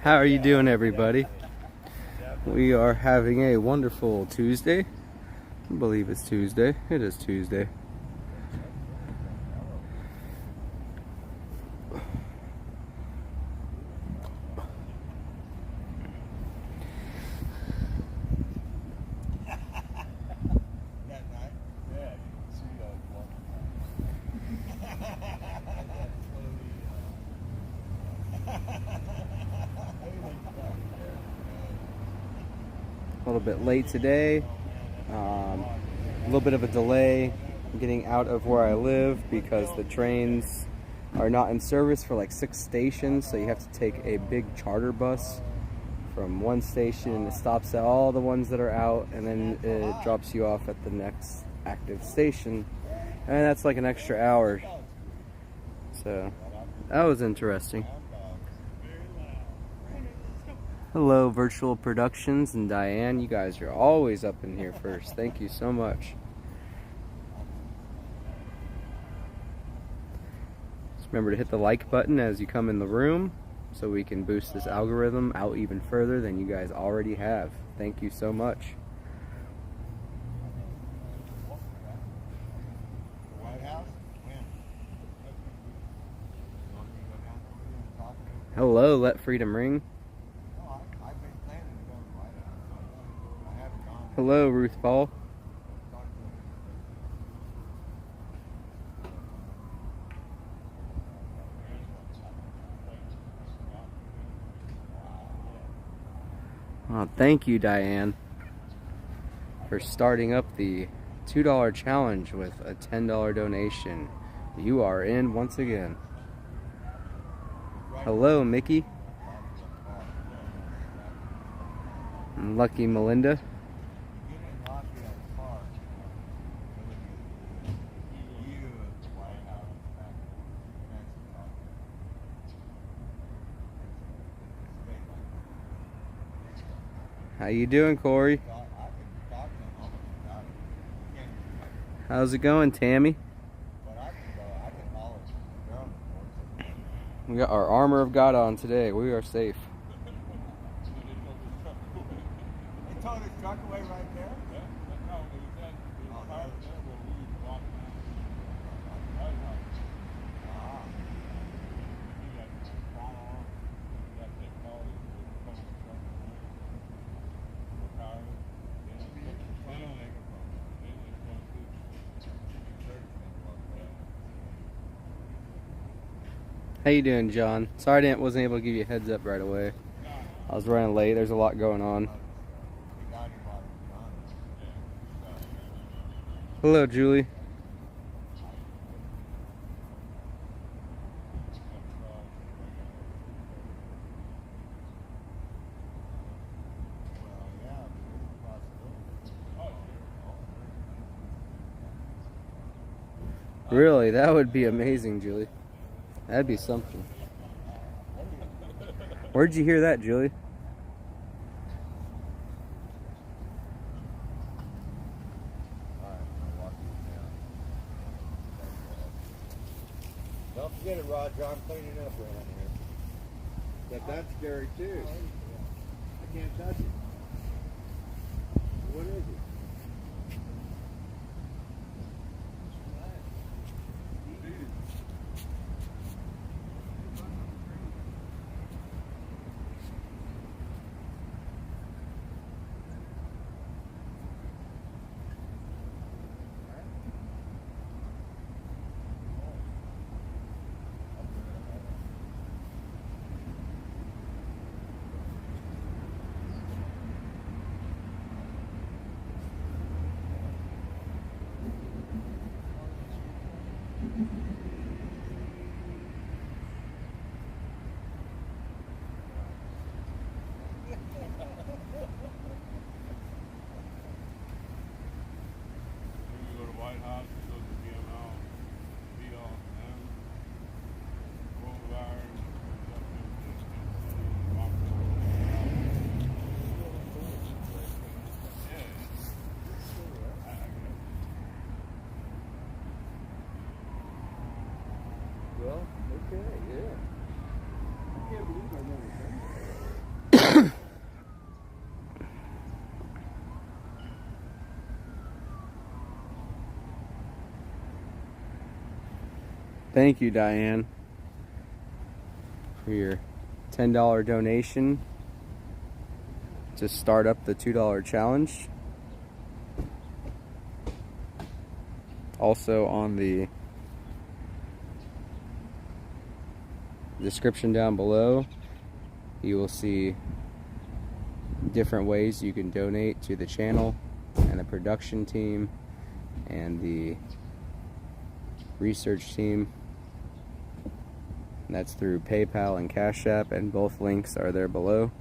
How are you doing, everybody? We are having a wonderful Tuesday. I believe it's Tuesday. It is Tuesday. A little bit late today, a little bit of a delay getting out of where I live because the trains are not in service for like 6 stations, so you have to take a big charter bus from one station and it stops at all the ones that are out, and then it drops you off at the next active station, and that's like an extra hour. So that was interesting. Hello, Virtual Productions and Diane. You guys are always up in here first. Thank you so much. Just remember to hit the like button as you come in the room so we can boost this algorithm out even further than you guys already have. Thank you so much. Hello, Let Freedom Ring. Hello, Ruth Paul. Oh, thank you, Diane, for starting up the $2 challenge with a $10 donation. You are in once again. Hello, Mickey. And Lucky Melinda. How you doing, Corey? How's it going, Tammy? We got our armor of God on today. We are safe. They towed his truck away right there? How you doing, John? Sorry I wasn't able to give you a heads up right away. I was running late. There's a lot going on. Hello, Julie. Really? That would be amazing, Julie. That'd be something. Where'd you hear that, Julie? Don't forget it, Roger. I'm cleaning up around here. But that's scary too. I can't touch it. What is it? thank you, Diane, for your $10 donation to start up the $2 challenge. Also on the description down below, you will see different ways you can donate to the channel and the production team and the research team. And that's through PayPal and CashApp, and both links are there below.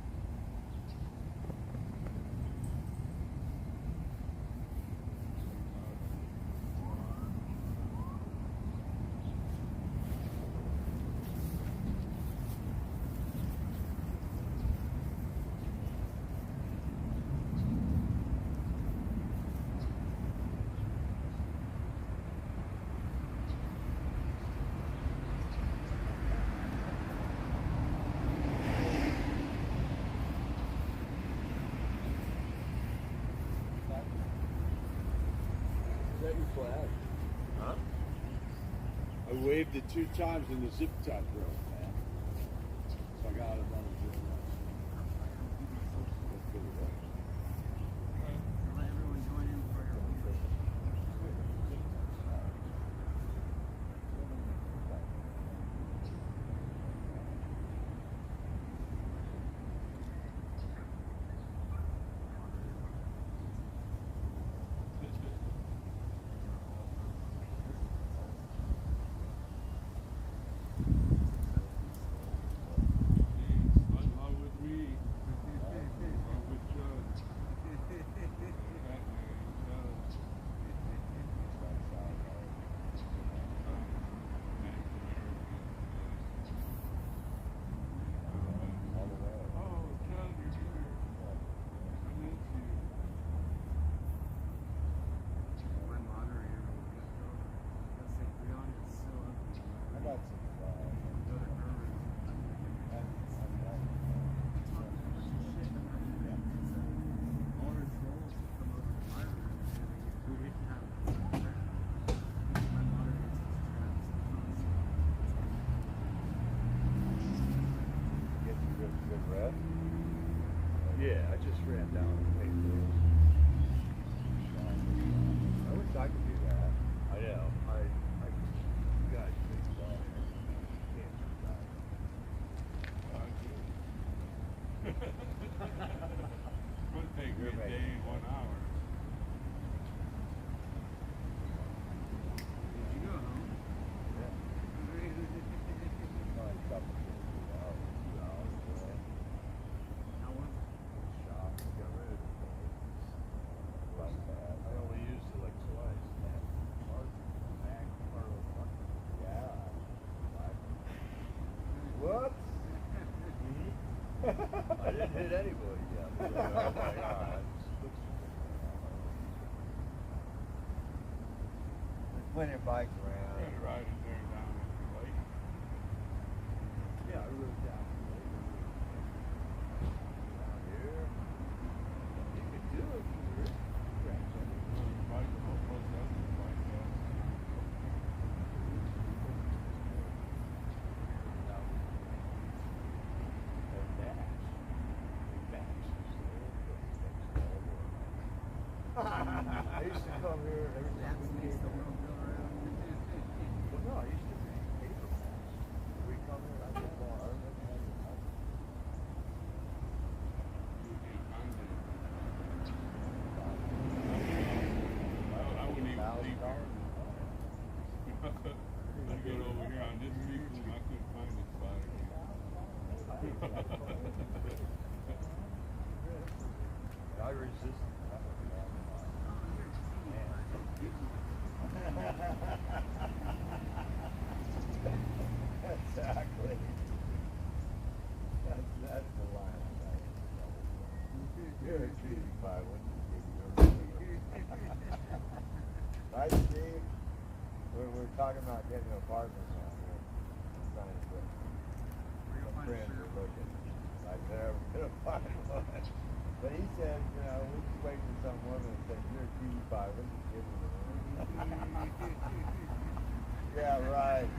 Huh? I waved it 2 times and the zip tie broke, man. So I got it on the zip tie. Yeah, I just ran down and paid bills. I wish I could do that. I know. You guys think so. Can't do that. Would take me a day and 1 hour. Did you go home? Yeah. Well, it's up to 2 hours. 2 hours. How was it? Shop. Got rid of it. I only used it like twice. Yeah. What? I didn't hit anybody yet. So, oh my God. There's plenty of bikes around. Try to ride it there down at the lake. Yeah, I rode down here. You could do it here. Bike the whole post office like that. I used to come here every time we came here. Well, no, I used to read paper maps. We come here, I don't know, I remember having a house. I wouldn't even leave here. I get over here on this street and I couldn't find this spot again. I resist. Exactly. That's the line. You're a cutie pie, Right, Steve? We're talking about getting an apartment down here. Trying to put some friends are looking. Like they're never gonna find one. But he said, you know, we're just waiting for some woman to say, you're a cutie pie, we'll just give you the room. Yeah, right.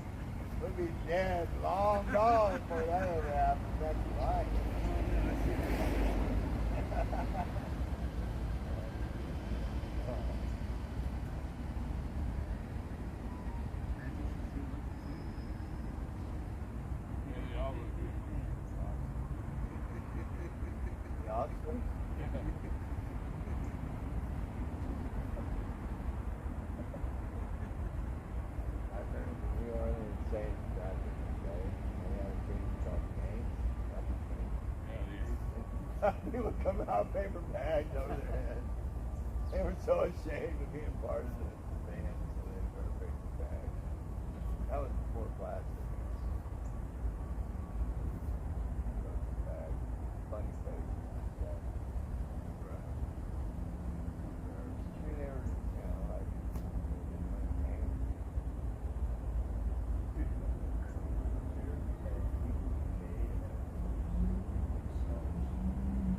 We'll be dead, long gone before that ever happens. That's right. People coming out paper bags over their heads. They were so ashamed of being part of the band, so they wear paper bags. That was before plastic. Bags, funny faces. Yeah. Right. I mean, they were, you know, like,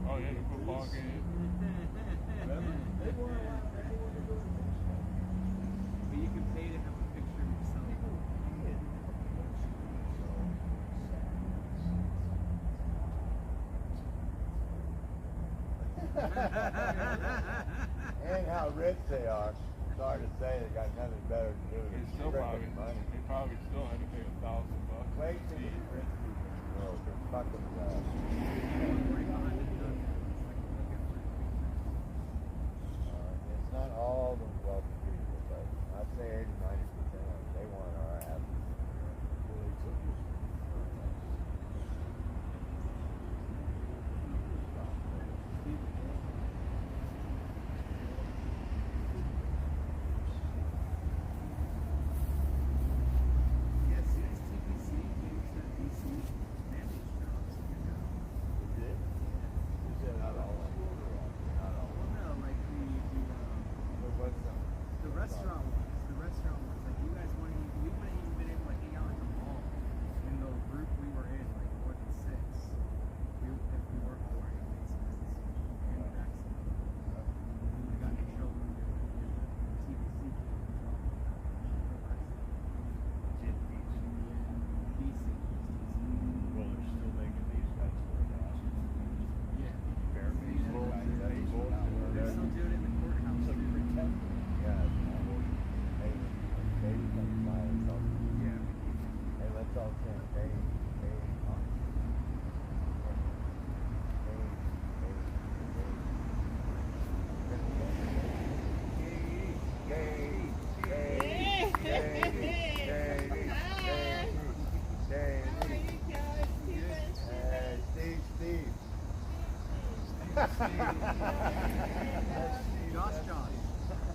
oh yeah, the football game. They wore a lot of that. But you can pay to have a picture of yourself. And how rich they are. It's hard to say. They got nothing better to do. They still probably, they probably still had to pay $1,000. Way too many rich people in the world. They're fucking it's not all the wealthy people, but I'd say 80-90% of them, they want our asses.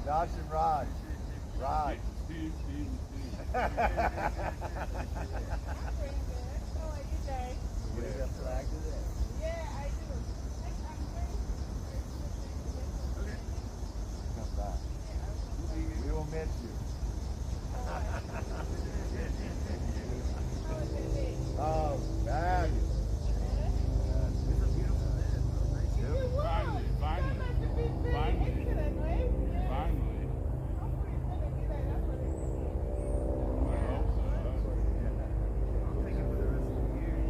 Josh and Raj. Raj. Steve. How are you guys? You got a flag today? Yeah, I do. Come back. We will miss you. Oh, fabulous. It's a beautiful day. Finally. I hope so. I'll take it for the rest of the year.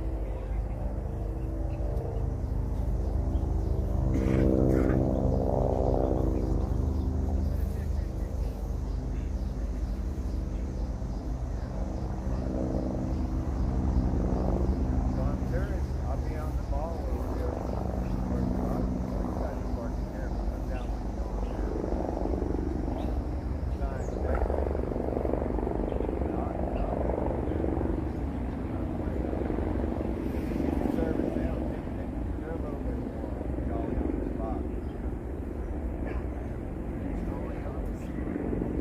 So I'm curious. I'll be on the ball over here. Or you guys are parking here. I'm down with you over there. It's not expected. Service now, they're a little bit more jolly on the spot.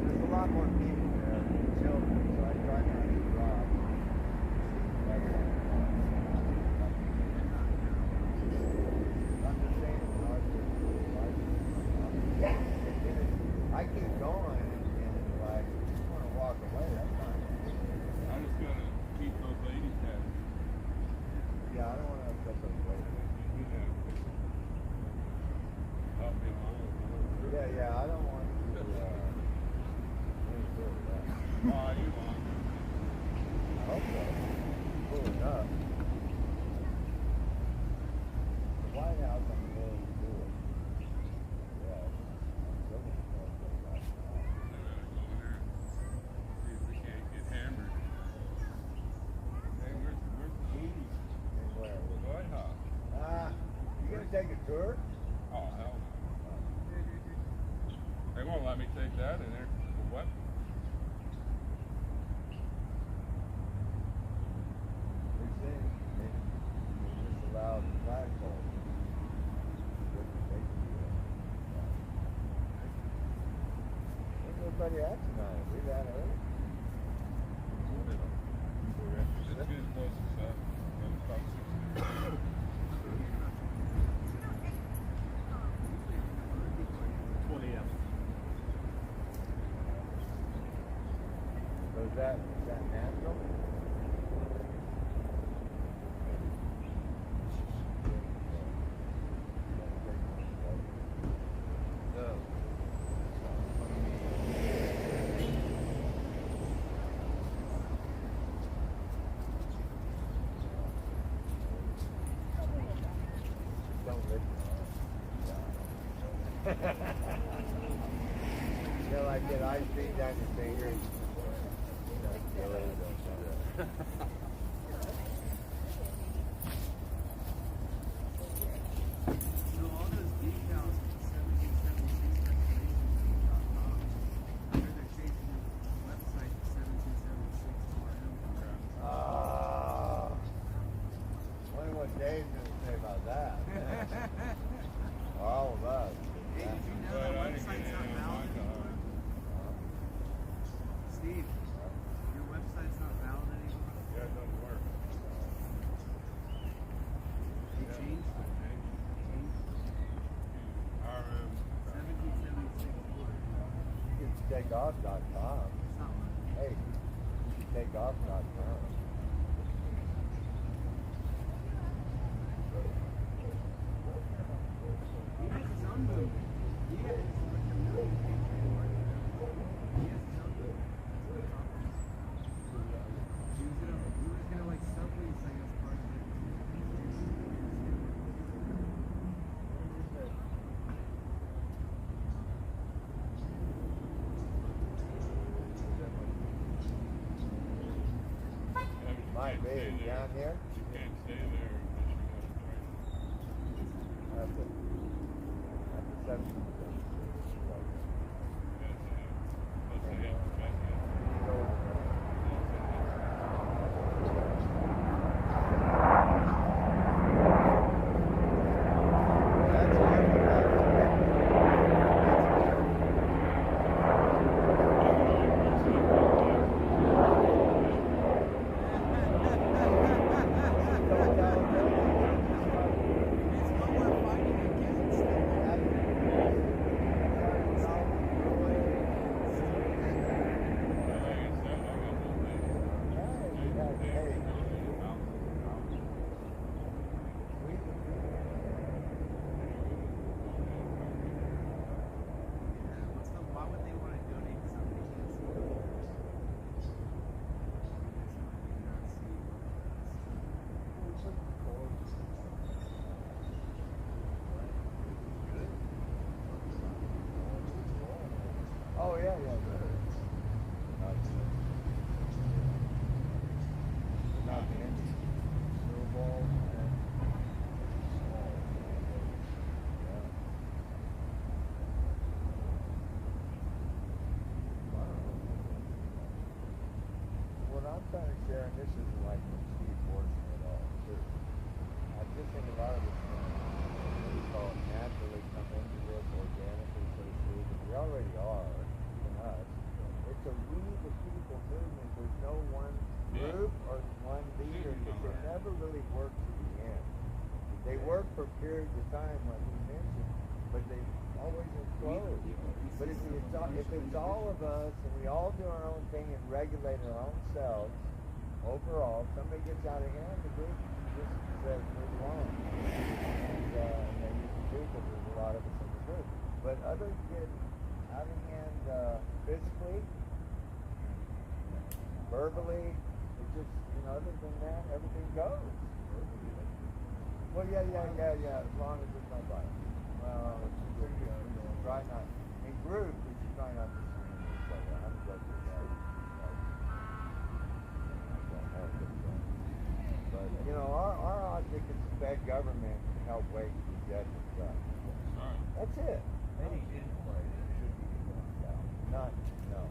There's a lot more people there than children, so I try not to drive. I'm just saying it's hard to I keep going and like, if you want to walk away, that's fine. I just gotta keep those ladies happy. Yeah, I don't want to upset those ladies. Help me along. Yeah, I don't want to interfere with that. Oh, you want? I hope take a tour? Oh, hell no. They won't let me take that in there. What? They're saying they just allowed flagpole. There's nobody acting on it. We've had it. It's getting close to 7. It's about 6. So is that natural? No. Don't listen. You know, like get ice cream down your fingers. So all those decals with the 1776 regulations.com, they're changing the website to 1776 RM. Wonder what Dave's gonna say about that. All of us. Hey, did you know that website's not valid anymore? Steve, your website's not valid anymore? Yeah, it doesn't work. You changed it. RM. 1776 You can takeoff.com. It's not mine. Hey, you can takeoff.com. He has his own movement. He has like a million people working. He has his own movement. That's what I'm talking. He was gonna like sublease like as part of it. Might be down here. You can't stay there unless you have a train. That's it. That's the 17. Unless they have a train. It's what we're fighting against. What's the? Why would they want to donate to something they can't see? Oh yeah, yeah. Not the end. Snowball and what I'm trying to share, and this isn't like from Steve Morrison at all, too. I just think a lot of this what we call it naturally come into this organically, so to speak, and we already are, even us. It's a we the people movement. There's no one group or one leader, because they never really work to the end. They work for periods of time, like we mentioned, but they always implode. But if it's all of us and we all do our own thing and regulate our own selves, overall, if somebody gets out of hand, the group just says move along. And they usually do because there's a lot of us in the group. But others get out of hand physically, verbally, it just, other than that, everything goes. Well, yeah, as long as it's not violent. Well, try not, in group, we should try not to scream at each other. I'm joking with that. But, our object is to beg government help wait to get the stuff. Sorry. That's it. Any inmate should be locked out. Not, no.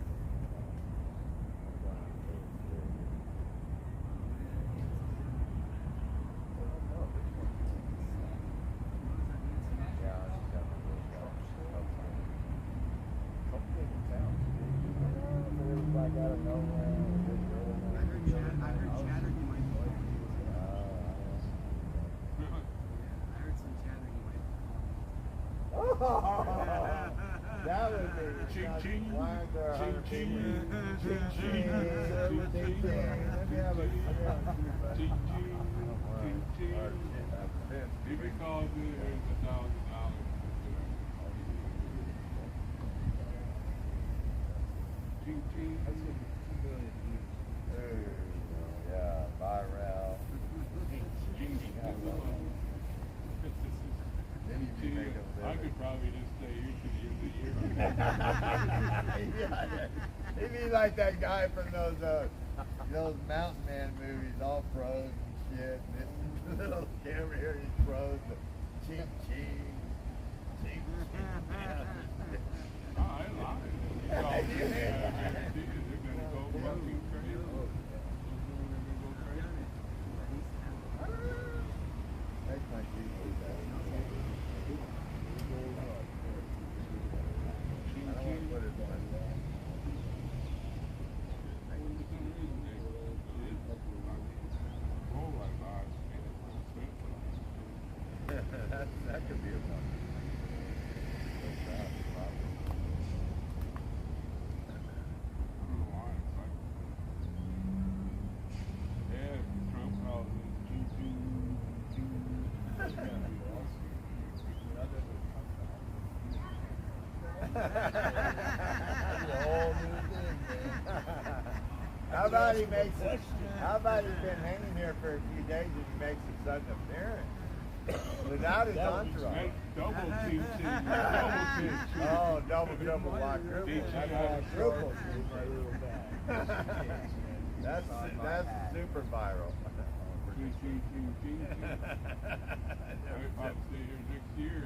That would be Ching ching. Why aren't there 100 Ching people? ching. Ching ching. Ching ching. Let me have a Ching ching. Ching ching. If it calls it, it's $1,000. Ching ching. Yeah, viral. I could probably just stay here to the end of the year. He'd be like that guy from those mountain man movies, all froze and shit. And this little camera here, he's froze. Ching ching. Ching ching. I like it. They're gonna go fucking crazy. That's my Jesus. That could be a one. How about he's been hanging here for a few days and he makes a sudden appearance? Without his entourage. Double ching ching. Oh, double quadruple. That's super viral. Ching ching ching ching. I'll stay here next year.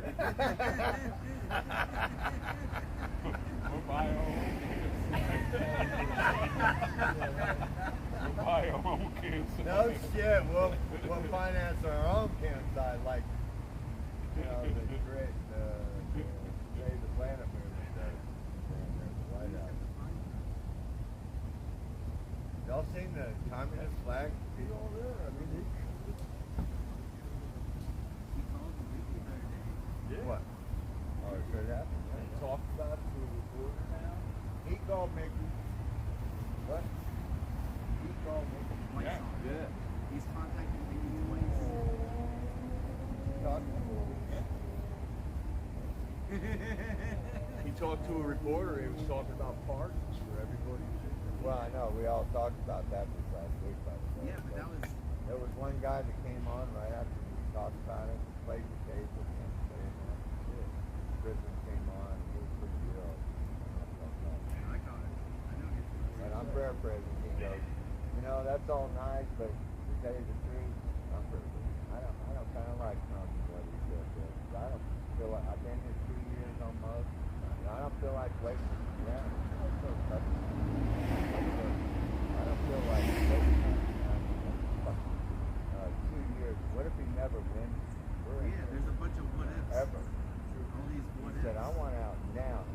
We'll buy our own campsite. No shit, we'll finance our own campsite like the great Save the Planet movie does. There's the White House. Y'all seen the communist flag people there? I mean, what? Oh, it could happen. Yeah. Talk about it to a reporter now. He called Mickey. What? He called Mickey. Yeah. Good. He's contacted me twice. He talked to a reporter. He was talking about pardons for everybody. Well, I know. We all talked about that this last week, by the way. Yeah, but that was. There was one guy that came on right after we talked about it, played the case with him. Prison came on, he was pretty ill. I caught it. I know he's. And I'm paraphrasing. He goes, you know, that's all nice, but to tell you the truth, I don't kind of like Trumpy what he said there. I don't feel like I've been here 2 years almost. And I don't feel like waiting around. I don't feel like waiting around 2 years. What if he never wins? Yeah, there's a bunch of what ifs. Ever. All these what He said, I want out now.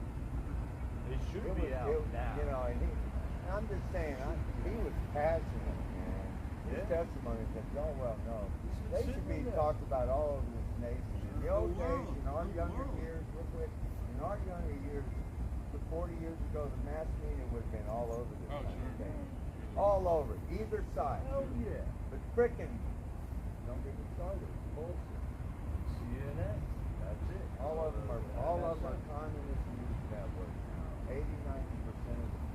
It should You know, and I'm just saying, he was passionate, man. His testimony said, y'all well know. They should be talked about all over this nation. In the old days, in our younger years, real quick, in our younger years, 40 years ago, the mass media would have been all over this thing. All over, either side. Oh, yeah. But frickin', don't get me started. Bullshit. CNN. That's it. All of them are communist news networks. 80-90% of them.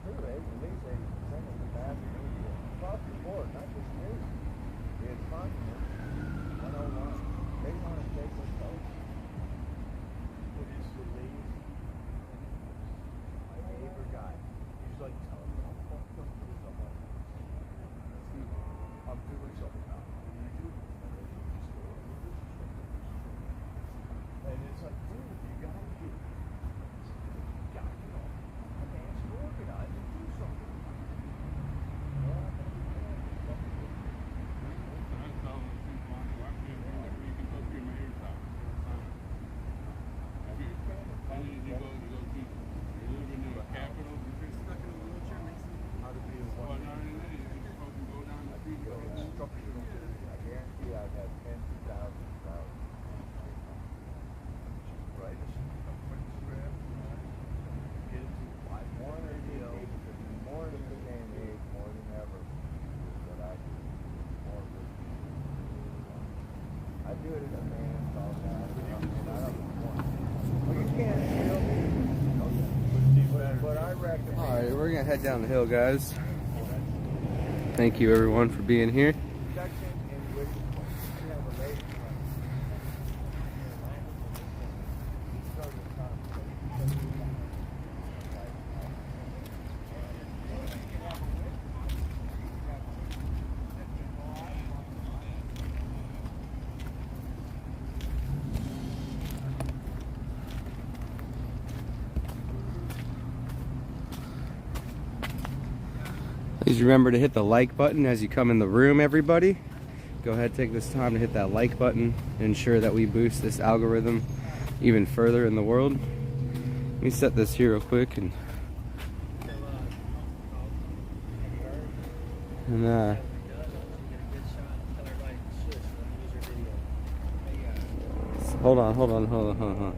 True, at least 80% of the mass media across the board, not just news, is communist 101. They want to take us over. What is the latest? My neighbor guy. He's like, tell me how fucked up it is. I'm like, I'm doing something now. do it in a man's all that. Well, you can't feel me. But I recommend. All right, we're gonna head down the hill, guys. Thank you, everyone, for being here. Section in which you have a lady Please remember to hit the like button as you come in the room, everybody. Go ahead, take this time to hit that like button and ensure that we boost this algorithm even further in the world. Let me set this here real quick and hold on.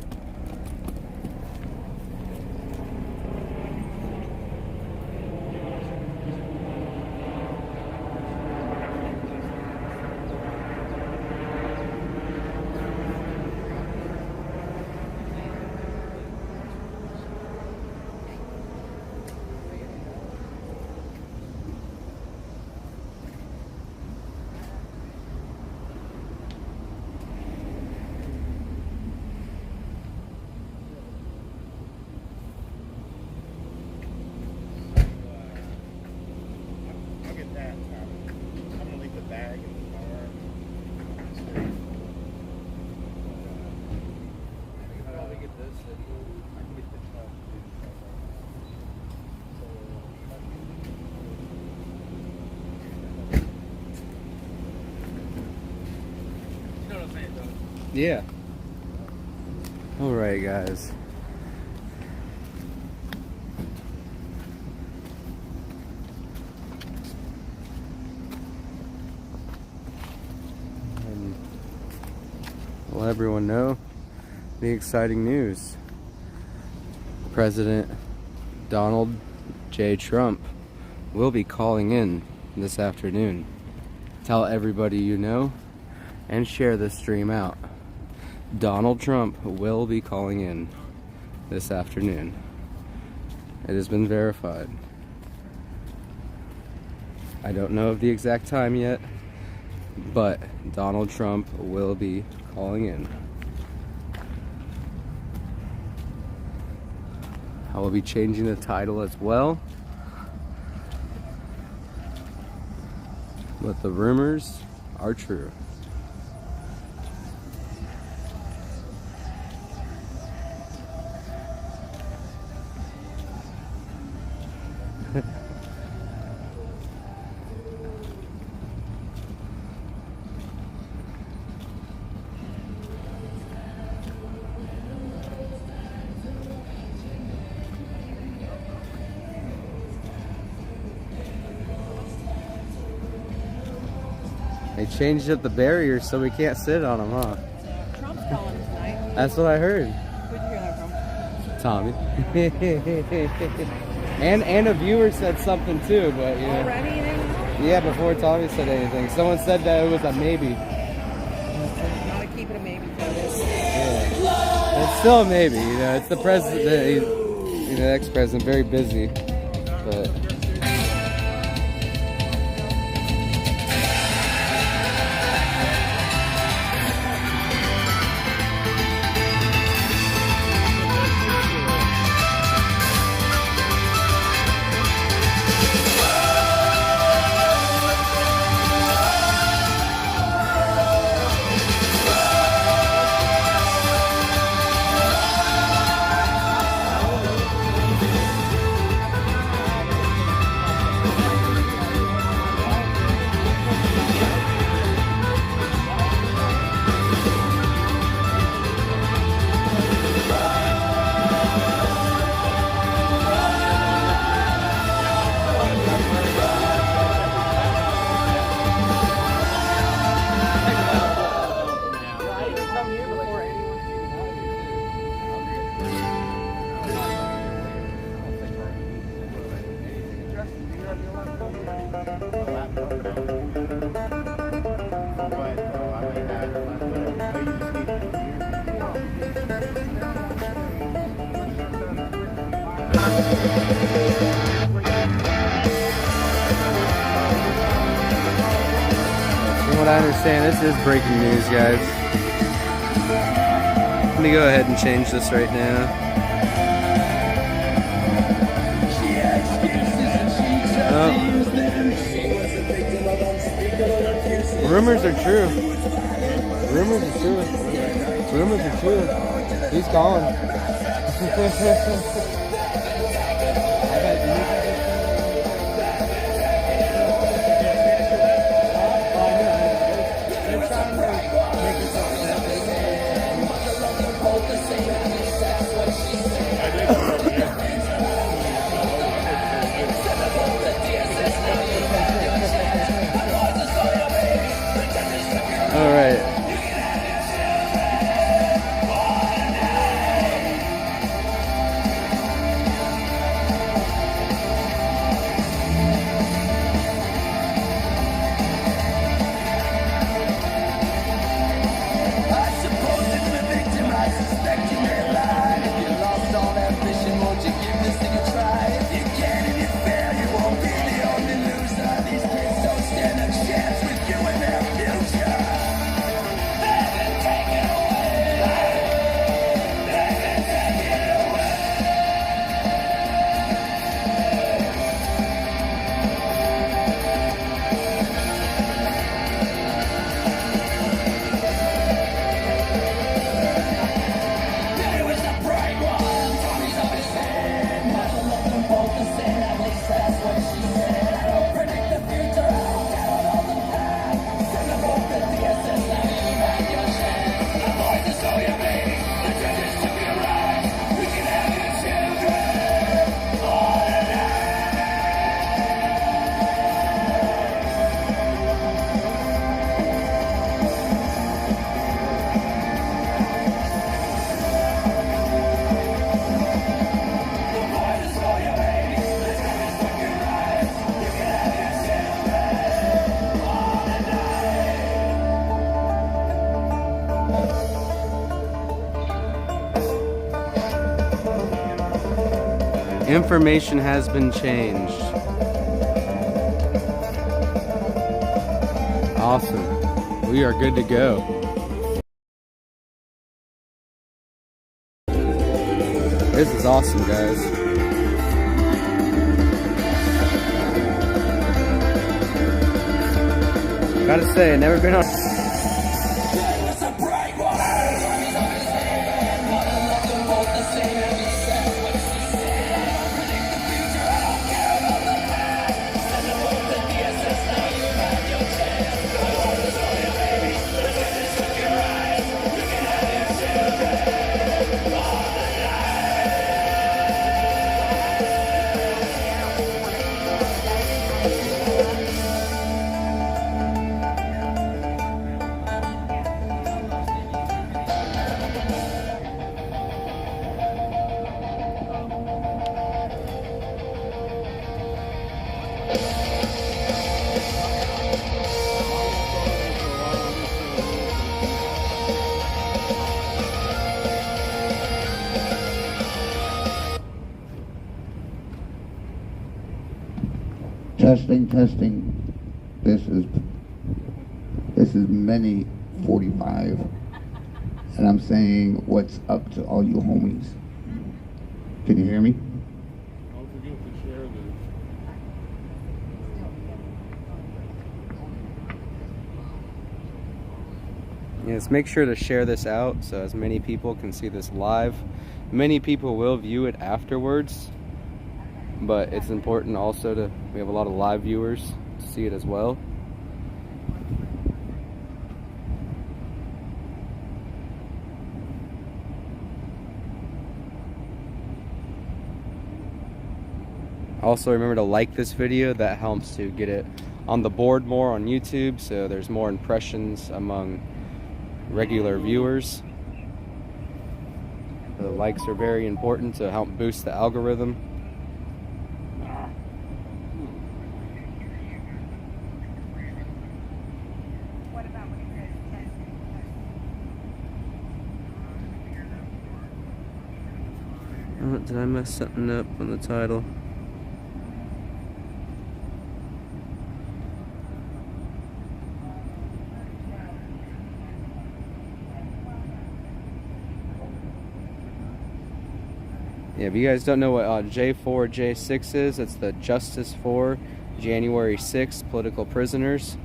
I'll get that. I'm gonna leave the bag in the car. I'll probably get this. I can get the truck. You know what I'm saying, though? yeah. All right, guys. And let everyone know the exciting news. President Donald J. Trump will be calling in this afternoon. Tell everybody you know and share this stream out. Donald Trump will be calling in this afternoon. It has been verified. I don't know of the exact time yet, but Donald Trump will be calling in. I will be changing the title as well. But the rumors are true. They changed up the barriers so we can't sit on them, huh? Trump's calling tonight. That's what I heard. Where'd you hear that from? Tommy. and a viewer said something too, but you know. Already? Yeah, before Tommy said anything. Someone said that it was a maybe. Gotta keep it a maybe for this. Yeah. It's still a maybe, you know. It's the president, the ex-president, very busy, but. From what I understand, this is breaking news, guys. Let me go ahead and change this right now. Rumors are true. Rumors are true. Rumors are true. He's calling. All right. Information has been changed. Awesome. We are good to go. This is awesome, guys. Gotta say, I've never been on. Testing, testing. This is many 45, and I'm saying what's up to all you homies. Can you hear me? Don't forget to share this. Yes, make sure to share this out so as many people can see this live. Many people will view it afterwards, but it's important also to, we have a lot of live viewers to see it as well. Also remember to like this video, that helps to get it on the board more on YouTube, so there's more impressions among regular viewers. The likes are very important to help boost the algorithm. Did I mess something up on the title? Yeah, if you guys don't know what J4J6 is, it's the Justice for January 6th political prisoners.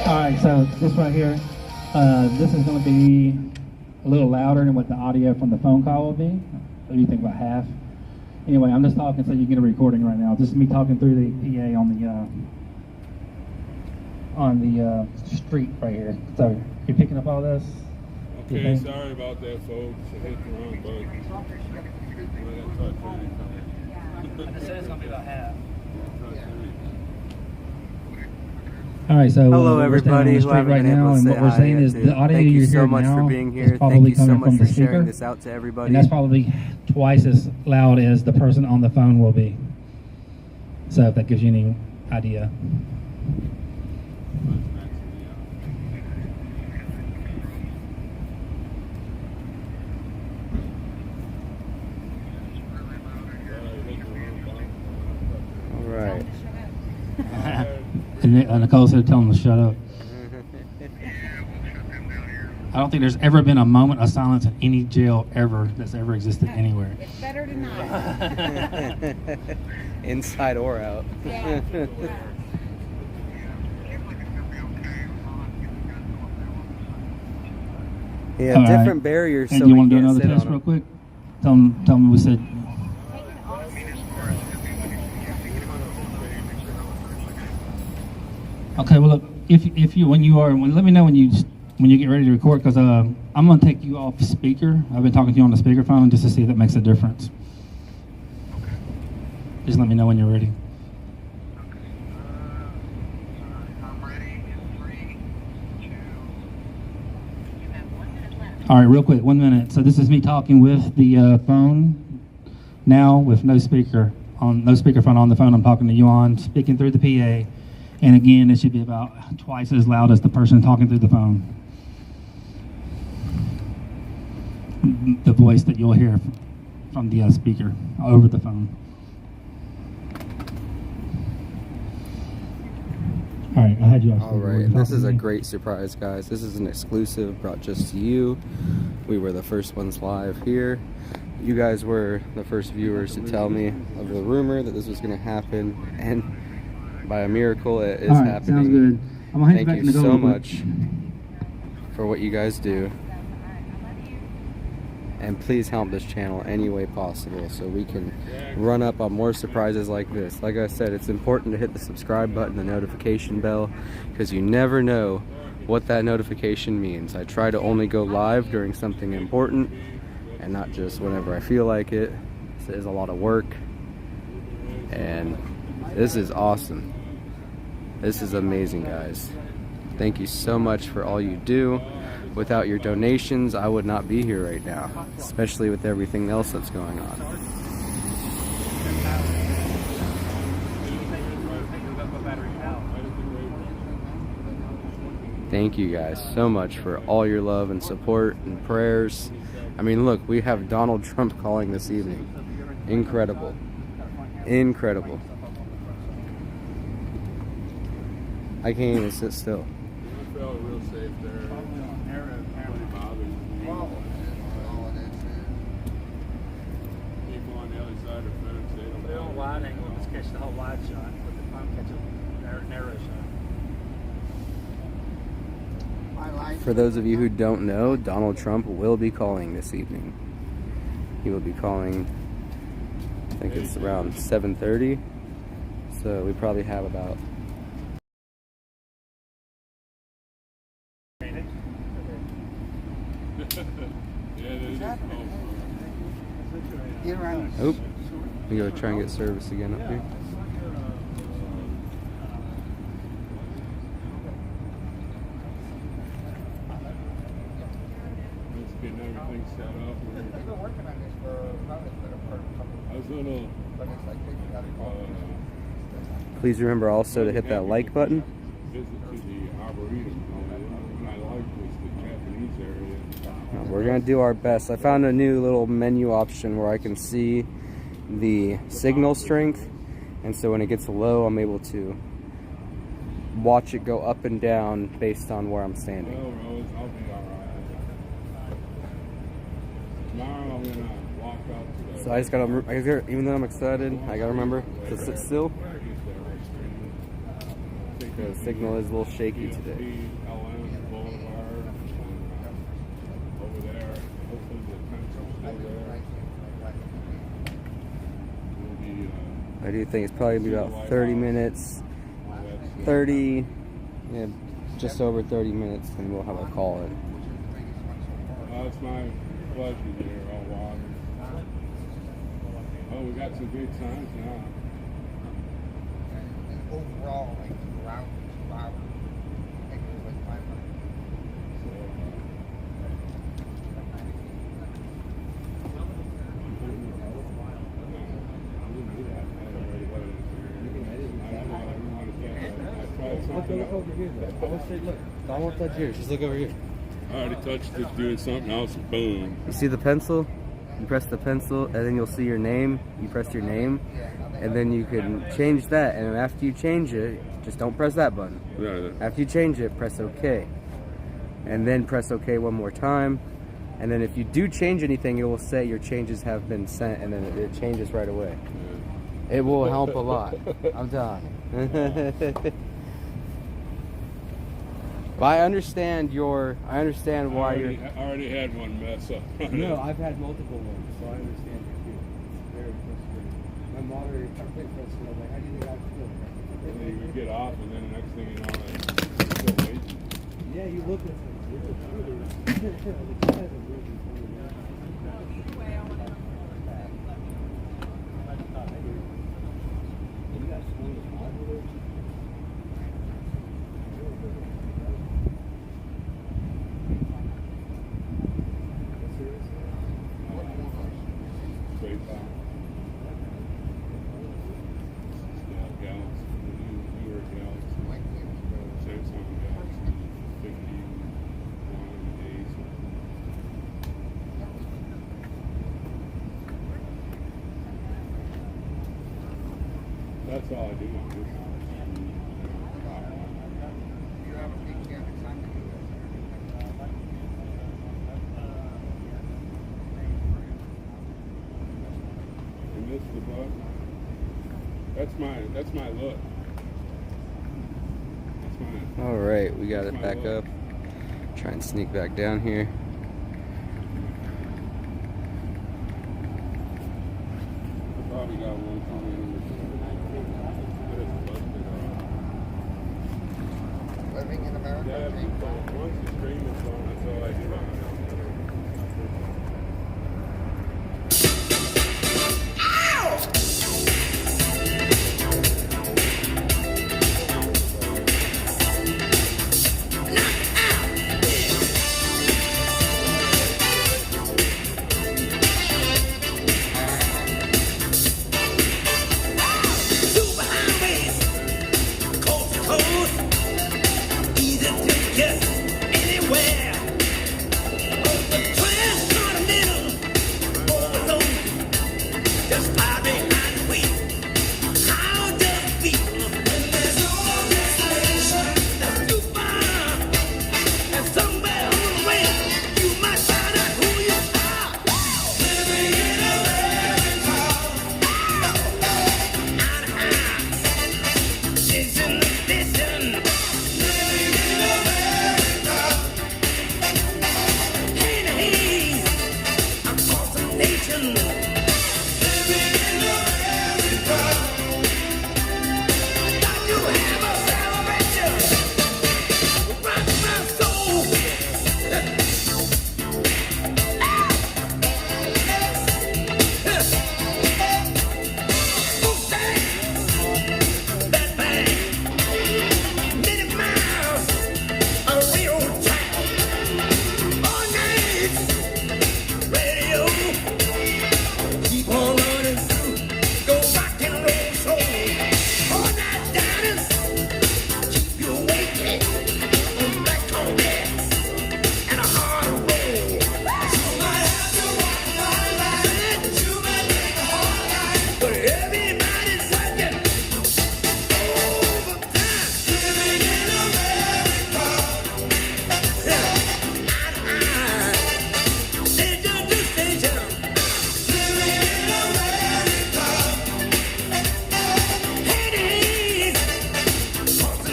Alright, so this right here, this is going to be a little louder than what the audio from the phone call will be. What do you think, about half? Anyway, I'm just talking so you get a recording right now. This is me talking through the PA on the street right here. So, you picking up all this? Okay, sorry about that, folks. I hit the wrong button. I just said it's going to be about half. All right, so Hello, we're standing on everybody the who I street haven't right been able now, to and say what we're hi saying yet is to. the audio Thank you you're so hearing much now for being is here. Thank probably you so coming much from for the sharing speaker, this out to everybody. and that's probably twice as loud as the person on the phone will be. So if that gives you any idea. All right. And Nicole said, "Tell them to shut up." I don't think there's ever been a moment of silence in any jail ever that's ever existed anywhere. It's better to not. Inside or out. Yeah. Yeah, All right. different barriers. And So you we want to do can't another sit test on real them. quick? Tell them we said. Okay, well look, if you let me know when you get ready to record, because I'm gonna take you off speaker. I've been talking to you on the speakerphone just to see if that makes a difference. Just let me know when you're ready. All right, real quick, 1 minute. So this is me talking with the phone now with no speakerphone on the phone I'm talking to you on, speaking through the PA. And again, it should be about twice as loud as the person talking through the phone. The voice that you'll hear from the speaker over the phone. All right, I had you off speaker. All right, this is a great surprise, guys. This is an exclusive brought just to you. We were the first ones live here. You guys were the first viewers to tell me of the rumor that this was going to happen, and by a miracle, it is happening. Sounds good. I'm gonna hand Thank it back you to so Nicole. much for what you guys do. And please help this channel any way possible so we can run up on more surprises like this. Like I said, it's important to hit the subscribe button, the notification bell, because you never know what that notification means. I try to only go live during something important and not just whenever I feel like it. This is a lot of work, and this is awesome. This is amazing, guys. Thank you so much for all you do. Without your donations, I would not be here right now, especially with everything else that's going on. Thank you guys so much for all your love and support and prayers. I mean, look, we have Donald Trump calling this evening. Incredible. Incredible. I can't even sit still. I felt real safe there. People on the other side of the fence, they don't know. Wide angle, just catch the whole wide shot. Let the phone catch a narrow shot. For those of you who don't know, Donald Trump will be calling this evening. He will be calling, I think it's around 7:30. So we probably have about... Oh, we go try and get service again up here. set up. They've been working on this for probably for a couple I was gonna but it's like they got it all. Please remember also to hit that like button. visit to the Arboretum. What I liked was the Japanese area. We're gonna do our best. I found a new little menu option where I can see the signal strength, and so when it gets low, I'm able to watch it go up and down based on where I'm standing. Well, Rose, I'll be alright. Tomorrow I'm gonna walk out to the. So I just gotta, even though I'm excited, I gotta remember to sit still because the signal is a little shaky today. LM Boulevard, over there. Hopefully the tents are still there. We'll be, I do think it's probably gonna be about 30 minutes, 30, yeah, just over 30 minutes, and we'll have a call in. It's my pleasure here, all water. Oh, we got some big signs now. Overall, like around 2 hours. I think it was like 500. Look over here. Look. I won't touch here. Just look over here. I already touched it doing something else, boom. You see the pencil? You press the pencil, and then you'll see your name. You press your name, and then you can change that. And after you change it, just don't press that button. Yeah, After you change it, press OK. And then press OK one more time. And then if you do change anything, it will say your changes have been sent, and then it changes right away. It will help a lot. I'm done. But I understand why you're. I already had one mess up. No, I've had multiple ones, so I understand your feeling. It's very frustrating. My moderator kept getting frustrated. I'm like, how do you think I feel? And then you get off, and then the next thing you know, it's still waiting. Yeah, you look at them. It's a shooter. The guys are really funny. You got 25 of those? Straight back. Yeah, Galaxy. Newer Galaxy. Samsung Galaxy 51 days. That's all I do on this. You have a big camera sign to do You missed the bug. That's my look. That's mine. All right, we got it back up. Try and sneak back down here. I probably got one coming in. Living in America. Yeah, once the stream is on, that's all I do.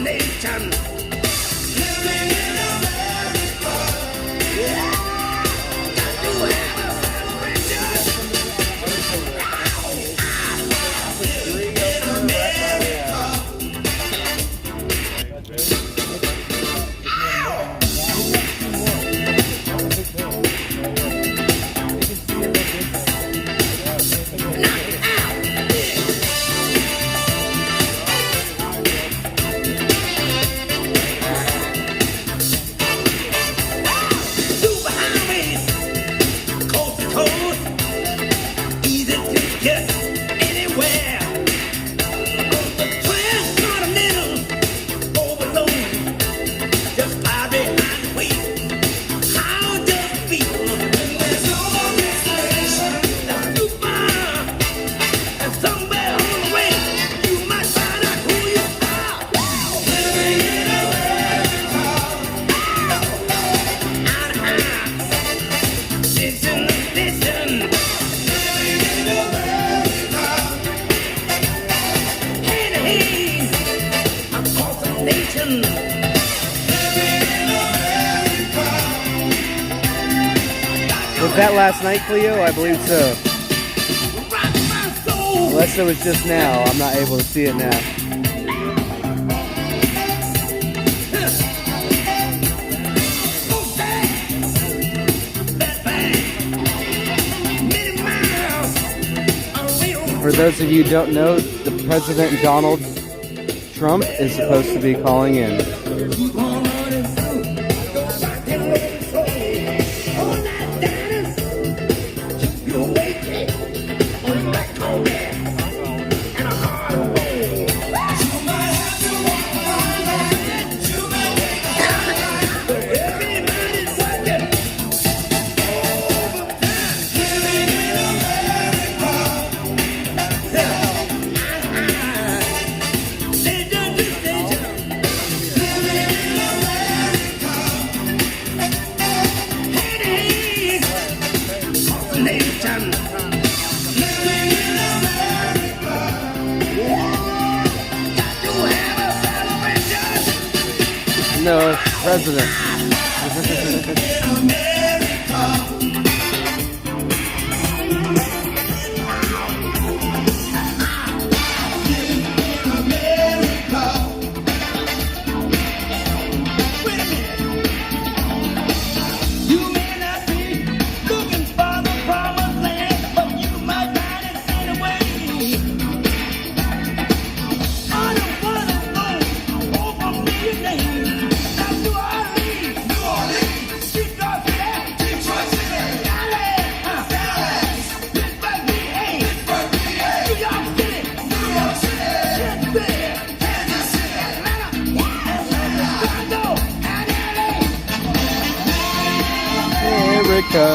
nation. Living in America. Yeah. Got to have a celebration. Living in America. Super highways, coast to coast, easy to get anywhere. The transcontinental overload just fly behind the wheel. How does it feel when there's no more destination? That's too far, and somewhere on the way you might find out who you are. Living in America. Out of house, station to station. Living in America. Hand to hand, across the nation. Living in America. Was that last night, Cleo? I believe so. Rock my soul. Unless it was just now. I'm not able to see it now. So fast, that fast. Many miles away on For those of you who don't know, the President Donald Trump is supposed to be calling in. keep on running through. Go rock and roll soul. All night diners. Keep you awake on black coffee and a hard roll. You might have to walk around like that. You may take a ride. But everybody's working overtime. Living in America. Station to station. Living in America. Hand to hand, across the nation. Living in America. Got to have a celebration. No, President. America. Wait a minute. You may not be looking for the promised land, but you might find it anyway. On a waterfall, over million names. That's New Orleans. New Orleans. Detroit City. Detroit City. Dallas. Dallas. Pittsburgh, PA. Pittsburgh, PA. New York City. New York City. Kansas City. Kansas City. Atlanta. Atlanta. Chicago. And LA. America.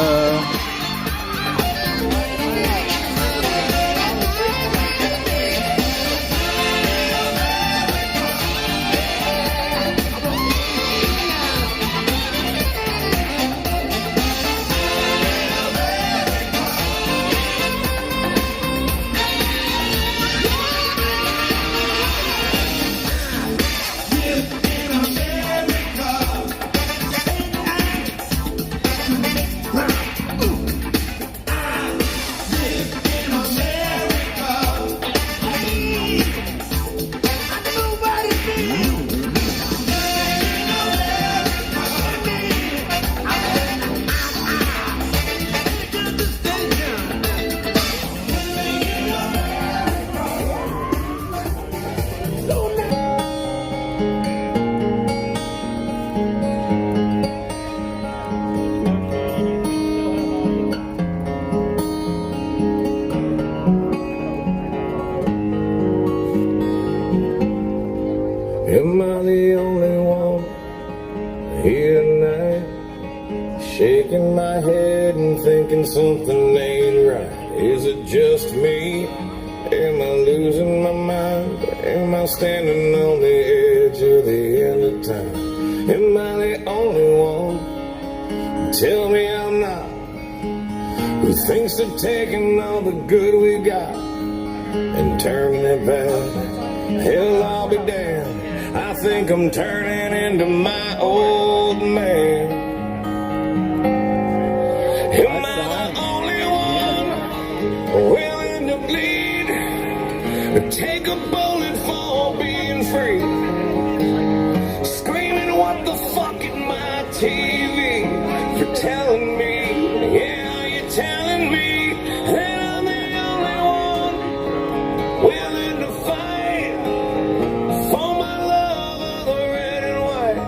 Am I the only one here tonight? Shaking my head and thinking something ain't right. Is it just me? Am I losing my mind? Am I standing on the edge of the end of time? Am I the only one? Tell me I'm not. Who thinks of taking all the good we got and turning it back? Hell, I'll be damned. I think I'm turning into my old man. Am I the only one willing to bleed? Take a bullet for being free? Screaming what the fuck in my TV for telling me, yeah, you're telling me that I'm the only one willing to fight for my love of the red and white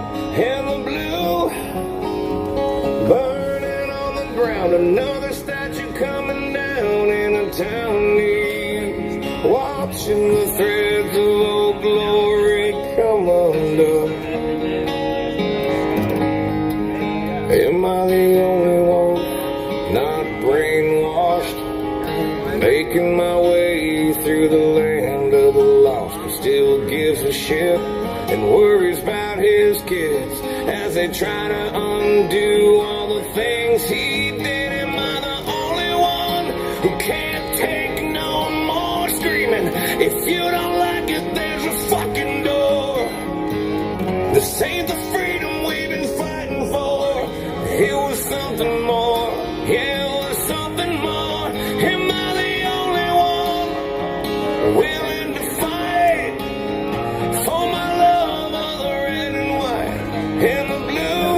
and the blue. Burning on the ground, another statue coming down in a town needs. Watching the threads of old glory come undone. Am I the only one not brainwashed, making my way through the land of the lost, who still gives a shit and worries about his kids as they try to undo all the things he did? Am I the only one who can't take no more screaming? If you don't like it, there's a fucking door. This ain't the freedom we've been fighting for. It was something more, yeah, it was something more. Am I the only one willing to fight for my love of the red and white and the blue?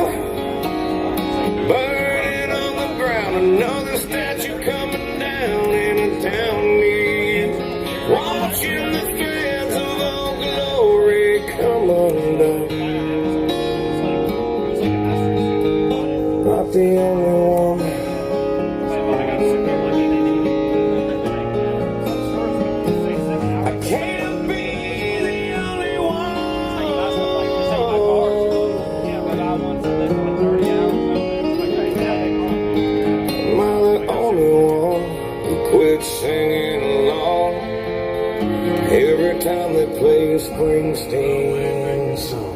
Burning on the ground, another statue coming down in a town near. Watching the threads of old glory come undone. Not the only one. I can't be the only one. Am I the only one who quit singing along every time they play a Springsteen song?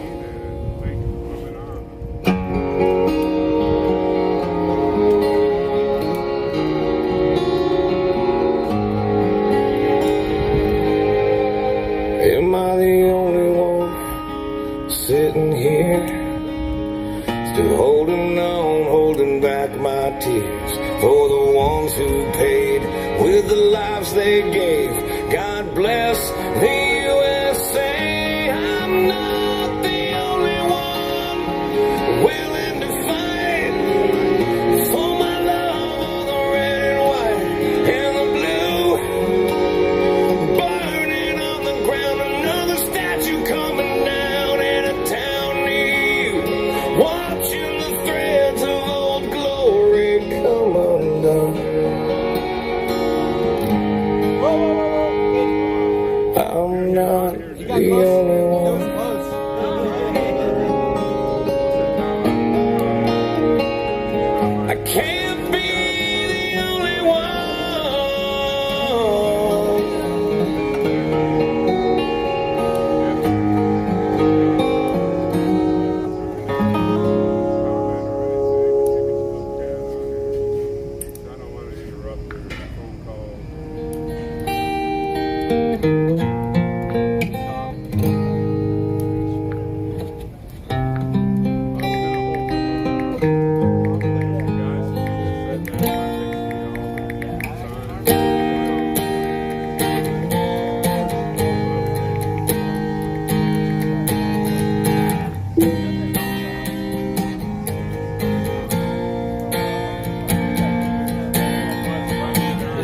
Am I the only one sitting here, still holding on, holding back my tears for the ones who paid with the lives they gave? God bless the USA. I'm not the only one willing to fight for my love of the red and white and the blue. Burning on the ground, another statue coming down in a town near. Watching the threads of old glory come undone. I'm not the only one. I can't be the only one. I don't want to interrupt your phone call.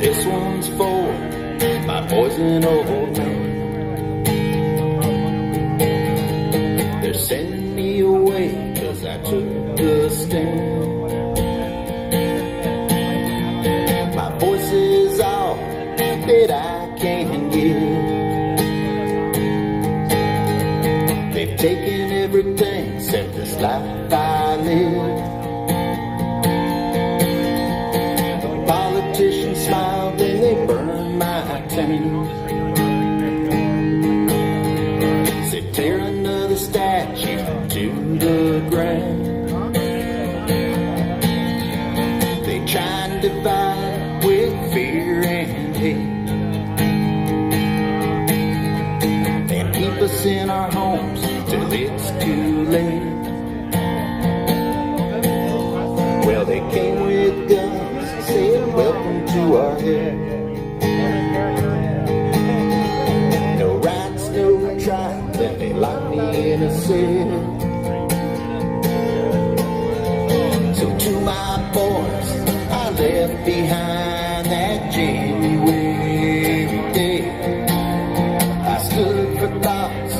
This one's for my boys and old men. They're sending me away 'cause I took the stand. My voice is all that I can give. They've taken everything except this life I live. Politicians smile, then they burn my town. Say tear another statue to the ground. They try and divide with fear and hate, and keep us in our homes live. Well, they came with guns, saying welcome to our head. No rights, no trial, then they locked me in a cell. So to my boys I left behind that January day, I stood for thoughts,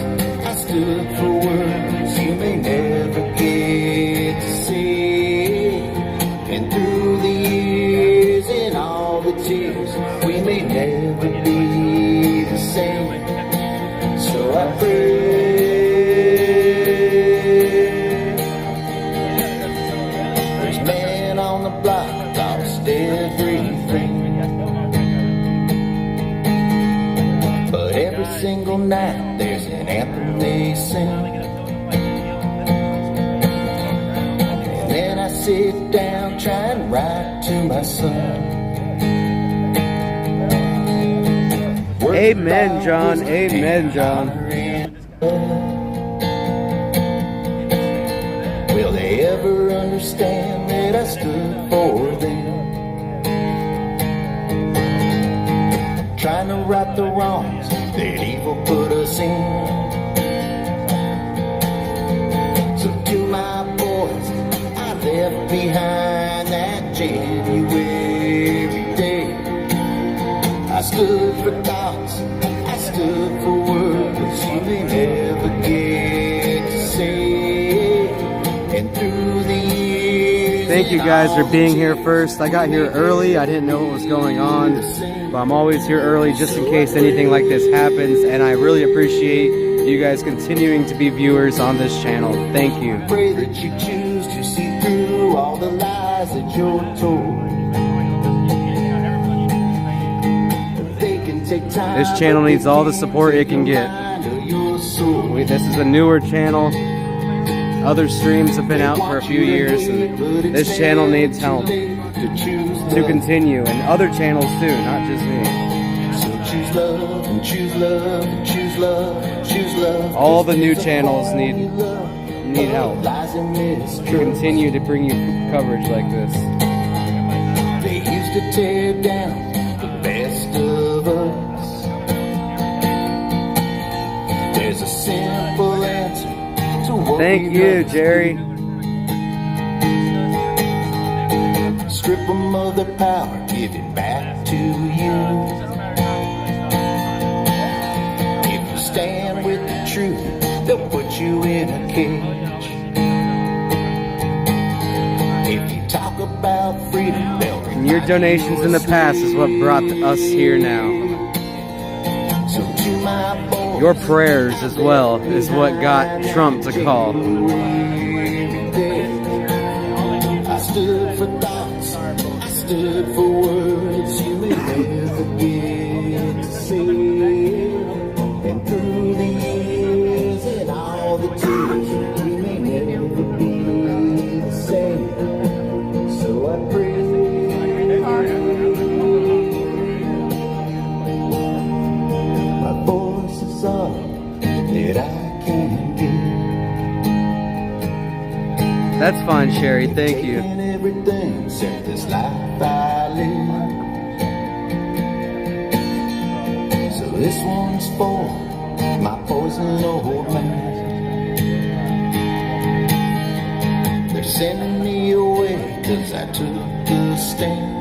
I stood for words you may never get to see. And through the years and all the tears, we may never be the same. So I pray there's men on the block lost everything, but every single night there's an anthem they sing. And then I sit down, try and write to my son. Amen, John. Amen, John. Will they ever understand that I stood for them? Trying to right the wrongs that evil put us in. So to my boys I left behind that January day, I stood for thoughts, I stood for words you may never get to say. And through the years, Thank you guys for being here first. I got here early. I didn't know what was going on, but I'm always here early just in case anything like this happens, and I really appreciate you guys continuing to be viewers on this channel. Thank you. Pray that you choose to see through all the lies that you're told. This channel needs all the support it can get. This is a newer channel. Other streams have been out for a few years, and this channel needs help to continue, and other channels too, not just me. So choose love and choose love and choose love, choose love. All the new channels need help to continue to bring you coverage like this. They used to tear down the best of us. There's a simple answer to what Thank you, Jerry. Strip them of their power, give it back to you. If you stand with the truth, they'll put you in a cage. If you talk about freedom, they'll And your donations in the past is what brought us here now. So to my boys, Your prayers as well is what got Trump to call. I stood for thoughts, I stood for words you may never get to see. And through the years and all the tears, we may never be the same. So I pray my voice is all that I can give. That's fine, Sherry. Thank you. Taking everything except this life I live. So this one's for my poison old man. They're sending me away 'cause I took a stand.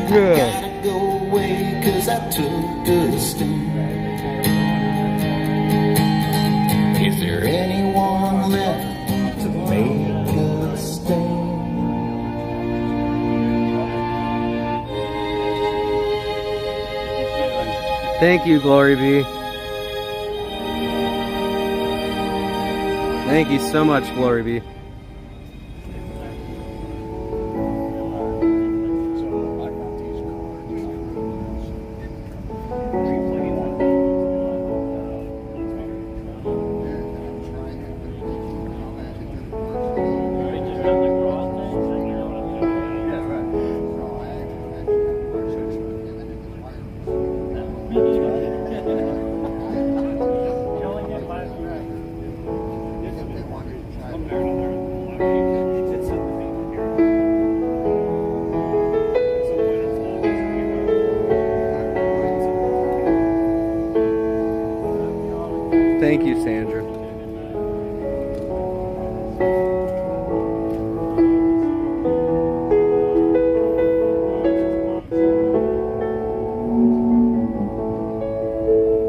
I gotta go away 'cause I took a stand. Is there anyone left to make a stand? Thank you, Glory be. Thank you so much, Glory be. Thank you, Sandra.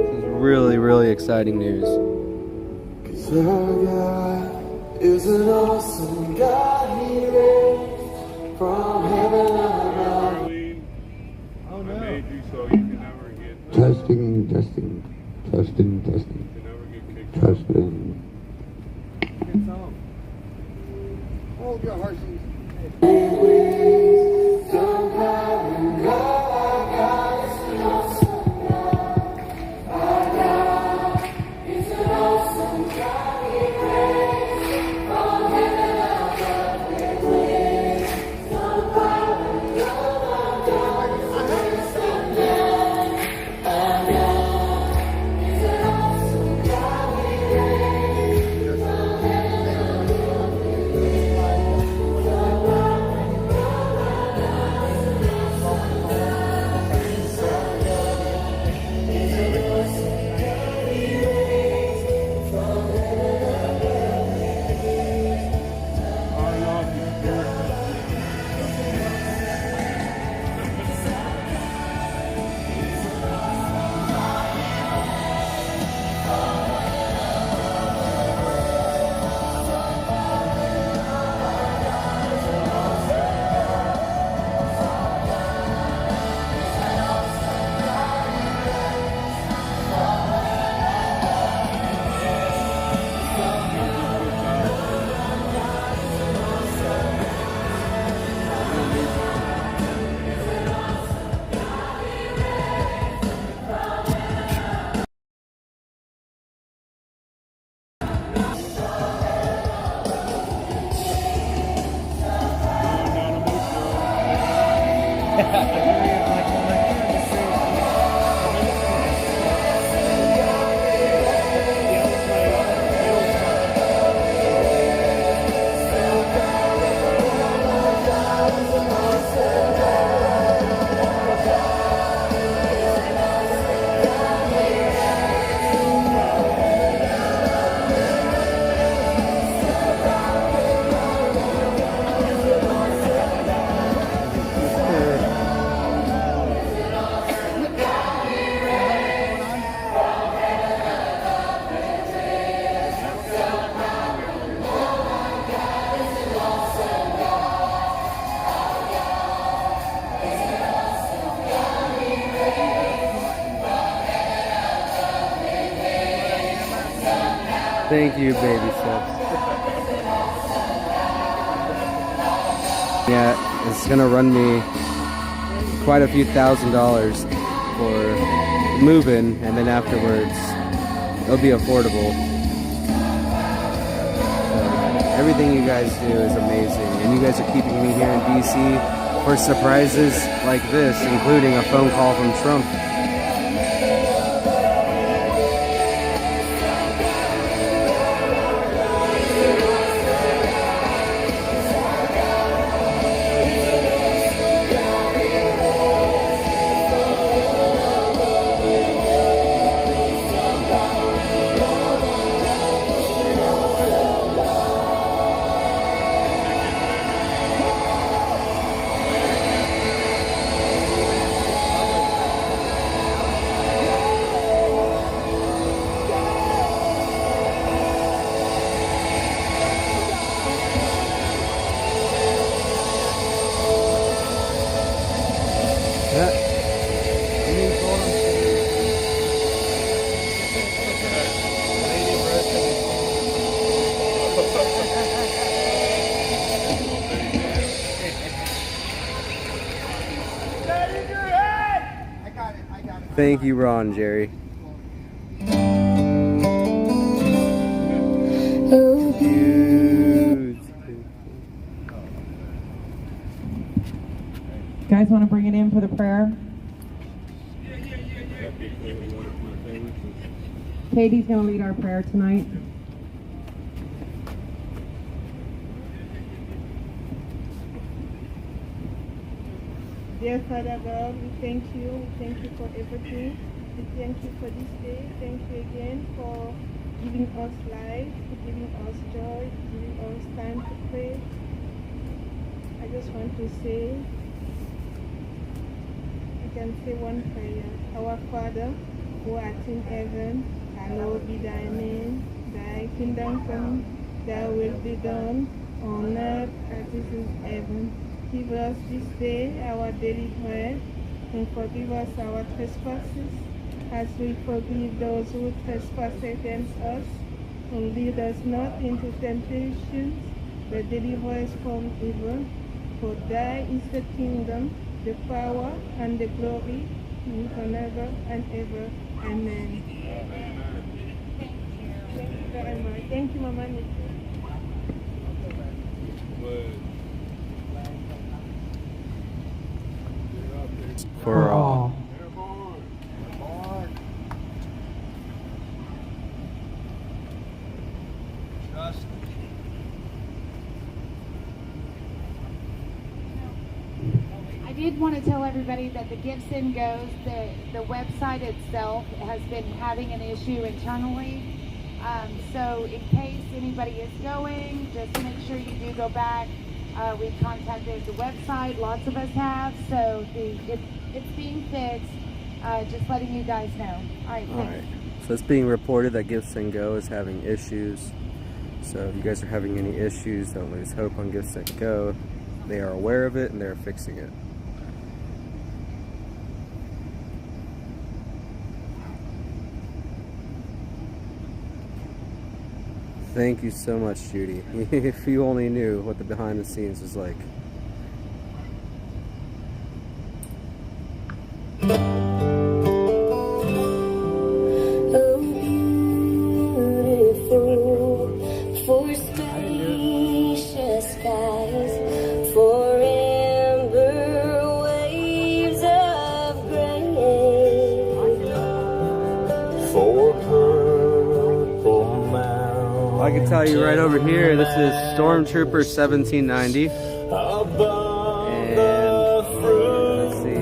This is really, really exciting news. 'Cause our God is an awesome God. He raised from heaven above. I made you so you can never get Testing. you can never get kicked out. Testing. Good song. Hold your horses. Thank you, baby Sept. Yeah, it's gonna run me quite a few $1,000s for moving, and then afterwards it'll be affordable. So, everything you guys do is amazing, and you guys are keeping me here in DC for surprises like this, including a phone call from Trump. Thank you, Ron, Jerry. Guys want to bring it in for the prayer? Katie's going to lead our prayer tonight. Dear Father God, we thank you. We thank you for everything. We thank you for this day. Thank you again for giving us life, giving us joy, giving us time to pray. I just want to say, we can say one prayer. Our Father, who art in heaven, hallowed be thy name. Thy kingdom come, thy will be done, on earth as it is in heaven. Give us this day our daily bread, and forgive us our trespasses, as we forgive those who trespass against us. And lead us not into temptation, but deliver us from evil. For thy is the kingdom, the power, and the glory, forever and ever. Amen. Thank you very much. Thank you, Mama. For I did want to tell everybody that the Gifts and Goes, the website itself has been having an issue internally. So in case anybody is going, just make sure you do go back. We contacted the website, lots of us have, so it's being fixed. Just letting you guys know. All right, thanks. So it's being reported that Gifts and Go is having issues. So if you guys are having any issues, don't lose hope on Gifts and Go. They are aware of it and they're fixing it. Thank you so much, Judy. If you only knew what the behind the scenes was like. I can tell you right over here, this is Stormtrooper 1790. And let's see.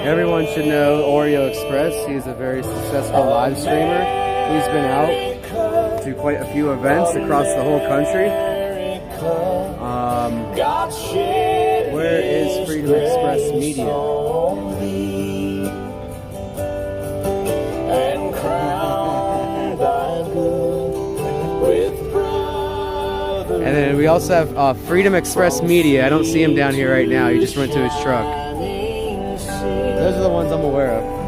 Everyone should know Oreo Express. He's a very successful live streamer. He's been out to quite a few events across the whole country. Where is Freedom Express Media? And then we also have Freedom Express Media. I don't see him down here right now. He just went to his truck. Those are the ones I'm aware of.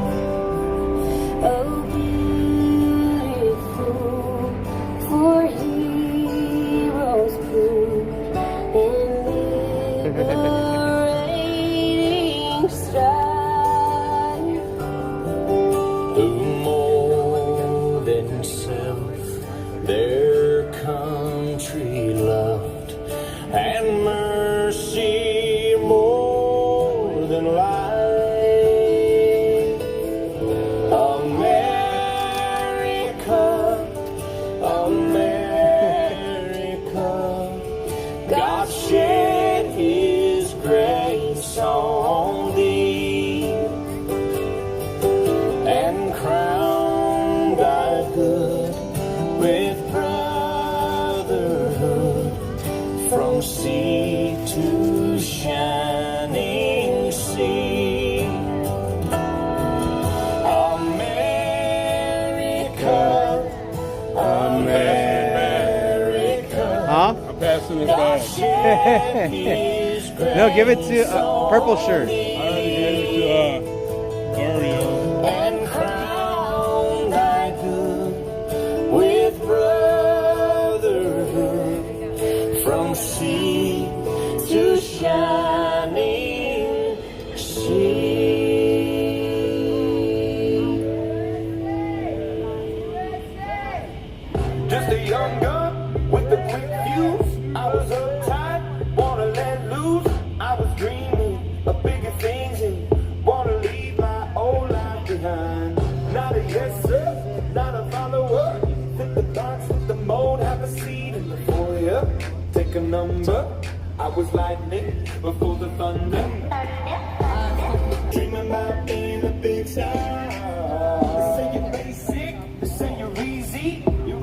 Sea to shining sea, America, America. Huh? I'm passing it back. No, give it to purple shirt. I already gave it to Oreo. And crown thy good with brotherhood, from sea to shining sea. Just a young gun with a quick fuse. I was uptight, wanna let loose. I was dreaming of bigger things and wanna leave my old life behind. Not a yes sir, not a follower. Fit the box with the mold, have a seat in the foyer. Take a number. I was lightning before the thunder. Dreaming about being a big star. They say you're basic, they say you're easy. You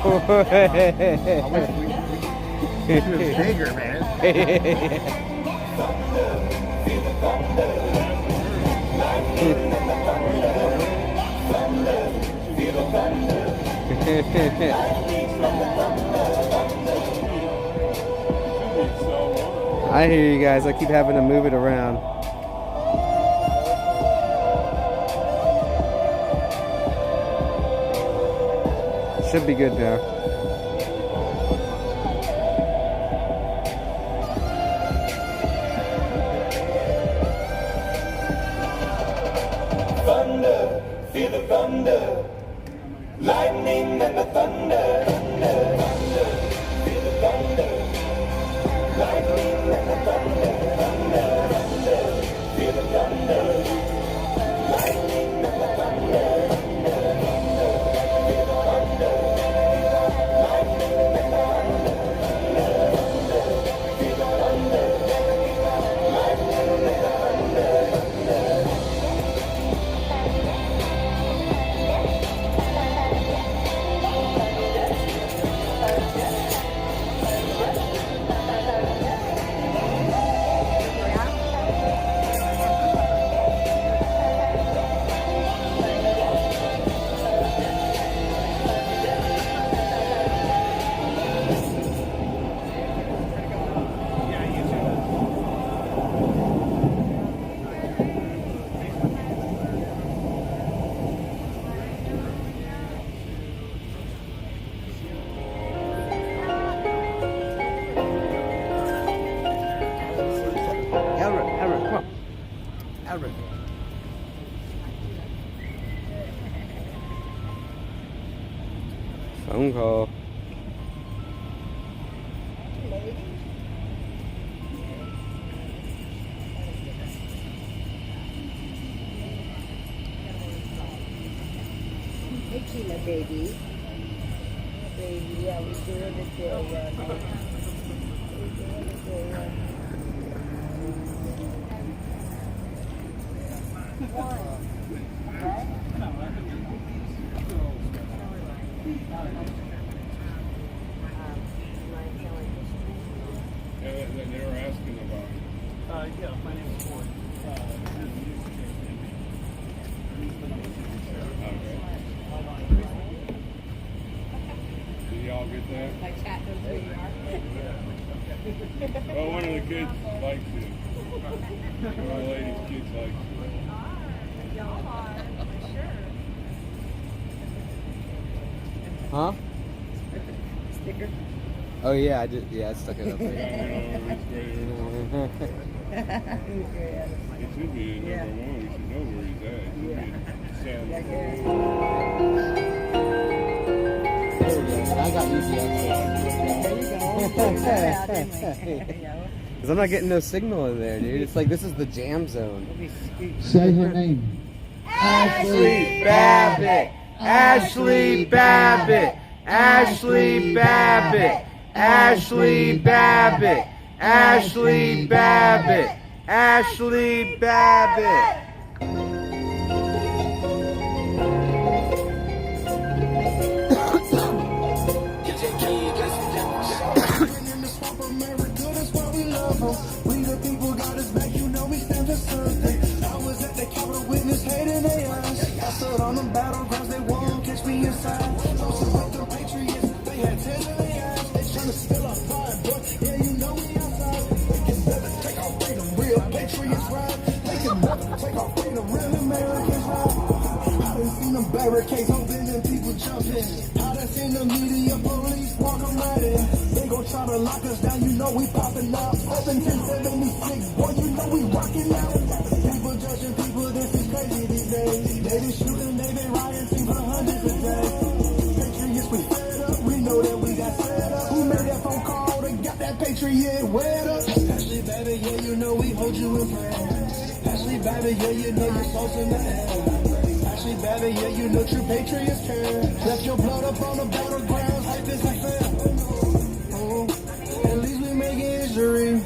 wish she was bigger, man. I hear you guys. I keep having to move it around. Should be good now. Thunder, feel the thunder, lightning and the thunder, thunder, thunder, feel the thunder, lightning and the thunder, thunder, thunder, feel the thunder, lightning and the thunder, thunder, thunder, feel the thunder, lightning and the thunder, thunder, thunder, feel the thunder, lightning and the thunder, thunder. Phone call. Hey, Keela, baby. Baby, yeah, we're doing the day run. We're doing the day run. Yeah, they were asking about. Yeah, my name is Ford. Did y'all get that? My chat knows who you are. Well, one of the kids likes it. One of the ladies' kids likes it. Y'all are, for sure. Huh? Sticker. Oh yeah, I did. Yeah, I stuck it up there. It should be in number one. We should know where he's at. I got easy access. Because I'm not getting no signal in there, dude. It's like this is the jam zone. Say her name. Ashley Babbitt. Ashley Babbitt. Ashley Babbitt. Ashley Babbitt. Ashley Babbitt. Ashley Babbitt. We the people got us back, you know we stand for something. I was at the Capitol witness hating their eyes. I stood on the battlegrounds, they won't catch me inside. Those like the Patriots, they had 10 in their eyes. They tryna steal our vibe, but yeah, you know we outside. They can never take our freedom, real Patriots ride. They can never take our freedom, real Americans ride. I done seen them barricades open and people jumping. I done seen the media police walk them right in. They gon' try to lock us down, you know we popping out. Open 1076, boy, you know we rocking out. People judging people, this is crazy these days. They been shooting, they been rioting for hundreds of days. Patriots, we fed up, we know that we got set up. Who made that phone call that got that Patriot wet up? Ashley, baby, yeah, you know we hold you in prayer. Ashley, baby, yeah, you know your soul's in the air. Ashley, baby, yeah, you know true patriots care. Left your blood up on the battlegrounds, life isn't fair. At least we make history.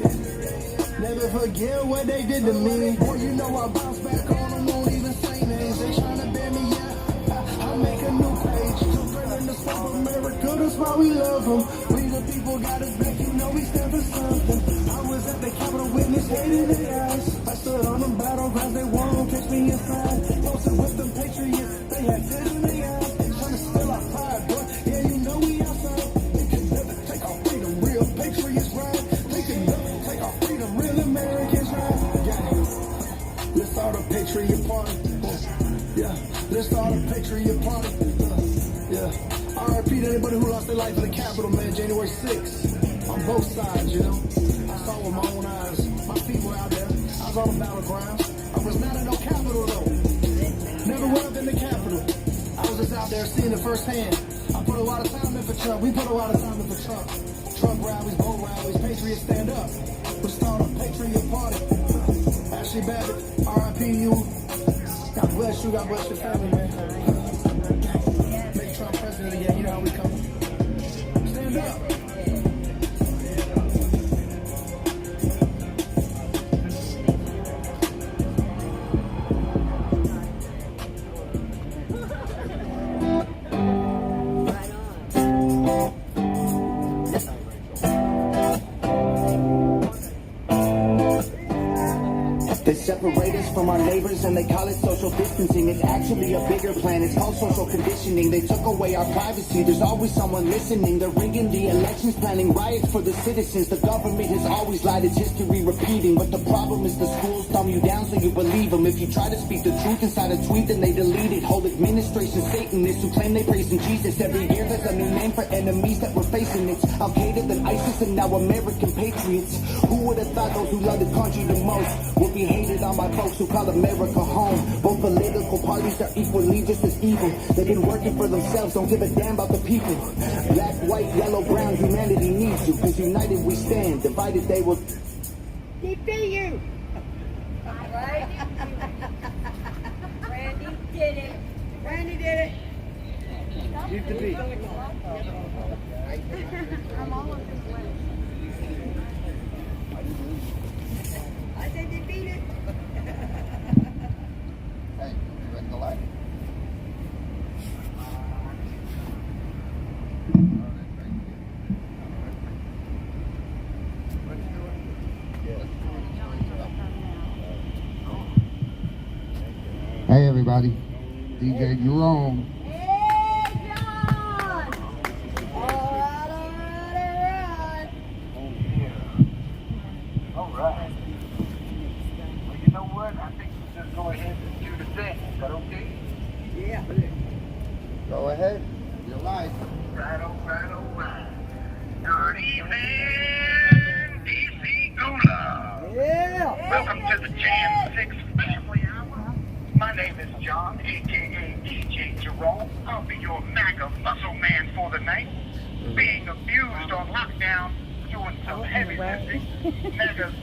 Never forget what they did to me. Boy, you know I bounce back on them, won't even say names. They tryna ban me, yeah. I'll make a new page. Children in the swamp, America, the why we love them. We the people got us back, you know we stand for something. I was at the Capitol witness, hate in their eyes. I stood on them battlegrounds, they won't catch me inside. Posted with them patriots, they had tears in their eyes. Trying to steal our pride, but yeah, you know we outside. They can never take our freedom, real patriots ride. They can never take our freedom, real Americans ride. Yeah, let's start a Patriot party. Yeah, let's start a Patriot party. Yeah, RIP to anybody who lost their life in the Capitol, man, January 6th. On both sides, you know. I saw with my own eyes. My feet were out there. I was on the battleground. I was not in no Capitol, though. Never was in the Capitol. I was just out there seeing it firsthand. I put a lot of time in for Trump. We put a lot of time in for Trump. Trump rallies, boat rallies, Patriots stand up. Let's start a Patriot party. Ashley Babbitt, RIP you. God bless you, God bless your family, man. Make Trump president again, you know how we come. Stand up. They separate us from our neighbors and they call it social distancing. It's actually a bigger plan, it's called social conditioning. They took away our privacy, there's always someone listening. They're rigging the elections, planning riots for the citizens. The government has always lied, it's history repeating. But the problem is the schools thumb you down so you believe them. If you try to speak the truth inside a tweet, then they delete it. Whole administration Satanists who claim they praising Jesus. Every year there's a new name for enemies that we're facing. It's Al-Qaeda, then ISIS, and now American patriots. Who would have thought those who love the country the most would be hated on by folks who call America home? Both political parties are equally just as evil. They've been working for themselves, don't give a damn about the people. Black, white, yellow, brown, humanity needs you. Cause united we stand, divided they will defeat you. Right? Randy did it. Randy did it. Keep the beat. I'm all of his way. I said defeat it. Hey, you ready to light? Hey everybody, DJ Jerome. Hey, John! All right. Well, you know what? I think we'll just go ahead and do the thing. Is that okay? Yeah. Go ahead, you're live. Right. Good evening, DC Gula. Yeah. Welcome to the Jan 6 Family Hour. My name is John, a.k.a. DJ Jerome. I'll be your MAGA muscle man for the night. Being abused on lockdown, doing some heavy lifting. MAGA's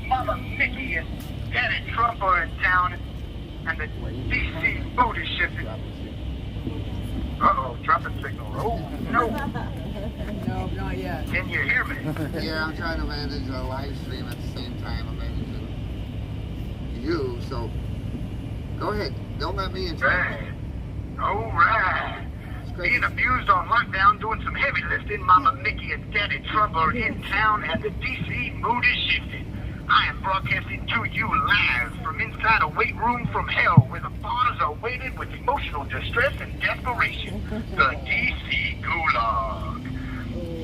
Mama Mickey and Daddy Trump are in town, and the DC booty shifted. Uh-oh, traffic signal. Oh, no. No, not yet. Can you hear me? Yeah, I'm trying to manage a live stream at the same time I'm managing you, so go ahead. Don't let me interrupt. Right. All right. Being abused on lockdown, doing some heavy lifting. Mama Mickey and Daddy Trump are in town, and the DC mood is shifted. I am broadcasting to you live from inside a weight room from hell, where the bars are weighted with emotional distress and desperation. The DC Gulag.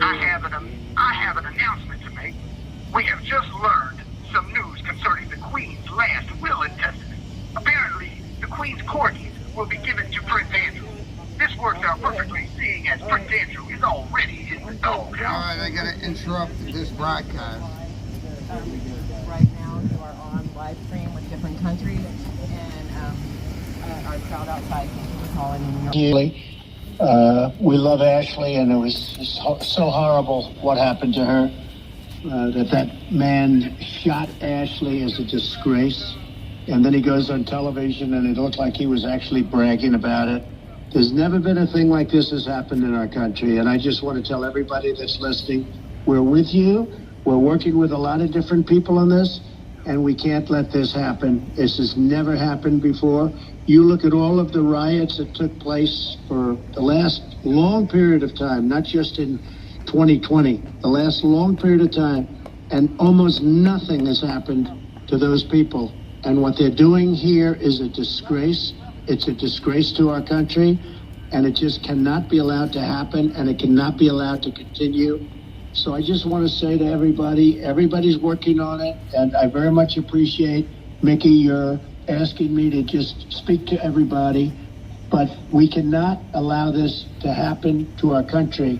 I have an announcement to make. We have just learned some news concerning the Queen's last will and testament. Apparently, the Queen's corgis will be given to Prince Andrew. This works out perfectly, seeing as Prince Andrew is already in the doghouse. Alright, I gotta interrupt this broadcast. Right now, who are on live stream with different countries, and our crowd outside is calling in New York. We love Ashley, and it was so horrible what happened to her. That man shot Ashley as a disgrace, and then he goes on television, and it looked like he was actually bragging about it. There's never been a thing like this has happened in our country, and I just want to tell everybody that's listening, we're with you. We're working with a lot of different people on this. and we can't let this happen. This has never happened before. You look at all of the riots that took place for the last long period of time, not just in 2020, the last long period of time, and almost nothing has happened to those people. And what they're doing here is a disgrace. It's a disgrace to our country, and it just cannot be allowed to happen, and it cannot be allowed to continue. So I just want to say to everybody, everybody's working on it, and I very much appreciate, Mickey, your asking me to just speak to everybody, but we cannot allow this to happen to our country.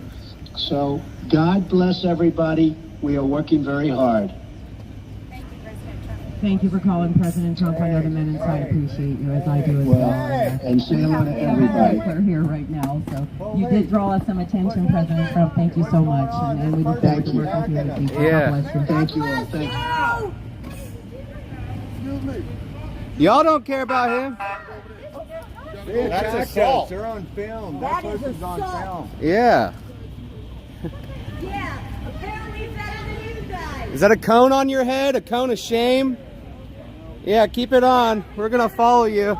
So God bless everybody. We are working very hard. Thank you for calling President Trump. I know the men inside appreciate you, as I do as well. And say hello to everybody. We're here right now, so you did draw us some attention, President Trump. Thank you so much, and we look forward to working with you in the future. Yeah. God bless you. Thank you all. Thank you. Y'all don't care about him. That's assault. They're on film. That person's on film. Yeah. Yeah, apparently better than you guys. Is that a cone on your head? A cone of shame? Yeah, keep it on. We're gonna follow you.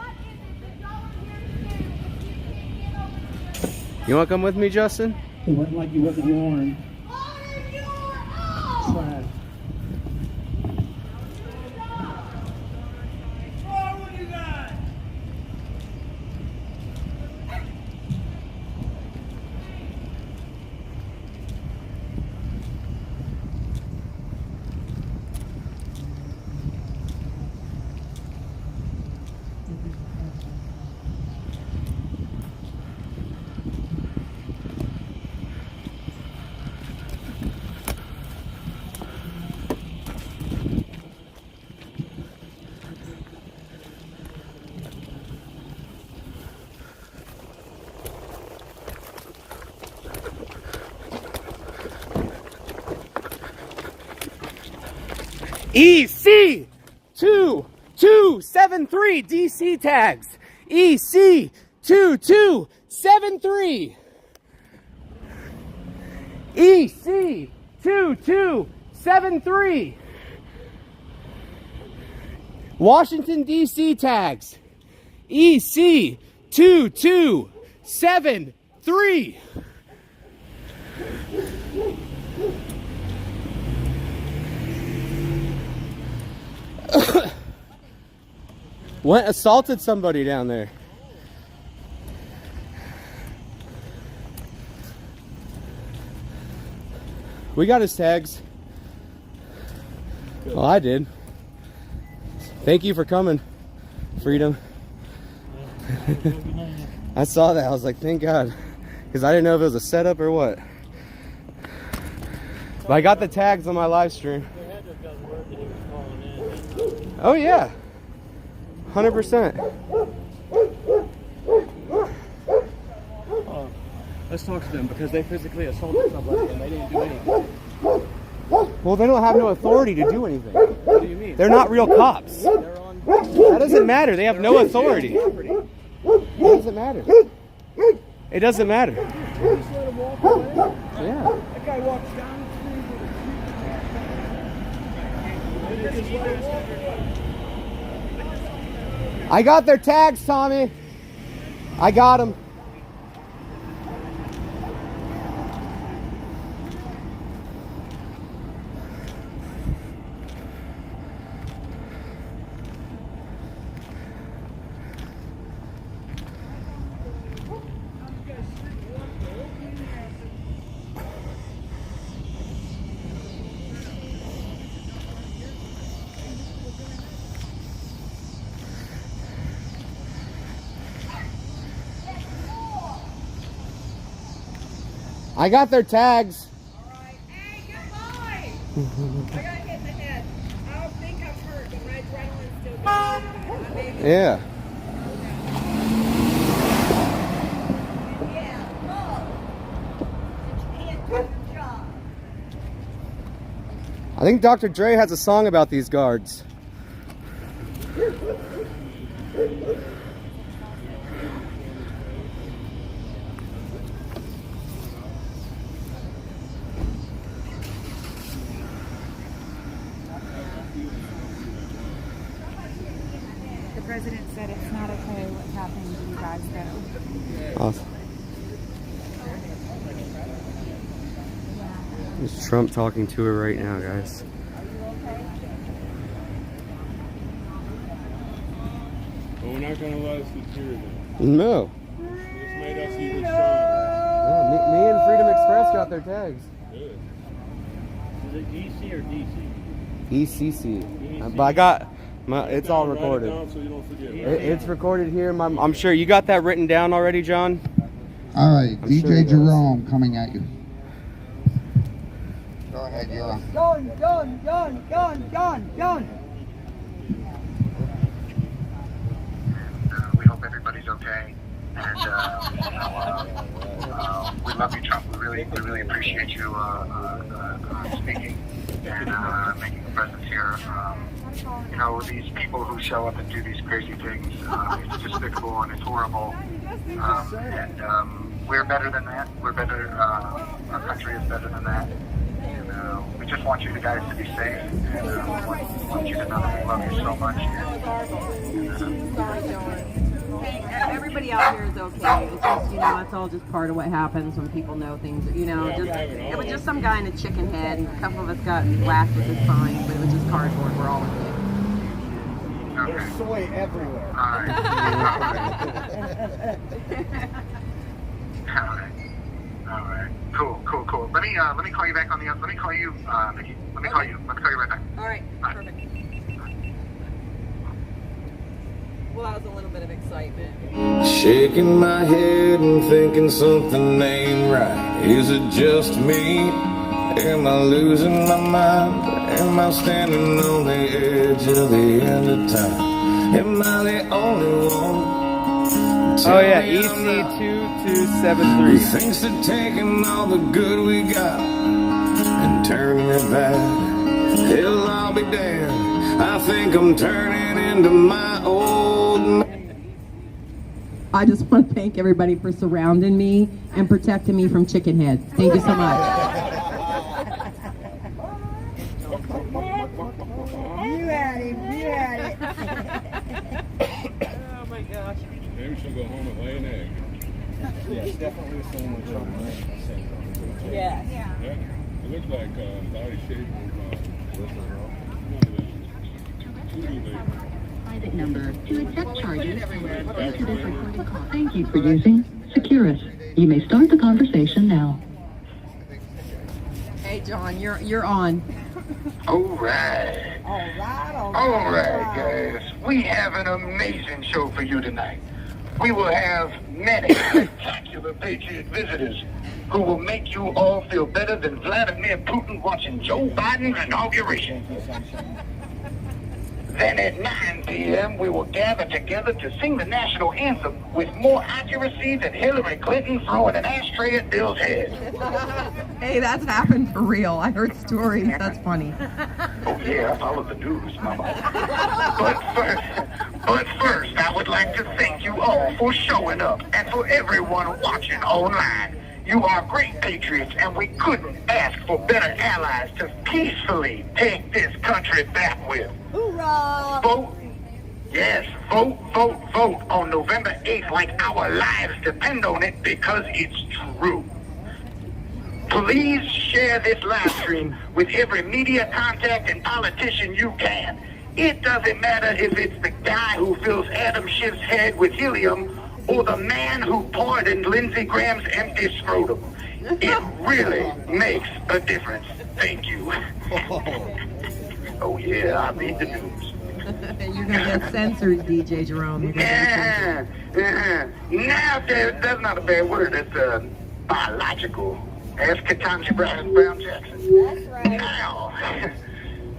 You wanna come with me, Justin? It wasn't like you wasn't warned. Try. EC2273 DC tags. EC2273. EC2273. Washington DC tags. EC2273. Went assaulted somebody down there. We got his tags. Well, I did. Thank you for coming, Freedom. I saw that. I was like, thank God. Because I didn't know if it was a setup or what. But I got the tags on my live stream. Oh, yeah. 100%. Let's talk to them because they physically assaulted somebody and they didn't do anything. Well, they don't have no authority to do anything. What do you mean? They're not real cops. They're on. That doesn't matter. They have no authority. It doesn't matter. It doesn't matter. You just let him walk away? Yeah. That guy walks down the street. Just let him walk away. I got their tags, Tommy. I got them. I got their tags. Alright. Hey, good boy! I got hit in the head. I don't think I'm hurt, but my adrenaline's still going. Yeah. Yeah, look. You can't do your job. I think Dr. Dre has a song about these guards. president said it's not okay what's happening to you guys, though. Awesome. There's Trump talking to her right now, guys. But we're not gonna let us deter them. No. This made us even stronger. Yeah, me and Freedom Express got their tags. Good. Is it DC or DC? ECC. But I got it's all recorded. Write it down so you don't forget. It's recorded here. I'm sure you got that written down already, John. All right, I'm DJ sure he does. Jerome coming at you. Go ahead, you're on. John. We hope everybody's okay. And we love you, Trump. We really appreciate you speaking and making a presence here. You know, these people who show up and do these crazy things, it's despicable and it's horrible. And we're better than that. We're better. Our country is better than that. And we just want you guys to be safe. And want you to know that we love you so much. Everybody out here is okay. It's just, you know, it's all just part of what happens when people know things. You know, it was just some guy in a chicken head, and a couple of us got whacked with his sign, but it was just cardboard. We're all okay. There's soy everywhere. All right. Cool. Let me call you back on the. Let me call you, Nikki. Let me call you right back. All right. Perfect. Well, that was a little bit of excitement. Shaking my head and thinking something ain't right. Is it just me? Am I losing my mind? Am I standing on the edge of the end of time? Am I the only one? Oh yeah, EC2273. Who thinks of taking all the good we got and turning it back? Hell, I'll be damned. I think I'm turning into my old man. I just want to thank everybody for surrounding me and protecting me from chicken head. Thank you so much. You had it. Oh my gosh. Maybe she'll go home and lay an egg. Yeah, it's definitely the same with Trump. Yes. Yeah. It looks like body shape Private number to accept charges. Thank you for recording call. Thank you for using Securus. You may start the conversation now. Hey John, you're on. All right, guys. We have an amazing show for you tonight. We will have many spectacular Patriot visitors who will make you all feel better than Vladimir Putin watching Joe Biden's inauguration. Then at 9 p.m., we will gather together to sing the national anthem with more accuracy than Hillary Clinton throwing an ashtray at Bill's head. Hey, that's happened for real. I heard stories. That's funny. Oh, yeah, I follow the news, Mama. But first, I would like to thank you all for showing up and for everyone watching online. You are great patriots, and we couldn't ask for better allies to peacefully take this country back with. Hoorah! Vote. Yes, vote on November 8th like our lives depend on it, because it's true. Please share this live stream with every media contact and politician you can. It doesn't matter if it's the guy who fills Adam Schiff's head with helium or the man who pardoned Lindsey Graham's empty scrotum. It really makes a difference. Thank you. Oh yeah, I read the news. You're going to get censored, DJ Jerome. Now, that's not a bad word. It's biological. Ask Ketanji Brown Jackson. That's right.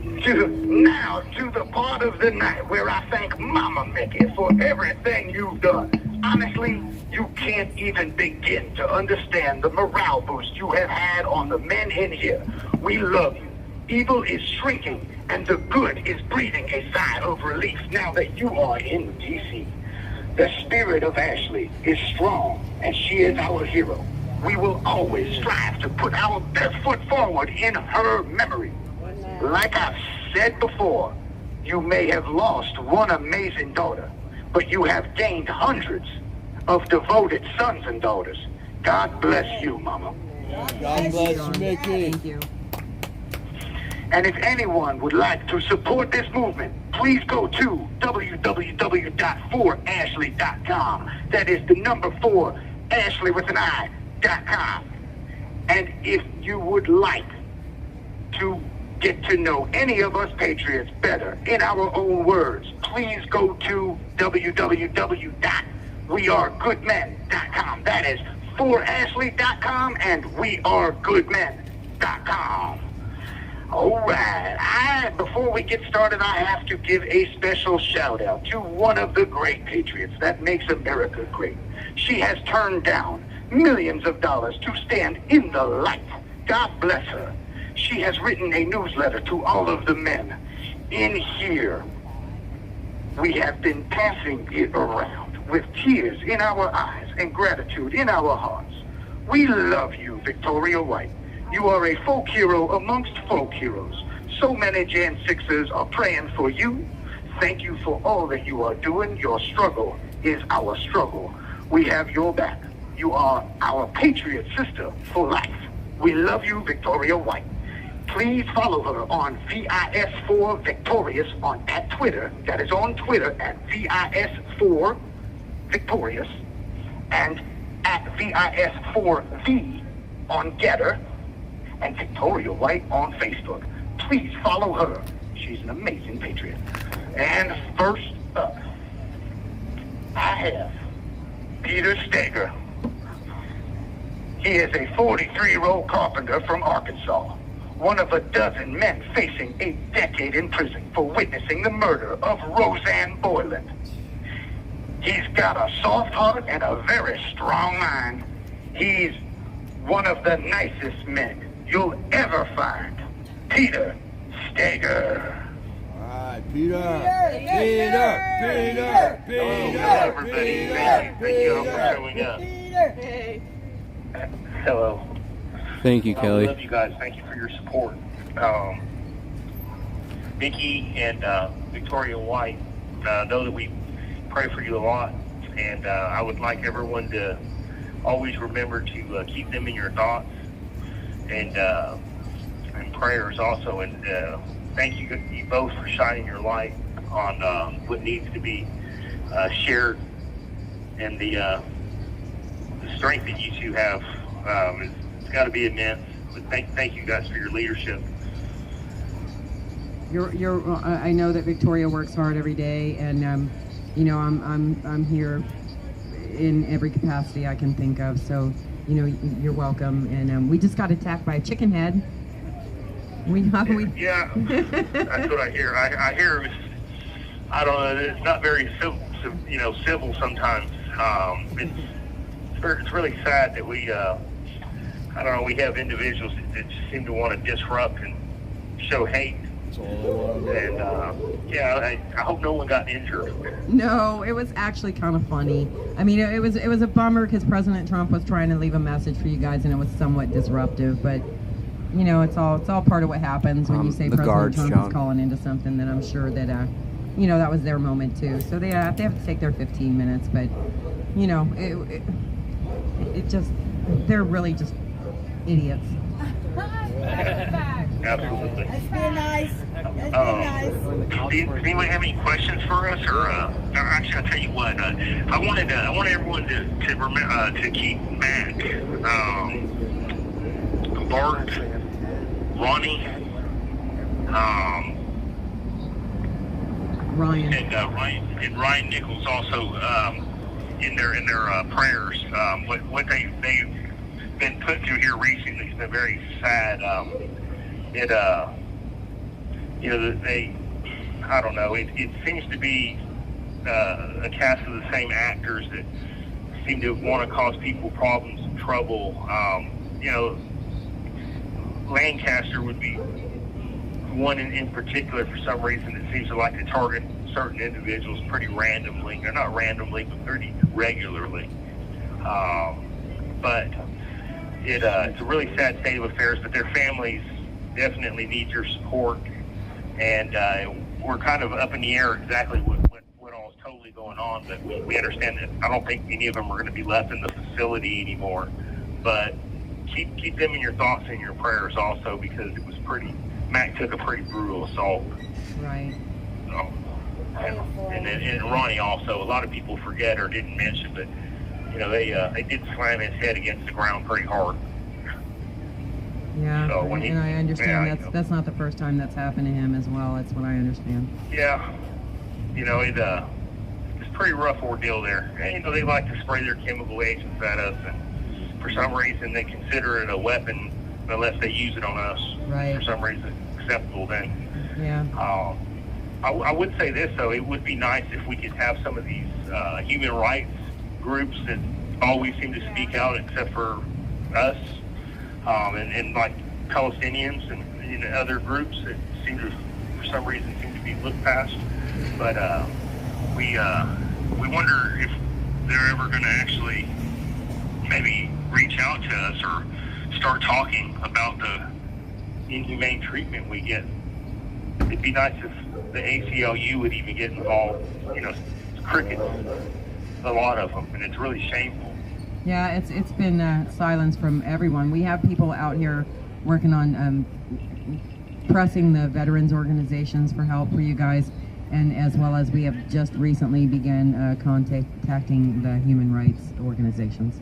Now to the part of the night where I thank Mama Mickey for everything you've done. Honestly, you can't even begin to understand the morale boost you have had on the men in here. We love you. Evil is shrinking, and the good is breathing a sigh of relief now that you are in D.C. The spirit of Ashley is strong, and she is our hero. We will always strive to put our best foot forward in her memory. Like I've said before, you may have lost one amazing daughter, but you have gained hundreds of devoted sons and daughters. God bless you, Mama. God bless you, Mickey. Thank you. And if anyone would like to support this movement, please go to www.4ashley.com. That is the number 4, Ashley with an I.com. And if you would like to get to know any of us Patriots better in our own words, please go to www.wearegoodmen.com. That is 4ashley.com and wearegoodmen.com. All right. Before we get started, I have to give a special shout out to one of the great patriots that makes America great. She has turned down millions of dollars to stand in the light. God bless her. She has written a newsletter to all of the men. In here, we have been passing it around with tears in our eyes and gratitude in our hearts. We love you, Victoria White. You are a folk hero amongst folk heroes. So many Gen 6ers are praying for you. Thank you for all that you are doing. Your struggle is our struggle. We have your back. You are our patriot sister for life. We love you, Victoria White. Please follow her on VIS4 Victorious at Twitter. That is on Twitter at VIS4 Victorious and at VIS4V on Getter and Victoria White on Facebook. Please follow her. She's an amazing patriot. And first up, I have Peter Steger. He is a 43-year-old carpenter from Arkansas, one of a dozen men facing a decade in prison for witnessing the murder of Roseanne Boyland. He's got a soft heart and a very strong mind. He's one of the nicest men you'll ever find. Peter Steger. All right, Peter. Peter. Everybody, thank you all for showing up. Hello. Thank you, Kelly. I love you guys. Thank you for your support. Mickey and Victoria White know that we pray for you a lot, and I would like everyone to always remember to keep them in your thoughts and prayers also. And thank you both for shining your light on what needs to be shared, and the strength that you two have. It's got to be immense. But thank you guys for your leadership. I know that Victoria works hard every day, and I'm here in every capacity I can think of. So you're welcome. And we just got attacked by a chicken head. Yeah, that's what I hear. I hear. I don't know. It's not very civil sometimes. It's really sad that we. I don't know. We have individuals that just seem to want to disrupt and show hate. And I hope no one got injured. No, it was actually kind of funny. I mean, it was a bummer because President Trump was trying to leave a message for you guys, and it was somewhat disruptive. But it's all part of what happens when you say President Trump is calling into something. Then I'm sure that that was their moment too. So they have to take their 15 minutes. But it just they're really just idiots. Absolutely. That's been nice. Does anyone have any questions for us, or actually, I'll tell you what. I wanted everyone to remember to keep Matt, Bart, Ronnie, Ryan, and Ryan Nichols also in their prayers. What they've been put through here recently has been very sad. I don't know, it seems to be a cast of the same actors that seem to want to cause people problems and trouble. Lancaster would be one in particular for some reason that seems to like to target certain individuals pretty randomly, or not randomly, but pretty regularly. But it's a really sad state of affairs, but their families definitely need your support, and we're kind of up in the air exactly what all is totally going on, but we understand that I don't think any of them are going to be left in the facility anymore. But keep them in your thoughts and your prayers also, because it was Mac took a pretty brutal assault. Right. So, and Ronnie also, a lot of people forget or didn't mention, but they did slam his head against the ground pretty hard. Yeah, so and I understand that's not the first time that's happened to him as well. That's what I understand. Yeah, it's a pretty rough ordeal there. And, they like to spray their chemical agents at us, and for some reason they consider it a weapon unless they use it on us. Right. For some reason it's acceptable then. Yeah. I would say this, though, it would be nice if we could have some of these human rights groups that always seem to speak out except for us, and like Palestinians and other groups that seem to, for some reason, seem to be looked past. But we wonder if they're ever going to actually maybe reach out to us or start talking about the inhumane treatment we get. It'd be nice if the ACLU would even get involved. It's crickets, a lot of them, and it's really shameful. Yeah, it's been silence from everyone. We have people out here working on pressing the veterans organizations for help for you guys, and as well as we have just recently began contacting the human rights organizations.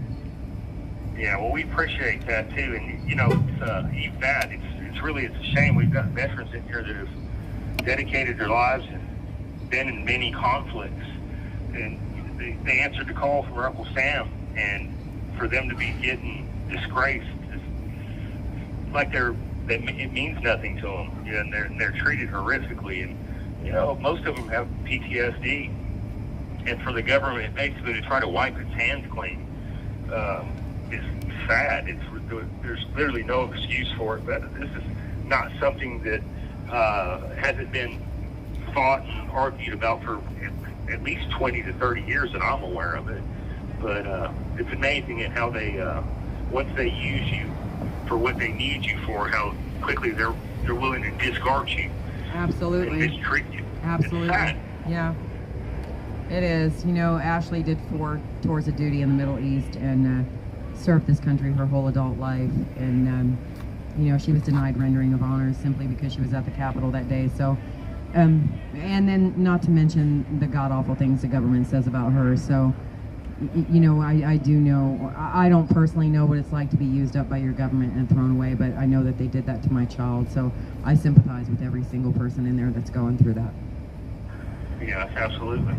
Yeah, well, we appreciate that too, and it's even that it's a shame. We've got veterans in here that have dedicated their lives and been in many conflicts, and they answered the call from Uncle Sam, and for them to be getting disgraced, like it means nothing to them, and they're treated horrifically, and most of them have PTSD, and for the government basically to try to wipe its hands clean is sad. There's literally no excuse for it, but this is not something that hasn't been fought and argued about for at least 20 to 30 years that I'm aware of it. But it's amazing at how they, once they use you for what they need you for, how quickly they're willing to discard you. Absolutely. And mistreat you. Absolutely. It's sad. Yeah. It is. Ashley did 4 tours of duty in the Middle East and served this country her whole adult life. And, she was denied rendering of honors simply because she was at the Capitol that day. So, and then not to mention the god-awful things the government says about her. So, I do know, I don't personally know what it's like to be used up by your government and thrown away, but I know that they did that to my child. So I sympathize with every single person in there that's going through that. Yes, absolutely.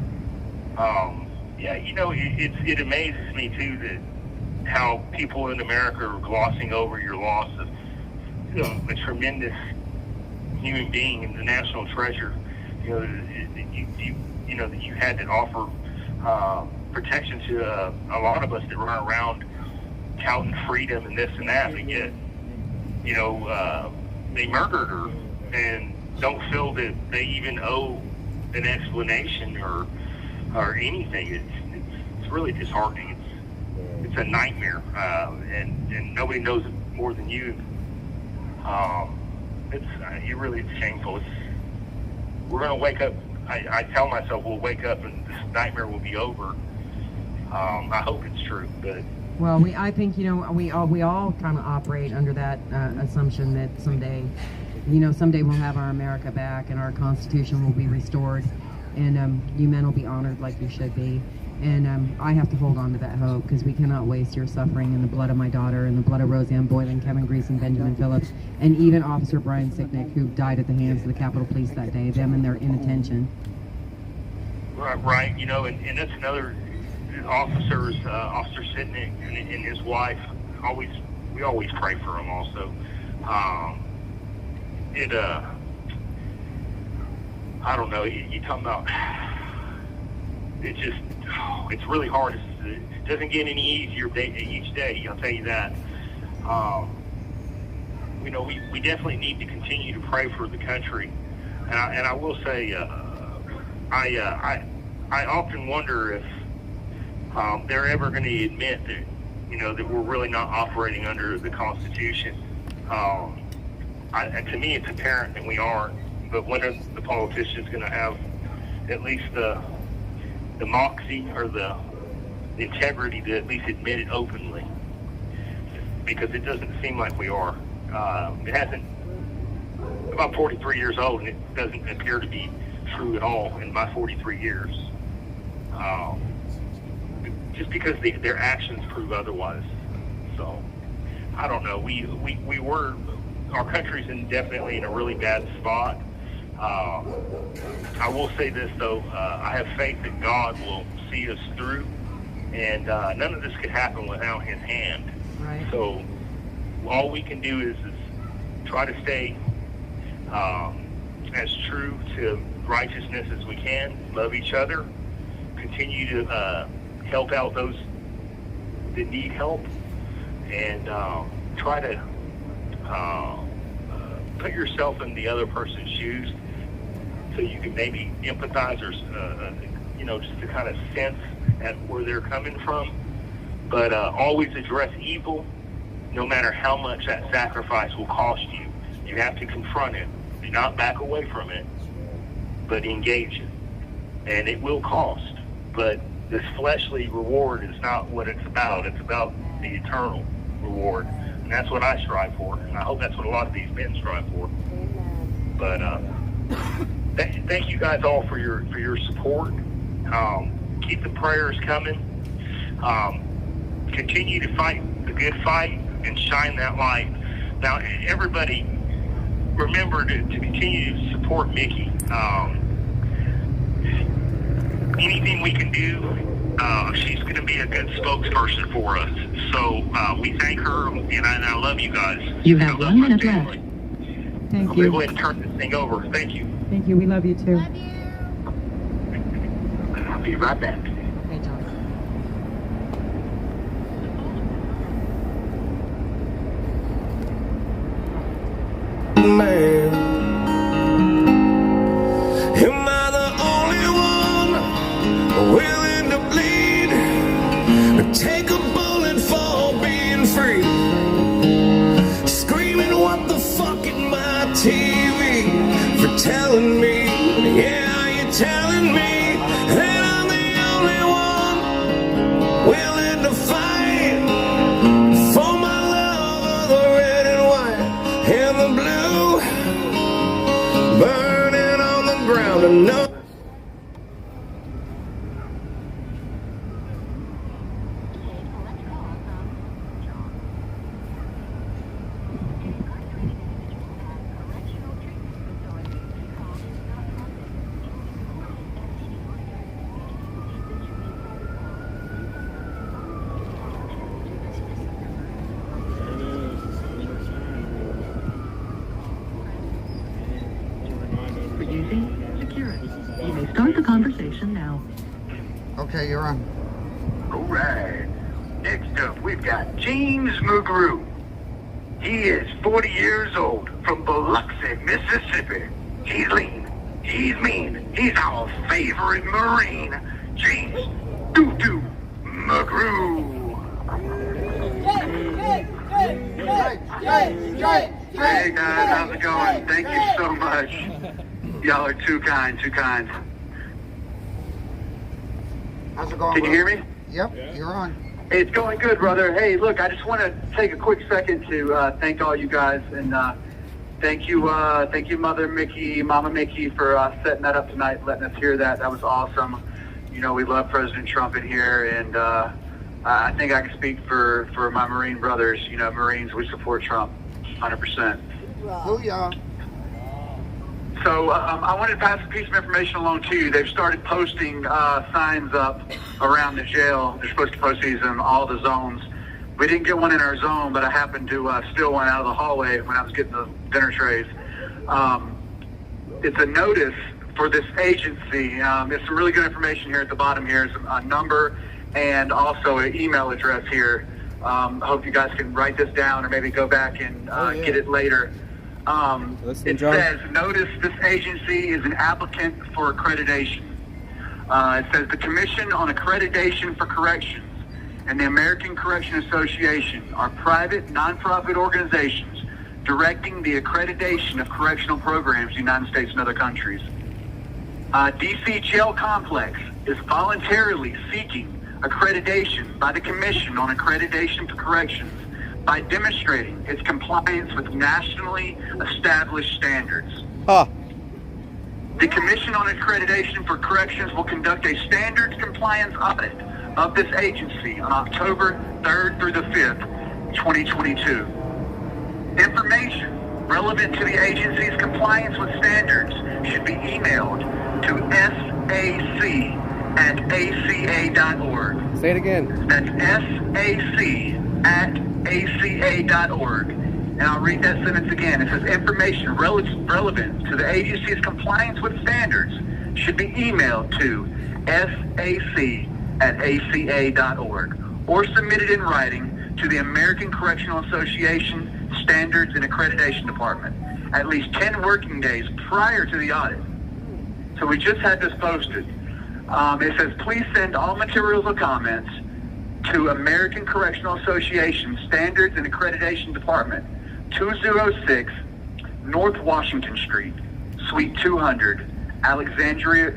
It amazes me too that how people in America are glossing over your loss of a tremendous human being and the national treasure. That you had to offer protection to a lot of us that run around touting freedom and this and that, but yet they murdered her and don't feel that they even owe an explanation or anything. It's really disheartening. It's a nightmare, and nobody knows it more than you. It's shameful. We're gonna wake up. I tell myself we'll wake up and this nightmare will be over. I hope it's true, but. Well, I think we all kind of operate under that assumption that someday we'll have our America back and our Constitution will be restored, and you men will be honored like you should be. And I have to hold on to that hope, because we cannot waste your suffering and the blood of my daughter and the blood of Roseanne Boylan, Kevin Greason, Benjamin Phillips, and even Officer Brian Sicknick, who died at the hands of the Capitol Police that day, them and their inattention. Right, and that's another Officer Sicknick and his wife, we always pray for him also. I don't know, you talking about, it's really hard. It doesn't get any easier each day, I'll tell you that. We definitely need to continue to pray for the country. And I will say, I often wonder if they're ever going to admit that, that we're really not operating under the Constitution. To me, it's apparent that we aren't. But when are the politicians going to have at least the moxie or the integrity to at least admit it openly, because it doesn't seem like we are. It hasn't. I'm about 43 years old, and it doesn't appear to be true at all in my 43 years. Just because their actions prove otherwise. So I don't know. Our country's definitely in a really bad spot. I will say this though, I have faith that God will see us through, and none of this could happen without His hand. Right. So all we can do is try to stay as true to righteousness as we can, love each other, continue to help out those that need help, and try to put yourself in the other person's shoes so you can maybe empathize or, just to kind of sense at where they're coming from. But always address evil, no matter how much that sacrifice will cost you. You have to confront it. Do not back away from it, but engage it. And it will cost. But this fleshly reward is not what it's about. It's about the eternal reward. And that's what I strive for. And I hope that's what a lot of these men strive for. But thank you guys all for your support. Keep the prayers coming. Continue to fight the good fight and shine that light. Now, everybody, remember to continue to support Mickey. Anything we can do, she's going to be a good spokesperson for us. So we thank her, and I love you guys. You have 1 minute left. Thank I'm you. going to go ahead and turn this thing over. Thank you. Thank you. We love you too. I'll be right back. Hey, John. Man, am I the only one willing to bleed? Take a bullet for being free. Screaming what the fuck in my TV for telling me, yeah, you're telling me that I'm the only one willing to fight for my love of the red and white and the blue, burning on the ground and no. Producing Security. You may start the conversation now. Okay, you're on. All right. Next up, we've got James McGrew. He is 40 years old from Biloxi, Mississippi. He's lean. He's mean. He's our favorite Marine, James Doo-Doo McGrew. Hey guys, how's it going? Thank you so much. Y'all are too kind, too kind. How's it going? Can you hear me? Yep, you're on. Hey, it's going good, brother. Hey, look, I just want to take a quick second to thank all you guys, and thank you, Mother Mickey, Mama Mickey, for setting that up tonight, letting us hear that. That was awesome. You know, we love President Trump in here, and I think I can speak for my Marine brothers. You know, Marines, we support Trump, 100%. Booyah. So I wanted to pass a piece of information along to you. They've started posting signs up around the jail. They're supposed to post these in all the zones. We didn't get one in our zone, but I happened to steal one out of the hallway when I was getting the dinner trays. It's a notice for this agency. There's some really good information here at the bottom here. It's a number and also an email address here. I hope you guys can write this down or maybe go back and get it later. It says, notice this agency is an applicant for accreditation. It says the Commission on Accreditation for Corrections and the American Correction Association are private, nonprofit organizations directing the accreditation of correctional programs in the United States and other countries. DC Jail Complex is voluntarily seeking accreditation by the Commission on Accreditation for Corrections by demonstrating its compliance with nationally established standards. Huh. The Commission on Accreditation for Corrections will conduct a standards compliance audit of this agency on October 3rd through the 5th, 2022. Information relevant to the agency's compliance with standards should be emailed to sac@aca.org. Say it again. That's sac@aca.org. And I'll read that sentence again. It says information relevant to the agency's compliance with standards should be emailed to sac@aca.org or submitted in writing to the American Correctional Association Standards and Accreditation Department at least 10 working days prior to the audit. So we just had this posted. It says, please send all materials or comments to American Correctional Association Standards and Accreditation Department, 206 North Washington Street, Suite 200, Alexandria,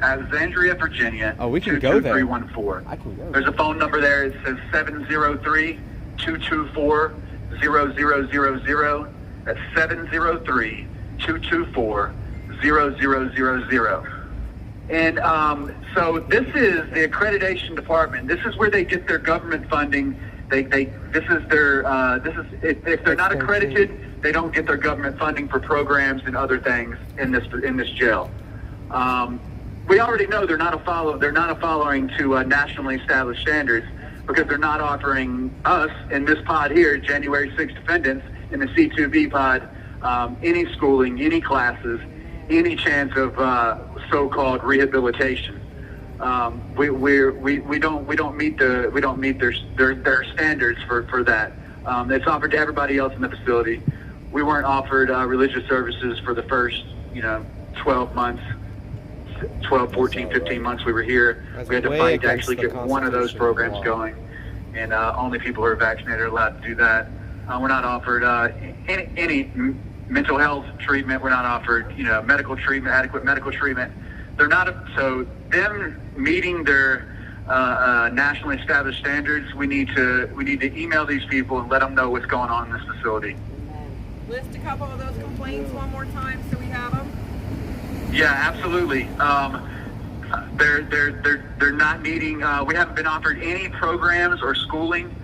Virginia. Oh, we can go there. 22314. I can go. There's a phone number there. It says 703-224-0000. That's 703-224-0000. And so this is the accreditation department. This is where they get their government funding. If they're not accredited, they don't get their government funding for programs and other things in this jail. We already know they're not following to nationally established standards because they're not offering us in this pod here, January 6 defendants in the C2B pod, any schooling, any classes, any chance of so-called rehabilitation. We don't meet their standards for that. It's offered to everybody else in the facility. We weren't offered religious services for the first 12 months, 12, 14, 15 months we were here. We had to fight to actually get one of those programs going, and only people who are vaccinated are allowed to do that. We're not offered any mental health treatment. We're not offered medical treatment, adequate medical treatment. They're not so them meeting their nationally established standards. We need to email these people and let them know what's going on in this facility. List a couple of those complaints one more time so we have them. Yeah, absolutely. They're not meeting. We haven't been offered any programs or schooling.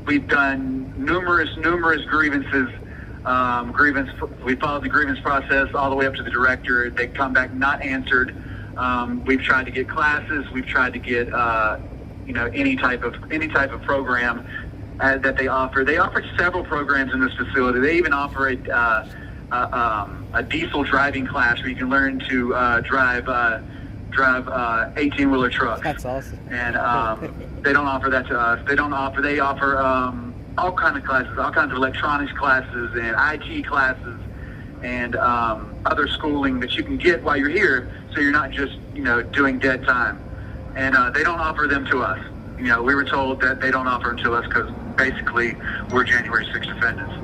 We've done numerous grievances. We followed the grievance process all the way up to the director. They come back not answered. We've tried to get classes. We've tried to get any type of program that they offer. They offer several programs in this facility. They even offer a diesel driving class where you can learn to drive 18-wheeler trucks. That's awesome. And they don't offer that to us. They offer all kinds of classes, all kinds of electronics classes and IT classes and other schooling that you can get while you're here, so you're not just doing dead time. And they don't offer them to us. We were told that they don't offer them to us because basically we're January 6 defendants.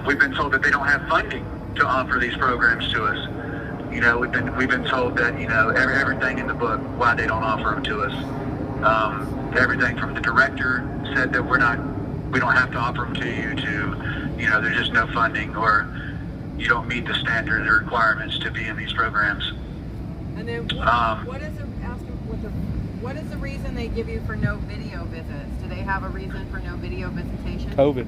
We've been told that they don't have funding to offer these programs to us. We've been told that everything in the book why they don't offer them to us. Everything from the director said that we don't have to offer them to you. There's just no funding, or you don't meet the standards or requirements to be in these programs. And then what is the reason they give you for no video visits? Do they have a reason for no video visitation? COVID.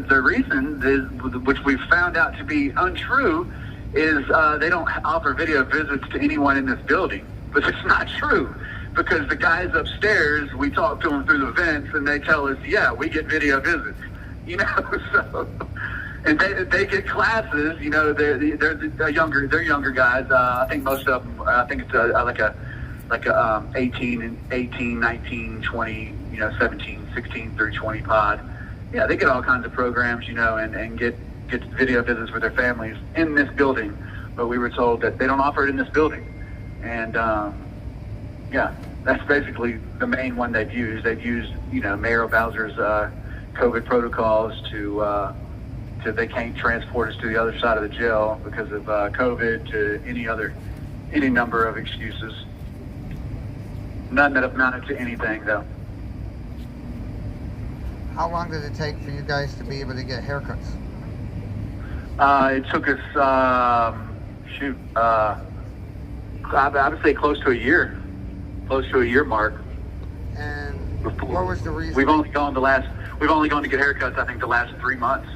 Their reason is, which we've found out to be untrue, is they don't offer video visits to anyone in this building. But it's not true, because the guys upstairs, we talk to them through the vents, and they tell us, yeah, we get video visits. So, and they get classes. They're younger guys. I think most of them. I think it's like a 18, 19, 20, 17, 16 through 20 pod. Yeah, they get all kinds of programs, and get video visits with their families in this building. But we were told that they don't offer it in this building. And that's basically the main one they've used. They've used, Mayor Bowser's COVID protocols to they can't transport us to the other side of the jail because of COVID, to any other any number of excuses. None that amounted to anything, though. How long did it take for you guys to be able to get haircuts? It took us, I would say close to a year mark. And what was the reason? We've only gone to get haircuts, I think, the last 3 months.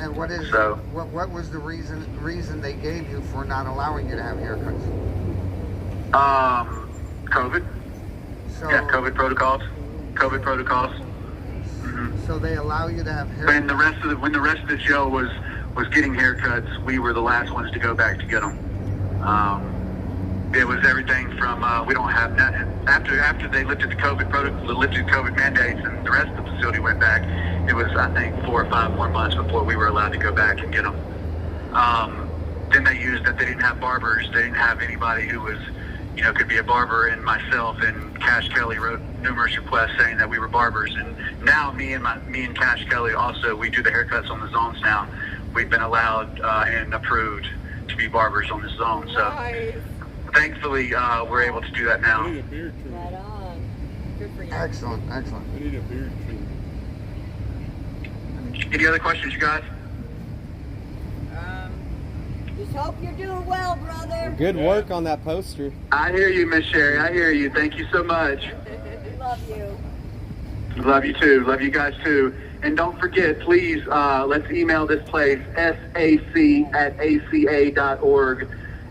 And what is So, what was the reason they gave you for not allowing you to have haircuts? COVID. So, Yeah, COVID protocols. So they allow you to have haircuts. When the rest of the show was getting haircuts, we were the last ones to go back to get them. It was everything from we don't have after they lifted the COVID mandates and the rest of the facility went back. It was, I think, 4 or 5 more months before we were allowed to go back and get them. Then they used that they didn't have barbers. They didn't have anybody who was, could be a barber. And myself and Cash Kelly wrote numerous requests saying that we were barbers. And now me and Cash Kelly also, we do the haircuts on the zones now. We've been allowed and approved to be barbers on the zone. So thankfully, we're able to do that now. Right on. Good for you. Excellent. I need a beard trim. Any other questions, you guys? Just hope you're doing well, brother. Good work on that poster. I hear you, Miss Sherry. I hear you. Thank you so much. Love you. Love you too. Love you guys too. And don't forget, please, let's email this place, sac@aca.org.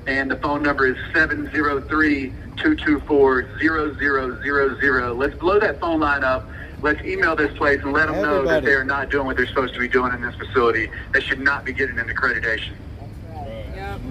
And the phone number is 703-224-0000. Let's blow that phone line up. Let's email this place and let them know that they're not doing what they're supposed to be doing in this facility. They should not be getting an accreditation. Yep.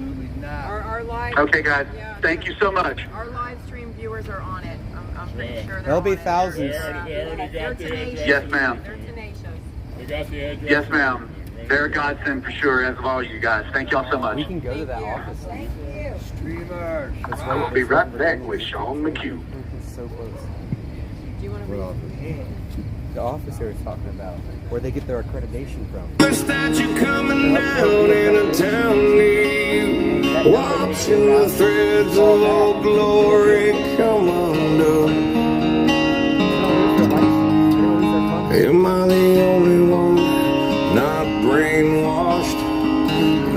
Our live. Okay, guys. Yeah, thank you so much. Our live stream viewers are on it. I'm pretty sure they're There'll be on it. thousands. They're tenacious. Yes, ma'am. They're tenacious. They got the address. Yes, ma'am. They're a godsend for sure, as of all you guys. Thank y'all so much. We can go to that office. Thank you. Streamers. I'll be right back with Sean McHugh. It's so close. Do you want to read? The office they were talking about, where they get their accreditation from. First that you're coming down in a town near you, watching the threads of old glory come undone. Am I the only one not brainwashed,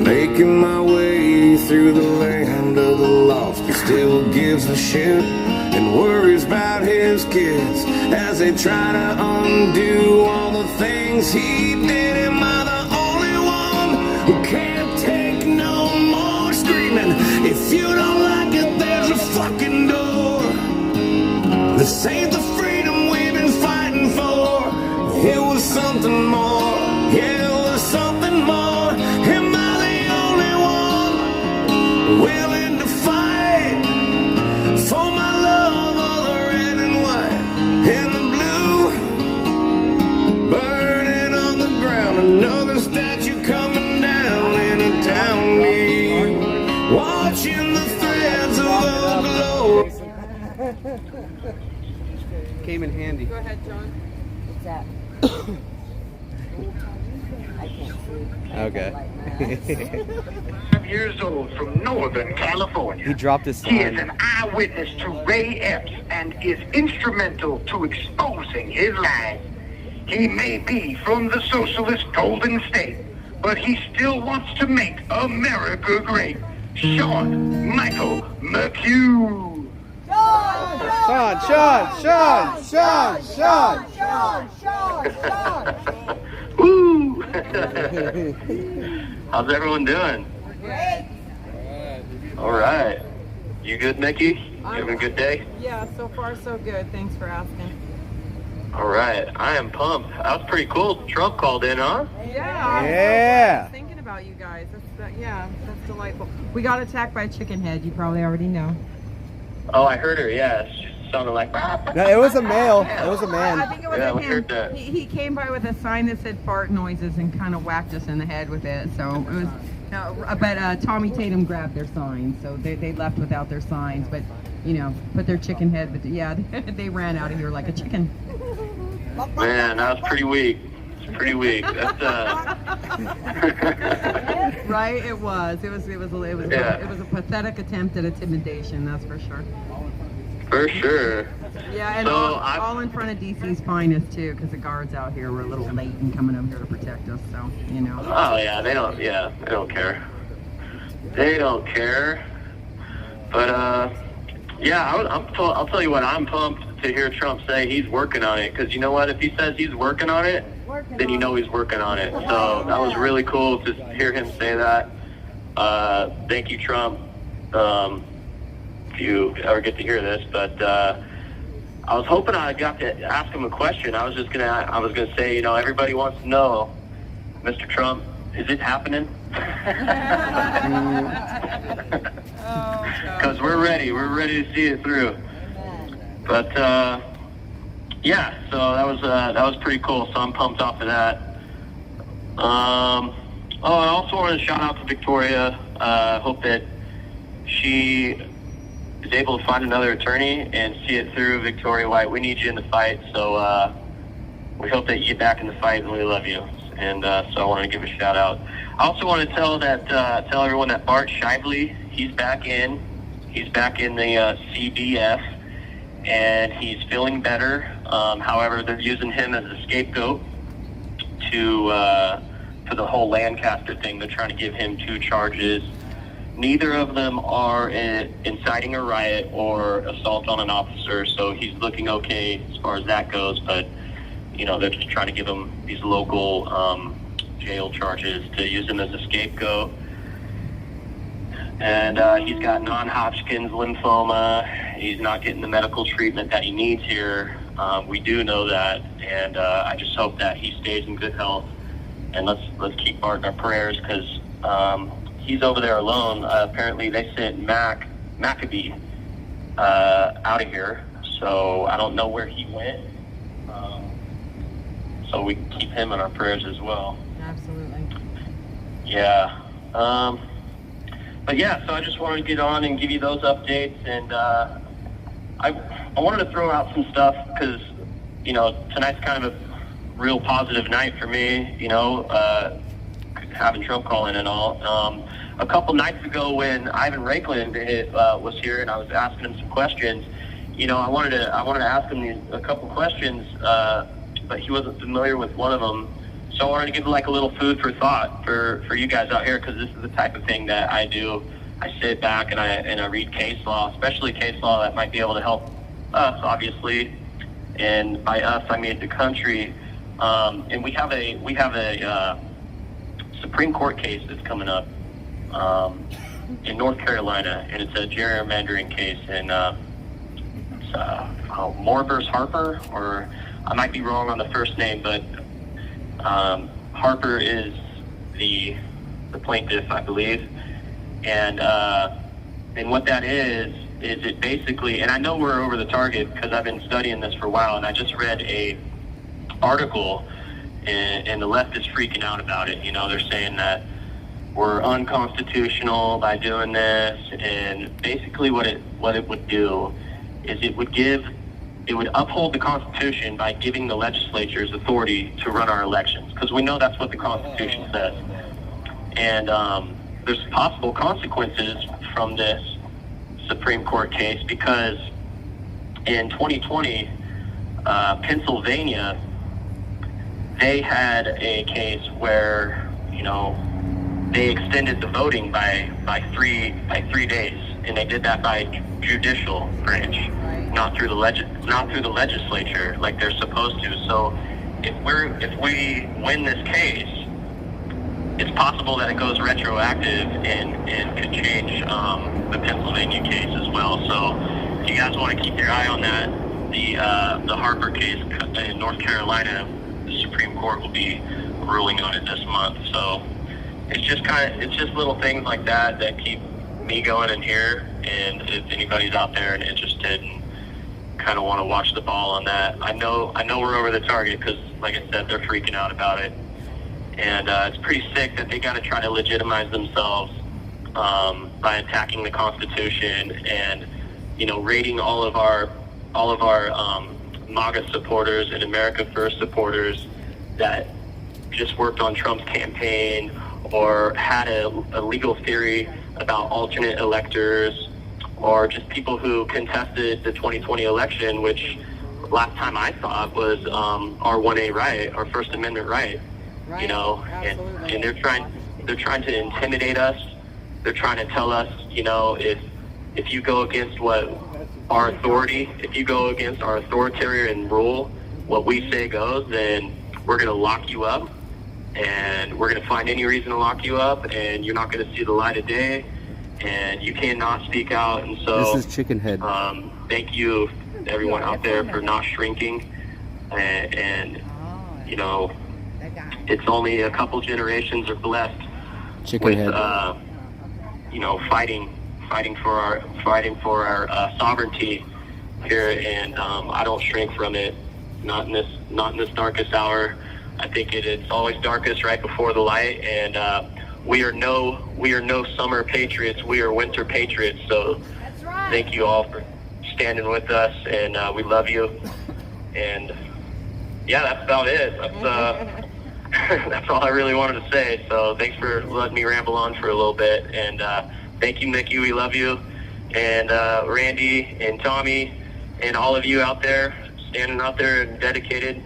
making my way through the land of the lost? He still gives a shit and worries about his kids as they try to undo all the things he did. Am I the only one who can't take no more screaming? If you don't like it, there's a fucking door. This ain't the freedom we've been fighting for. It was something more. Yeah, it was something more. Am I the only one willing to fight for my love of the red and white and the blue, burning on the ground? Another statue coming down in a town near you, watching the threads of the glow. Came in handy. Go ahead, John. What's that? I can't see. Okay. 5 years old from Northern California. He dropped his He is sign. an eyewitness to Ray Epps and is instrumental to exposing his lies. He may be from the socialist Golden State, but he still wants to make America great. Sean Michael McHugh. Sean. Woo! How's everyone doing? Great. All right. You good, Nikki? You having a good day? Yeah, so far so good. Thanks for asking. All right. I am pumped. That was pretty cool. Trump called in, huh? Yeah. Yeah. I was thinking about you guys. That's delightful. We got attacked by a chicken head. You probably already know. Oh, I heard her. Yeah, she sounded like. No, it was a male. It was a man. I think it was Yeah, a we him. heard that. He came by with a sign that said fart noises and kind of whacked us in the head with it. So it was. No, but Tommy Tatum grabbed their signs, so they left without their signs. But put their chicken head. But yeah, they ran out of here like a chicken. Man, that was pretty weak. It's pretty weak. That's Right? It was a pathetic attempt at intimidation, that's for sure. For sure. Yeah, and So all in front of DC's finest too, because the guards out here were a little late in coming over here to protect us. So Oh yeah, they don't care. They don't care. But I'll tell you what, I'm pumped to hear Trump say he's working on it, because you know what? If he says he's working on it, then you know he's working on it. So that was really cool to hear him say that. Thank you, Trump. If you ever get to hear this, but I was hoping I got to ask him a question. I was gonna say, everybody wants to know, Mr. Trump, is it happening? Because we're ready to see it through. But yeah, so that was pretty cool. So I'm pumped off of that. I also want to shout out to Victoria. Hope that she is able to find another attorney and see it through. Victoria White, we need you in the fight. So we hope that you get back in the fight, and we love you. And so I want to give a shout out. I also want to tell everyone that Bart Shively, he's back in the CBF, and he's feeling better. However, they're using him as a scapegoat for the whole Lancaster thing. They're trying to give him 2 charges. Neither of them are inciting a riot or assault on an officer, so he's looking okay as far as that goes. But they're just trying to give him these local jail charges to use him as a scapegoat. And he's got non-Hodgkin's lymphoma. He's not getting the medical treatment that he needs here. We do know that, and I just hope that he stays in good health. And let's keep Bart in our prayers, because he's over there alone. Apparently, they sent Maccabee out of here, so I don't know where he went. So we keep him in our prayers as well. Absolutely. Yeah. But yeah, so I just wanted to get on and give you those updates, and I wanted to throw out some stuff, because tonight's kind of a real positive night for me. Having Trump call in and all. A couple nights ago, when Ivan Raikland was here, and I was asking him some questions, I wanted to ask him a couple questions, but he wasn't familiar with one of them. So I wanted to give like a little food for thought for you guys out here, because this is the type of thing that I do. I sit back and I read case law, especially case law that might be able to help us, obviously, and by us I mean the country. And we have a Supreme Court case that's coming up in North Carolina, and it's a gerrymandering case, and it's Moore versus Harper, or I might be wrong on the first name, but Harper is the plaintiff, I believe, and what that is it basically, and I know we're over the target because I've been studying this for a while, and I just read a article, and the left is freaking out about it. They're saying that we're unconstitutional by doing this, and basically what it would do is it would uphold the Constitution by giving the legislatures authority to run our elections, because we know that's what the Constitution says. And there's possible consequences from this Supreme Court case, because in 2020, Pennsylvania, they had a case where, they extended the voting by 3 days, and they did that by judicial branch, not through the legislature like they're supposed to. So if we win this case, it's possible that it goes retroactive and could change the Pennsylvania case as well. So if you guys want to keep your eye on that, the Harper case in North Carolina, the Supreme Court will be ruling on it this month. So it's just little things like that keep me going in here. And if anybody's out there and interested and kind of want to watch the ball on that, I know we're over the target, because like I said, they're freaking out about it. And it's pretty sick that they got to try to legitimize themselves by attacking the Constitution and raiding all of our MAGA supporters and America First supporters that just worked on Trump's campaign, or had a legal theory about alternate electors, or just people who contested the 2020 election, which last time I saw it was our 1A right, our First Amendment right. You know, and they're trying to intimidate us. They're trying to tell us, you know, if you go against what our authority, if you go against our authoritarian rule, what we say goes, then we're going to lock you up, and we're going to find any reason to lock you up, and you're not going to see the light of day, and you cannot speak out. And so This is Chicken Head. thank you everyone out there for not shrinking, and you know, it's only a couple generations or left Chicken with Head. you know, fighting for our sovereignty here, and I don't shrink from it. Not in this darkest hour. I think it's always darkest right before the light, and we are no summer patriots. We are winter patriots. So thank you all for standing with us, and we love you. And yeah, that's about it. That's that's all I really wanted to say. So thanks for letting me ramble on for a little bit, and thank you, Mickey. We love you, and Randy and Tommy and all of you out there standing out there and dedicated,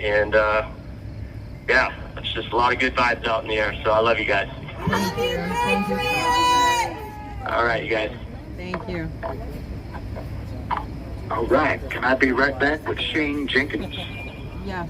and yeah, it's just a lot of good vibes out in the air. So I love you guys. Thank you. Thank you. All right, you guys. Thank you. All right, can I be right back with Shane Jenkins? Yes.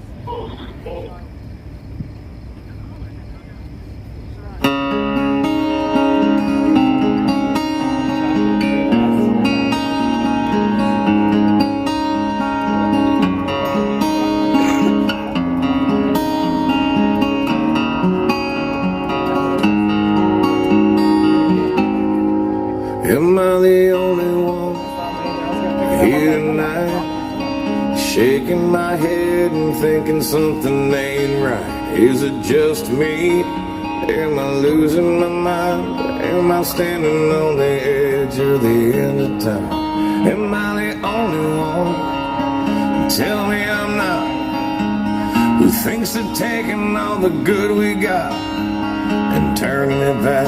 Am I the only one here tonight? Shaking my head and thinking something ain't right. Is it just me? Am I losing my mind? Am I standing on the edge of the end of time? Am I the only one? Tell me I'm not. Who thinks of taking all the good we got and turning it bad?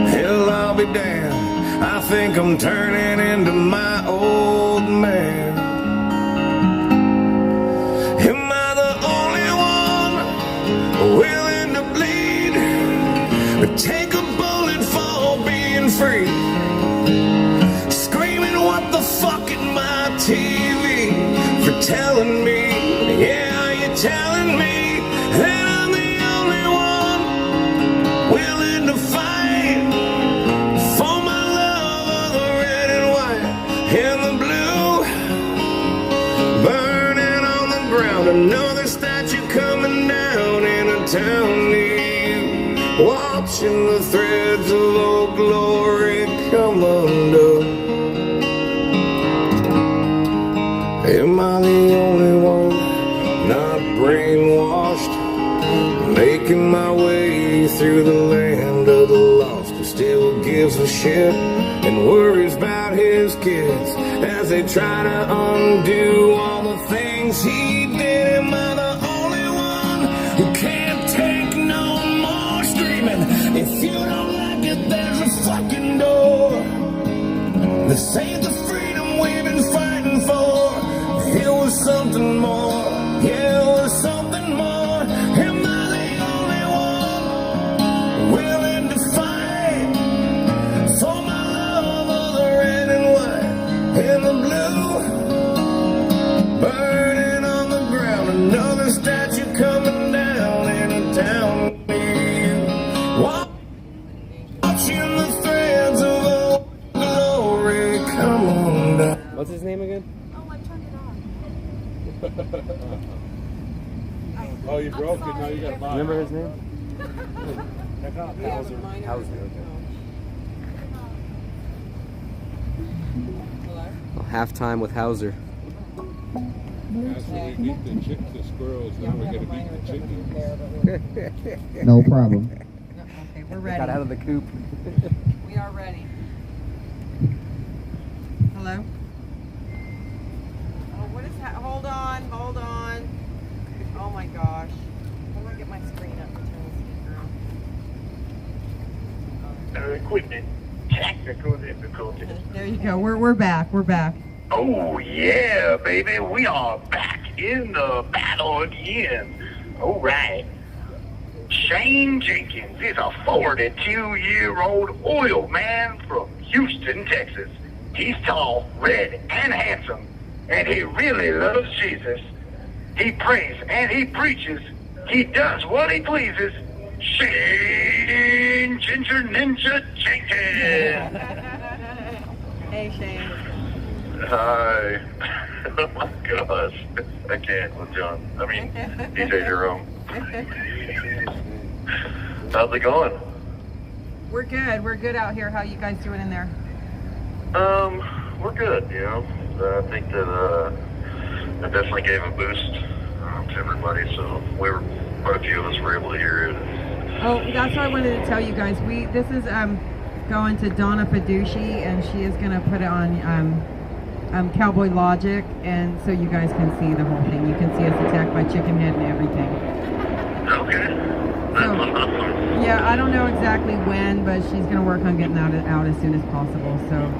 Hell, I'll be damned. I think I'm turning into my old man. Am I the only one willing to bleed or take a bullet for being free? Screaming what the fuck in my TV for telling me, yeah, you're telling me that I'm the only one willing to fight for my love of the red and white and the blue, burning on the ground. Another statue coming down in a town near you, watching the threads of old glory come undone. Am I the only one not brainwashed, making my way through the land of the lost, who still gives a shit and worries about his kids as they try to undo all the things he did? Am I the only one who can't take no more screaming? If you don't like it, there's a fucking door. This ain't the freedom we've been fighting for. It was something more. Yeah, it was something more. Am I the only one willing to fight for my love of the red and white and the blue, burning on the ground? Another statue coming down in a town near you, watching the threads of old glory come on down. What's his name again? Oh, you broke it, now you gotta buy it. Remember his name? Hauser. Hauser, okay. Well, halftime with Hauser. After we beat the squirrels, now we're gonna beat the chickens. No problem. Okay, we're ready. Got out of the coop. We are ready. Hello? Oh, what is that? Hold on, hold on. Oh my gosh. How do I get my screen up to turn the speaker on? equipment, technical difficulties. There you go. We're back. We're back. Oh yeah, baby, we are back in the battle again. All right. Shane Jenkins is a 42-year-old oil man from Houston, Texas. He's tall, red, and handsome, and he really loves Jesus. He prays and he preaches. He does what he pleases. Shane Ginger Ninja Jenkins. Hey, Shane. Hi. Oh my gosh. I can't with John. I mean, DJ Jerome. How's it going? We're good. We're good out here. How you guys doing in there? We're good, you know. I think that it definitely gave a boost to everybody, so quite a few of us were able to hear it. Oh, that's what I wanted to tell you guys. This is going to Donna Paducci, and she is going to put it on Cowboy Logic, and so you guys can see the whole thing. You can see us attacked by chicken head and everything. Okay. That's awesome. Yeah, I don't know exactly when, but she's going to work on getting that out as soon as possible. So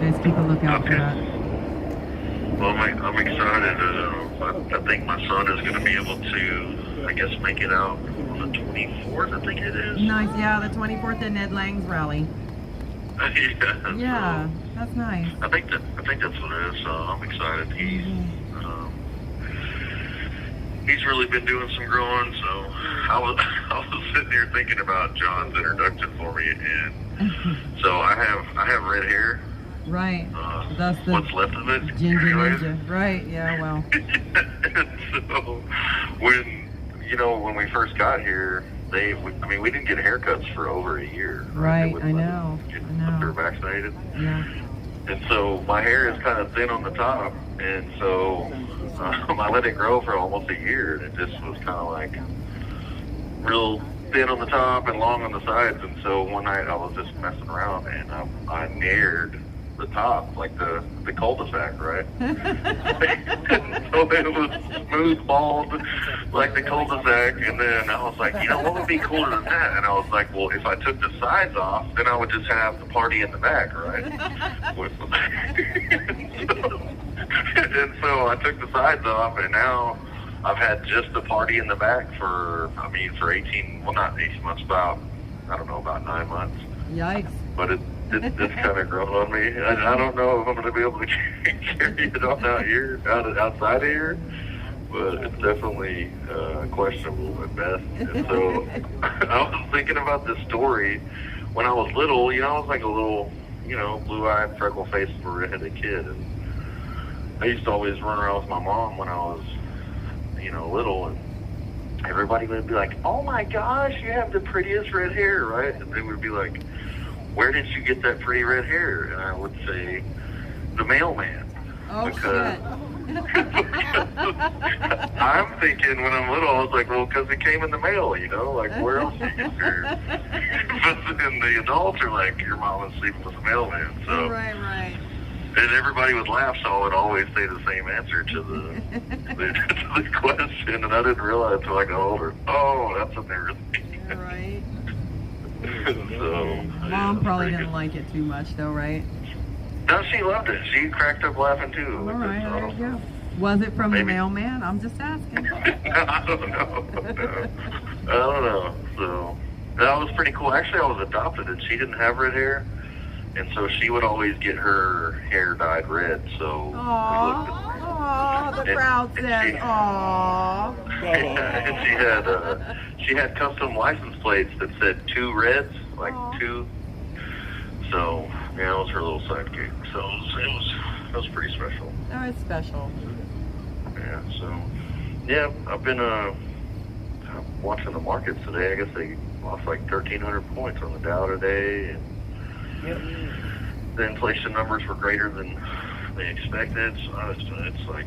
guys, keep a lookout for that. Well, I'm excited. I think my son is going to be able to, I guess, make it out on the 24th, I think it is. Nice, yeah, the 24th at Ned Lang's rally. Yeah, so, that's nice. I think that's what it is. So I'm excited. He's really been doing some growing. So I was sitting here thinking about John's introduction for me, and so I have red hair. Right. That's the what's left of it. Ginger Ninja. Right. Yeah. Well. So when we first got here, we didn't get haircuts for over a year. Right. I know. They're vaccinated. Yeah. And so my hair is kind of thin on the top, and so I let it grow for almost a year, and it just was kind of like real thin on the top and long on the sides. And so one night I was just messing around, and I nared the top, like the cul-de-sac, right? So it was smooth bald, like the cul-de-sac, and then I was like, what would be cooler than that? And I was like, well, if I took the sides off, then I would just have the party in the back, right? And so I took the sides off, and now I've had just the party in the back for 18, well, not 18 months, about 9 months. Yikes. But it's kind of grown on me. I don't know if I'm going to be able to carry it on outside of here, but it's definitely questionable at best. And so I was thinking about this story when I was little. I was like a little, blue-eyed, freckle-faced, redheaded kid, and I used to always run around with my mom when I was, little, and everybody would be like, "Oh my gosh, you have the prettiest red hair," right? And they would be like, "Where did you get that pretty red hair?" And I would say, "The mailman." Oh, because I'm thinking when I'm little, I was like, well, because it came in the mail, like where else did you get your? But then the adults are like, your mom was sleeping with the mailman. So right. And everybody would laugh, so I would always say the same answer to the question, and I didn't realize until I got older. Oh, that's what they were thinking. Right. So, Mom probably didn't like it too much, though, right? No, she loved it. She cracked up laughing too. All right, there you go. Was it from the mailman? I'm just asking. I don't know. So that was pretty cool. Actually, I was adopted, and she didn't have red hair, and so she would always get her hair dyed red. So Aww, the crowd says, aww. And she had custom license plates that said 2 reds, like 2. So yeah, it was her little sidekick. So it was pretty special. Oh, it's special. Yeah. So yeah, I've been watching the markets today. I guess they lost like 1,300 points on the Dow today, and the inflation numbers were greater than they expected. So it's like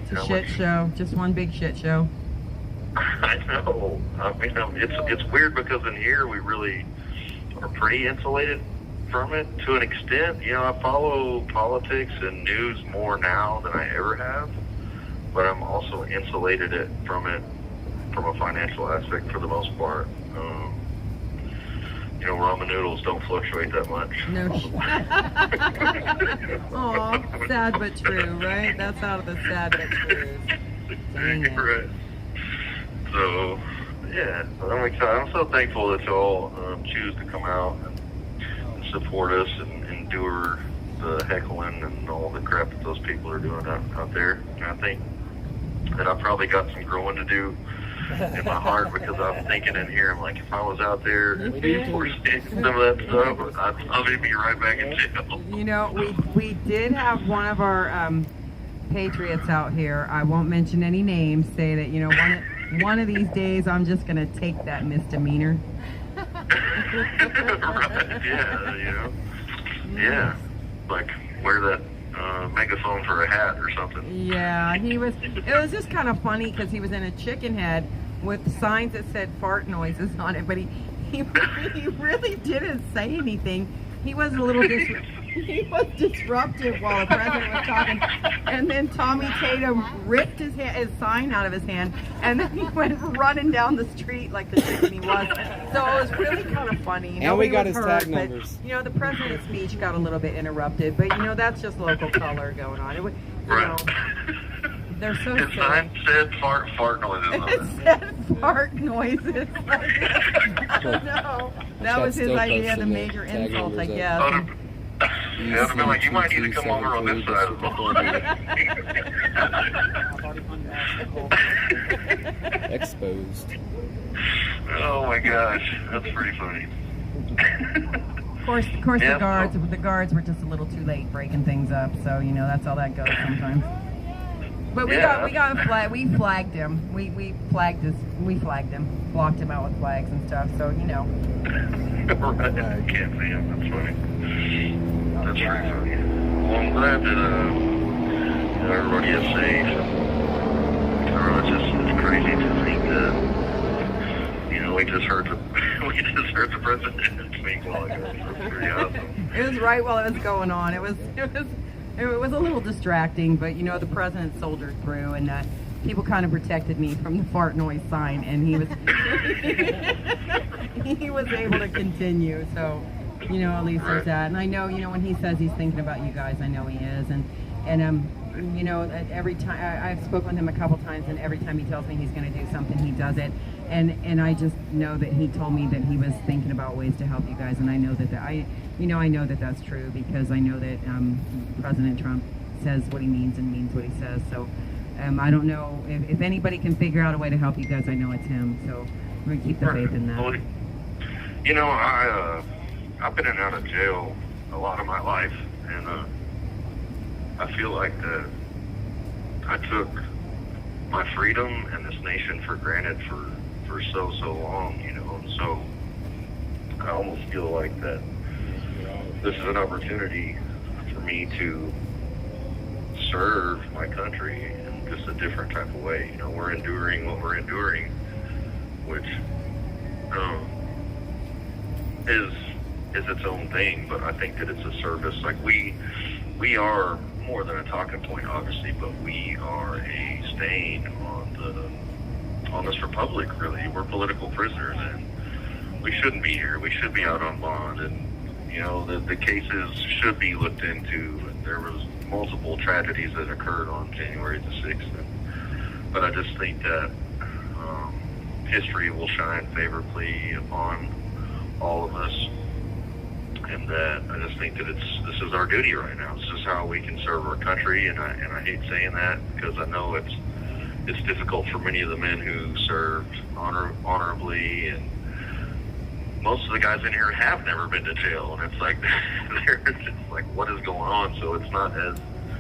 it's a shit show. Just one big shit show. I know. I mean, it's weird because in here we really are pretty insulated from it to an extent. I follow politics and news more now than I ever have, but I'm also insulated from it from a financial aspect for the most part. ramen noodles don't fluctuate that much. No. Aw, sad but true, right? That's out of the sad but true. Dang it. Right. So, yeah, I'm excited. I'm so thankful that y'all choose to come out and support us and endure the heckling and all the crap that those people are doing out there. And I think that I probably got some growing to do in my heart, because I'm thinking in here, I'm like, if I was out there before seeing some of that stuff, I'd probably be right back in jail. You know, we did have one of our patriots out here, I won't mention any names, say that, you know, one of these days I'm just going to take that misdemeanor. Right, yeah, you know. Yeah, like wear that megaphone for a hat or something. Yeah, it was just kind of funny because he was in a chicken head with signs that said fart noises on it, but he really didn't say anything. He was a little he was disruptive while the president was talking, and then Tommy Tatum ripped his sign out of his hand, and then he went running down the street like the chicken he was. So it was really kind of funny. And we got his hurt, tag but, numbers. you know, the president's speech got a little bit interrupted, but you know, that's just local color going on. It was, you know, they're so His sign said fart noises on it. It said fart noises. No, that was his idea, the major insult, I guess. Yeah, I'd have been like, you might need to come over on this side of the Exposed. Oh my gosh, that's pretty funny. Of course, Yeah, the guards were just a little too late breaking things up, so you know that's how that goes sometimes. But we flagged him. We flagged him, blocked him out with flags and stuff. So you know. Right, I can't see him. That's funny. That's pretty funny. Well, I'm glad that everybody is safe. I don't know, it's crazy to think that, you know, we just heard the president speak while ago. That's pretty awesome. It was right while it was going on. It was a little distracting, but you know the president soldiered through, and people kind of protected me from the fart noise sign, and he was he was able to continue. So, you know, at least there's that. And I know, you know, when he says he's thinking about you guys, I know he is, and you know, every time I've spoken with him a couple times, and every time he tells me he's going to do something, he does it. And I just know that he told me that he was thinking about ways to help you guys, and I know that I know that that's true, because I know that President Trump says what he means and means what he says. So I don't know if anybody can figure out a way to help you guys. I know it's him. So we're gonna keep the faith in that. Well, you know, I've been in and out of jail a lot of my life, and I feel like that I took my freedom and this nation for granted for so long, you know, and so I almost feel like that this is an opportunity for me to serve my country in just a different type of way. You know, we're enduring what we're enduring, which is its own thing, but I think that it's a service. Like we are more than a talking point, obviously, but we are a stain on this republic, really. We're political prisoners, and we shouldn't be here. We should be out on bond, and you know, the cases should be looked into. There was multiple tragedies that occurred on January the 6th, but I just think that history will shine favorably upon all of us, and that I just think that this is our duty right now. This is how we can serve our country, and I hate saying that, because I know it's difficult for many of the men who served honorably, and most of the guys in here have never been to jail, and it's like they're just like, what is going on? So it's not as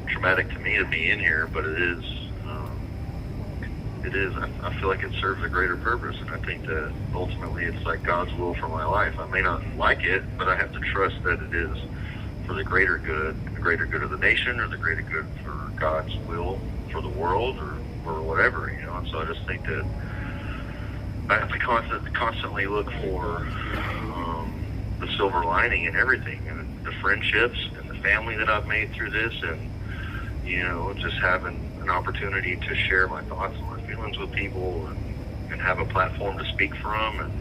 traumatic to me to be in here, but it is. I feel like it serves a greater purpose, and I think that ultimately it's like God's will for my life. I may not like it, but I have to trust that it is for the greater good of the nation, or the greater good for God's will for the world, or whatever, you know. And so I just think that I have to constantly look for the silver lining in everything, and the friendships and the family that I've made through this, and you know, just having an opportunity to share my thoughts and my feelings with people, and have a platform to speak from, and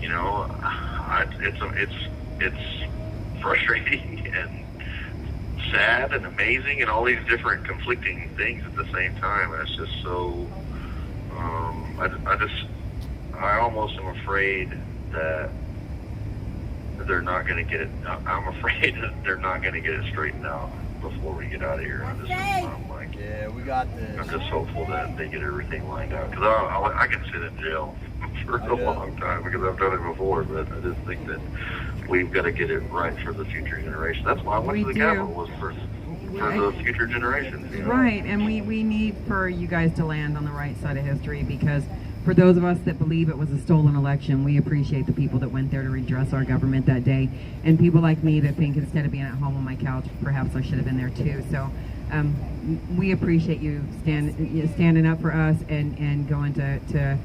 you know, it's frustrating and sad and amazing and all these different conflicting things at the same time. And it's just so, I almost am afraid that they're not going to get it. I'm afraid that they're not going to get it straightened out before we get out of here. I'm like, yeah, we got this. I'm just hopeful that they get everything lined out, because I can sit in jail for a long time because I've done it before. But I just think that we've got to get it right for the future generation. That's why I went to the Capitol, was for the future generations. You know? Right, and we need for you guys to land on the right side of history, because for those of us that believe it was a stolen election, we appreciate the people that went there to redress our government that day, and people like me that think instead of being at home on my couch, perhaps I should have been there too. So we appreciate you standing up for us and going to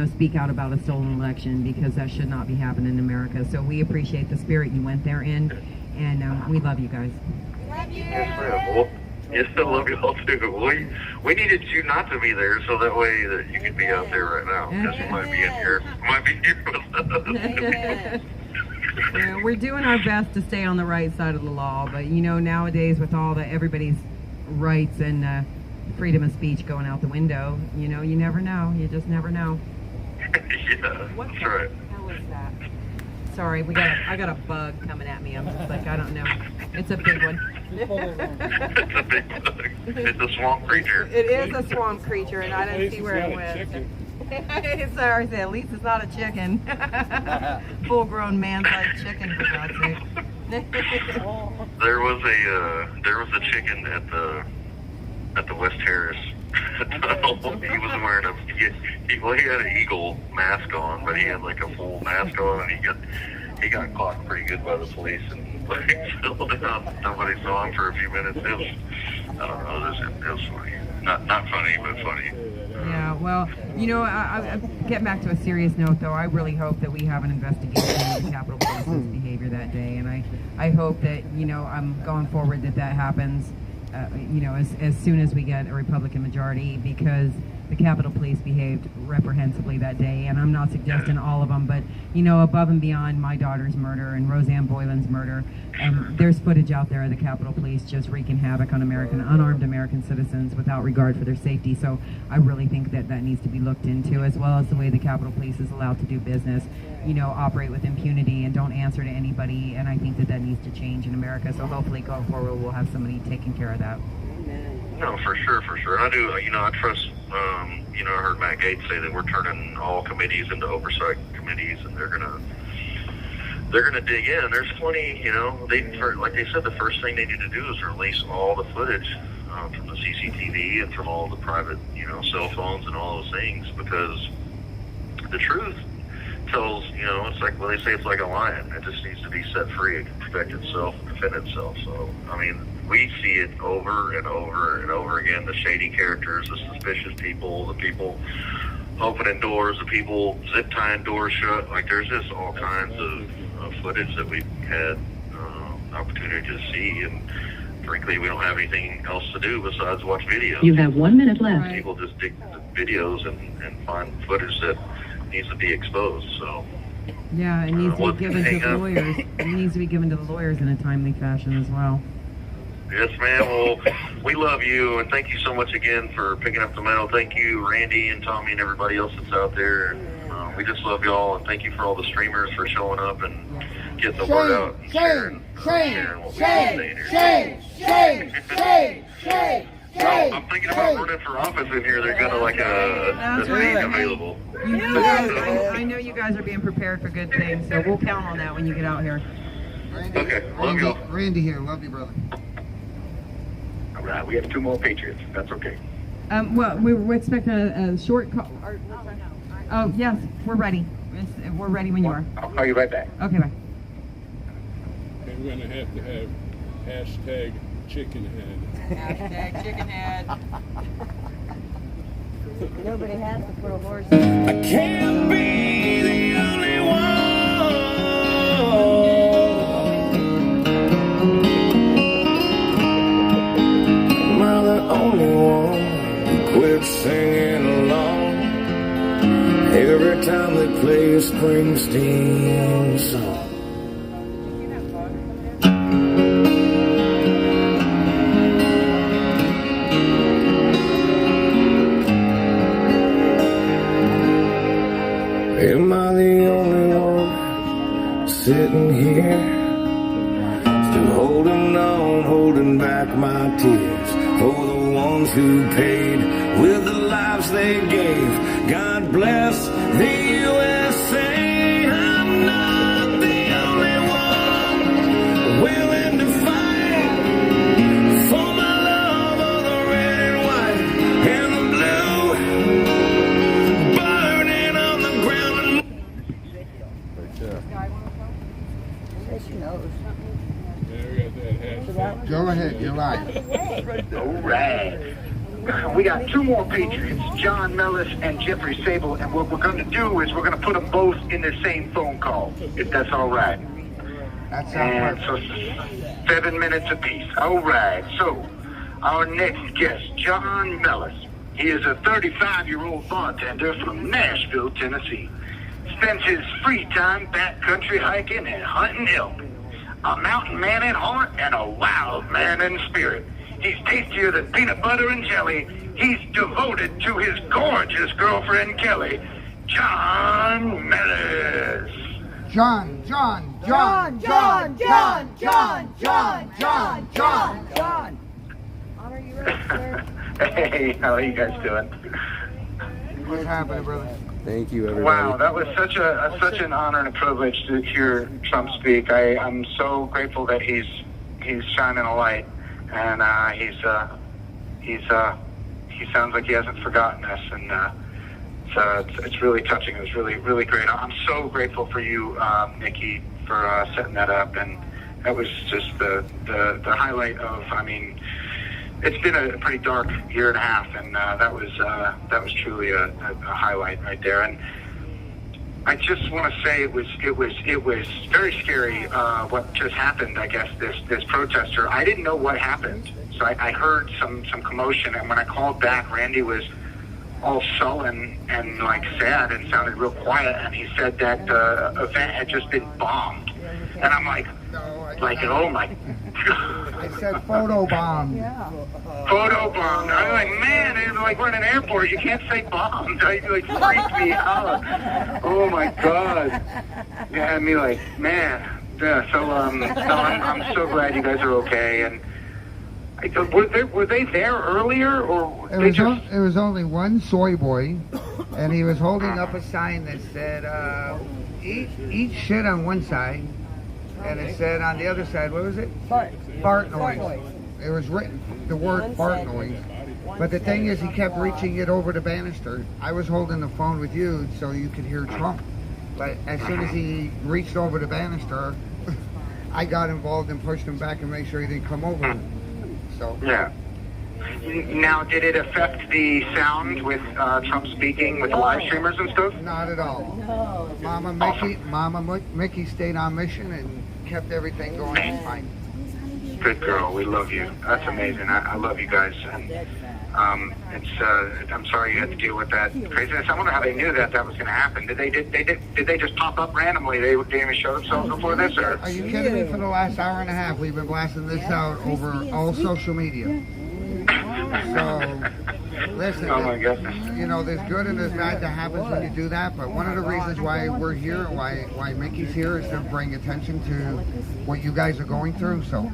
speak out about a stolen election, because that should not be happening in America. So we appreciate the spirit you went there in, and we love you guys. Yes, ma'am. Well, yes, I love you all too. We needed you not to be there, so that way that you could be out there right now, because you might be in here. With us. Yeah, we're doing our best to stay on the right side of the law, but nowadays with all everybody's rights and freedom of speech going out the window, you never know. You just never know. Yeah, that's right. How is that? Sorry, I got a bug coming at me. I'm just like, I don't know. It's a big one. It's a big bug. It's a swamp creature. It is a swamp creature, and I don't see where it went. Sorry, at least it's not a chicken. Full-grown man-sized chicken, for God's sake. There was a chicken at the West Terrace. He was wearing he had an eagle mask on, but he had like a full mask on, and he got caught pretty good by the police, and nobody saw him for a few minutes. It was, I don't know, it was funny. Not funny, but funny. Yeah, well, I get back to a serious note, though. I really hope that we have an investigation into the Capitol Police's behavior that day, and I hope that, I'm going forward that happens, as soon as we get a Republican majority, because the Capitol Police behaved reprehensibly that day, and I'm not suggesting all of them, but, above and beyond my daughter's murder and Roseanne Boylan's murder, there's footage out there of the Capitol Police just wreaking havoc on unarmed American citizens without regard for their safety. So I really think that needs to be looked into, as well as the way the Capitol Police is allowed to do business, operate with impunity and don't answer to anybody, and I think that needs to change in America. So hopefully going forward we'll have somebody taking care of that. No, for sure. And I do, I trust, I heard Matt Gaetz say that we're turning all committees into oversight committees, and they're gonna dig in. There's plenty, like they said, the first thing they need to do is release all the footage from the CCTV and from all the private, cell phones and all those things, because the truth tells, it's like, well, they say it's like a lion. It just needs to be set free and protect itself and defend itself. So, we see it over and over and over again, the shady characters, the suspicious people, the people opening doors, the people zip tying doors shut. Like, there's just all kinds of footage that we've had opportunity to see, and frankly, we don't have anything else to do besides watch videos. You have 1 minute left. People just dig the videos and find footage that needs to be exposed. So yeah, it needs to be given to the lawyers. It needs to be given to the lawyers in a timely fashion as well. Yes, ma'am. Well, we love you, and thank you so much again for picking up the mail. Thank you, Randy and Tommy and everybody else that's out there. And, we just love y'all, and thank you for all the streamers for showing up and getting the word out and sharing what we're saying here. I'm thinking about running for office in here. They're gonna like a seat available. I know you guys are being prepared for good things, so we'll count on that when you get out here. Okay, love y'all. Randy here, love you, brother. All right, we have 2 more Patriots. That's okay. Well, we're expecting a short call. Oh, yes, we're ready. We're ready when you are. I'll call you right back. Okay, bye. And we're going to have hashtag chicken head. Hashtag chicken head. Nobody has to put a horse I can't be the only one. Am I the only one who quit singing along every time they play a spring? Springsteen song. Am I the only one sitting here, still holding on, holding back my tears for the ones who paid with the lives they gave? God bless the USA. I'm not the only one willing to fight for my love of the red and white and the blue, burning on the ground. Go ahead, you're right. All right. We got two more Patriots, John Mellis and Jeffrey Sable, and what we're going to do is we're going to put them both in the same phone call, if that's all right. That's and so 7 minutes apiece. All right. So our next guest, John Mellis. He is a 35-year-old bartender from Nashville, Tennessee. Spends his free time backcountry hiking and hunting elk. A mountain man at heart and a wild man in spirit. He's tastier than peanut butter and jelly. He's devoted to his gorgeous girlfriend, Kelly. John Mellis. John. Honor, you ready, sir? Hey, how are you guys doing? What's happening, brother? Thank you, everybody. Wow, that was such an honor and a privilege to hear Trump speak. I'm so grateful that he's shining a light, and he sounds like he hasn't forgotten us, and it's really touching. It was really great. I'm so grateful for you, Nikki, for setting that up, and that was just the highlight of. I mean, it's been a pretty dark year and a half, and that was truly a highlight right there. And I just want to say it was very scary what just happened. I guess this protester. I didn't know what happened, so I heard some commotion, and when I called back, Randy was all sullen and like sad and sounded real quiet, and he said that the event had just been bombed, and I'm like oh my God. I said photo bomb. Photo bombed. I'm like, man, it's like we're in an airport. You can't say bombed. It like freaked me out. Oh my God. Yeah, I mean, like, man. Yeah. So I'm so glad you guys are okay. And were they there earlier, or it was only one soy boy, and he was holding up a sign that said, "Eat shit" on one side, and it said on the other side, what was it? Fart noise. It was written, the word fart noise. But the thing is, he kept reaching it over the banister. I was holding the phone with you so you could hear Trump. But as soon as he reached over the banister, I got involved and pushed him back and made sure he didn't come over. So yeah. Now, did it affect the sound with Trump speaking with the live streamers and stuff? Not at all. No. Mama Mickey stayed on mission and kept everything going fine. Good girl. We love you. That's amazing. I love you guys. And I'm sorry you had to deal with that craziness. I wonder how they knew that was going to happen. Did they just pop up randomly? They didn't even show themselves before this, or? Are you kidding me? For the last hour and a half, we've been blasting this out over all social media. So, listen, oh my goodness. You know, there's good and there's bad that happens when you do that, but one of the reasons why we're here, why Mickey's here, is to bring attention to what you guys are going through, so.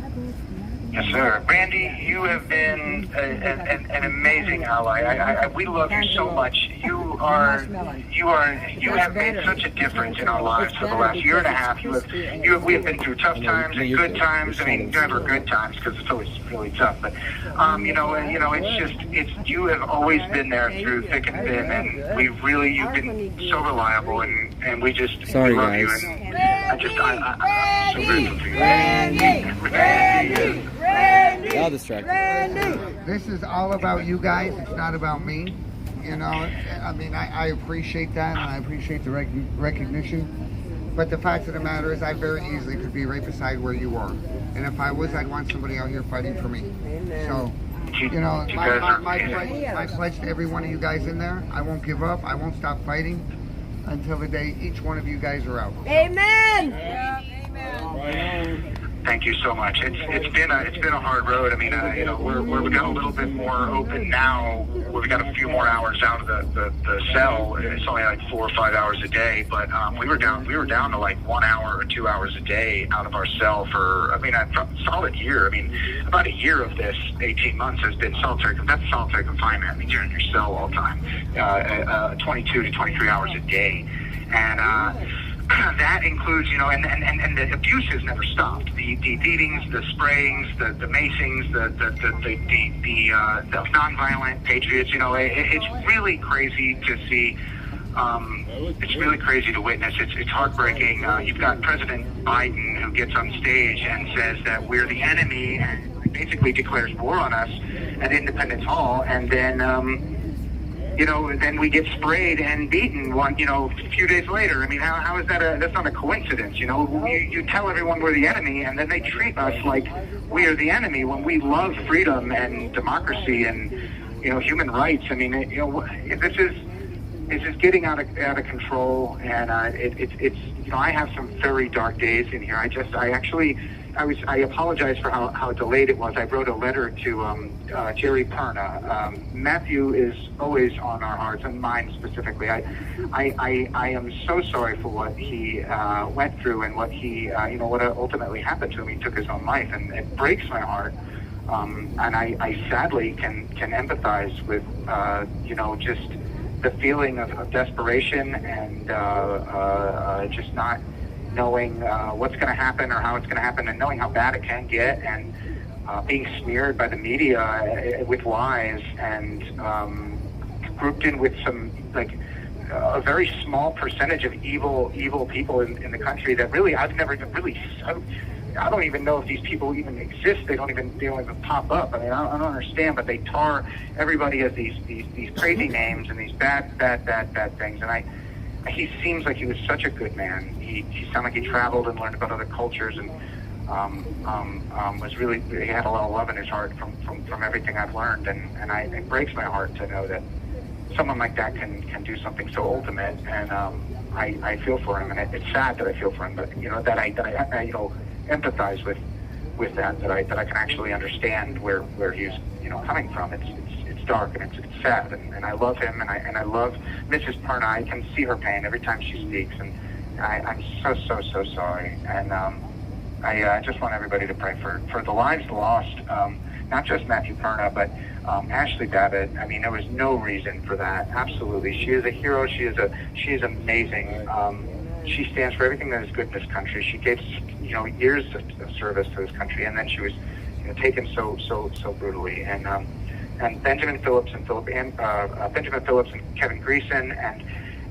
Yes, sir. Randy, you have been an amazing ally. We love you so much. You have made such a difference in our lives for the last year and a half. We have been through tough times and good times. I mean, never good times because it's always really tough. But you have always been there through thick and thin, and you've been so reliable, and we just Sorry, love guys. you. And I'm so grateful for you. Randy! I'll distract you. This is all about you guys. It's not about me. You know, I mean, I appreciate that, and I appreciate the recognition. But the fact of the matter is, I very easily could be right beside where you are. And if I was, I'd want somebody out here fighting for me. So, you know, my pledge to every one of you guys in there, I won't give up. I won't stop fighting. until the day each one of you guys are out. Amen. Thank you so much. It's been a hard road. I mean, you know, we've got a little bit more open now. We've got a few more hours out of the cell. It's only like 4 or 5 hours a day, but we were down to like 1 hour or 2 hours a day out of our cell for, I mean, a solid year. I mean, about a year of this 18 months has been solitary confinement. I mean, you're in your cell all the time, 22 to 23 hours a day, and that includes, you know, and the abuse has never stopped. The beatings, the sprayings, the macings, the nonviolent patriots. You know, it's really crazy to see. It's really crazy to witness. It's heartbreaking. You've got President Biden who gets on stage and says that we're the enemy and basically declares war on us at Independence Hall, and then. You know, then we get sprayed and beaten a few days later. I mean, how is that that's not a coincidence, you know? You tell everyone we're the enemy, and then they treat us like we are the enemy when we love freedom and democracy and, you know, human rights. I mean, you know, this is getting out of control, and it's you know, I have some very dark days in here. I apologize for how delayed it was. I wrote a letter to Jerry Perna. Matthew is always on our hearts, and mine specifically. I am so sorry for what he went through and what he, you know, what ultimately happened to him. He took his own life, and it breaks my heart. And I sadly can empathize with, you know, just the feeling of desperation and just not knowing what's going to happen or how it's going to happen, and knowing how bad it can get, and being smeared by the media with lies, and grouped in with some, like, a very small percentage of evil people in the country that really I've never even really. I don't even know if these people even exist. They don't even pop up. I mean, I don't understand, but they tar everybody as these crazy names and these bad things. And he seems like he was such a good man. He sounded like he traveled and learned about other cultures, and was really, he had a lot of love in his heart from everything I've learned, and it breaks my heart to know that someone like that can do something so ultimate. And I feel for him, and it's sad that I feel for him, but you know that I you know, empathize with that I can actually understand where he's, you know, coming from. It's dark and it's sad, and I love him, and I love Mrs. Perna. I can see her pain every time she speaks, and I'm so sorry. And I just want everybody to pray for the lives lost, not just Matthew Perna, but Ashley Babbitt. I mean, there was no reason for that. Absolutely, she is a hero. She is amazing. She stands for everything that is good in this country. She gave, you know, years of service to this country, and then she was, you know, taken so brutally. And Benjamin Phillips and Kevin Greason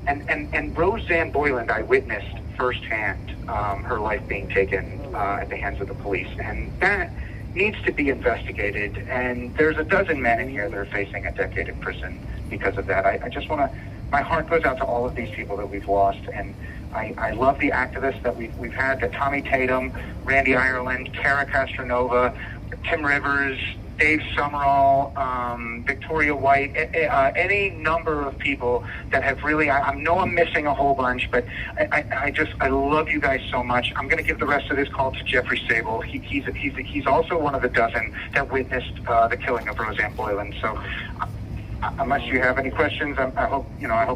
and Roseanne Boyland, I witnessed firsthand her life being taken at the hands of the police, and that needs to be investigated. And there's a dozen men in here that are facing a decade in prison because of that. I just want to, my heart goes out to all of these people that we've lost, and I love the activists that we've had, the Tommy Tatum, Randy Ireland, Kara Castronova, Tim Rivers, Dave Summerall, Victoria White, any number of people that have really, I know I'm missing a whole bunch, but I love you guys so much. I'm going to give the rest of this call to Jeffrey Sable. He's also one of the dozen that witnessed the killing of Roseanne Boyland. So unless you have any questions, I hope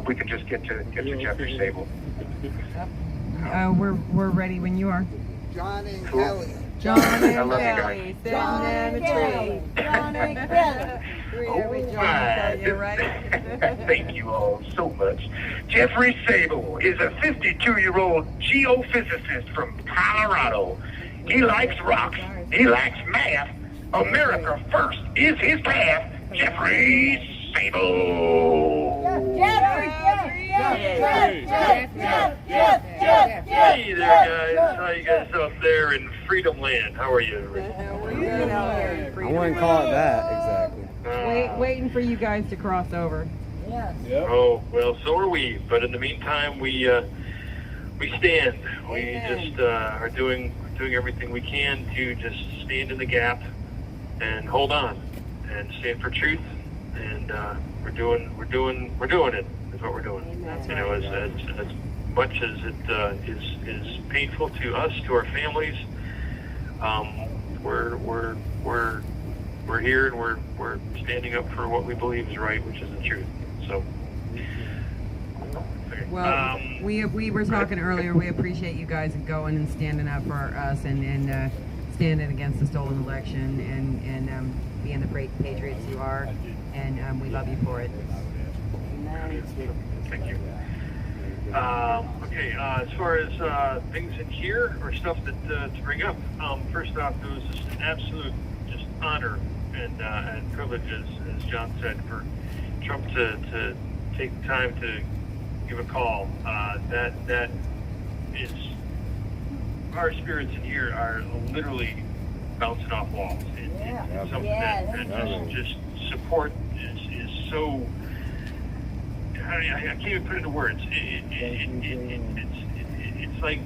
we can just get to Jeffrey Sable. We're ready when you are. John and Cool. Kelly. John I and love you Kelly, guys. John and Kelly, John and Kelly. Every John, you're right. Thank you all so much. Jeffrey Sable is a 52-year-old geophysicist from Colorado. He likes rocks. He likes math. America first is his path. Jeffrey Sable. Hey there, guys. How you guys up there in Freedom Land? How are you? I wouldn't call it that exactly. Waiting for you guys to cross over. Yes. Oh, well, so are we. But in the meantime, we stand. We just are doing everything we can to just stand in the gap and hold on and stand for truth. And we're doing it. is what we're doing. You know, as much as it is painful to us, to our families, we're here and we're standing up for what we believe is right, which is the truth. So. Well, we were talking earlier. We appreciate you guys going and standing up for us and standing against the stolen election and being the patriots you are, and we love you for it. Thank you. Okay, as far as things in here or stuff that to bring up, first off, it was just an absolute just honor and privilege, as John said, for Trump to take the time to give a call. That is, our spirits in here are literally bouncing off walls. It's something that just support is so. I can't even put it into words. It's like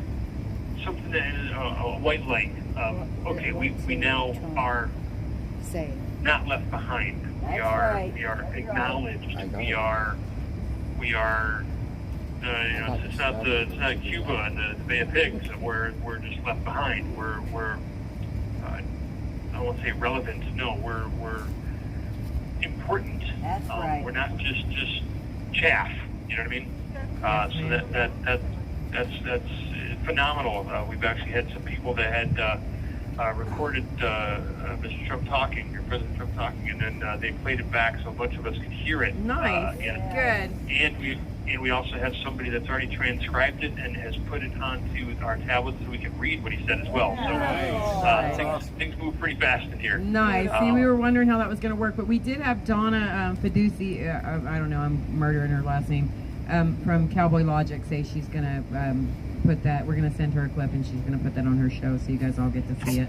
something that is a white light. Okay, we now are not left behind. We are acknowledged. We are. It's not Cuba and the Bay of Pigs. We're just left behind. We're I won't say relevant. No, we're important. That's right. We're not just chaff. You know what I mean? So that's phenomenal. We've actually had some people that had recorded Mr. Trump talking, or President Trump talking, and then they played it back so a bunch of us could hear it. Nice. Good. And we also have somebody that's already transcribed it and has put it onto our tablets so we can read what he said as well. So things move pretty fast in here. Nice. See, we were wondering how that was going to work, but we did have Donna Fiduci, I don't know, I'm murdering her last name, from Cowboy Logic say she's going to put that, we're going to send her a clip and she's going to put that on her show so you guys all get to see it.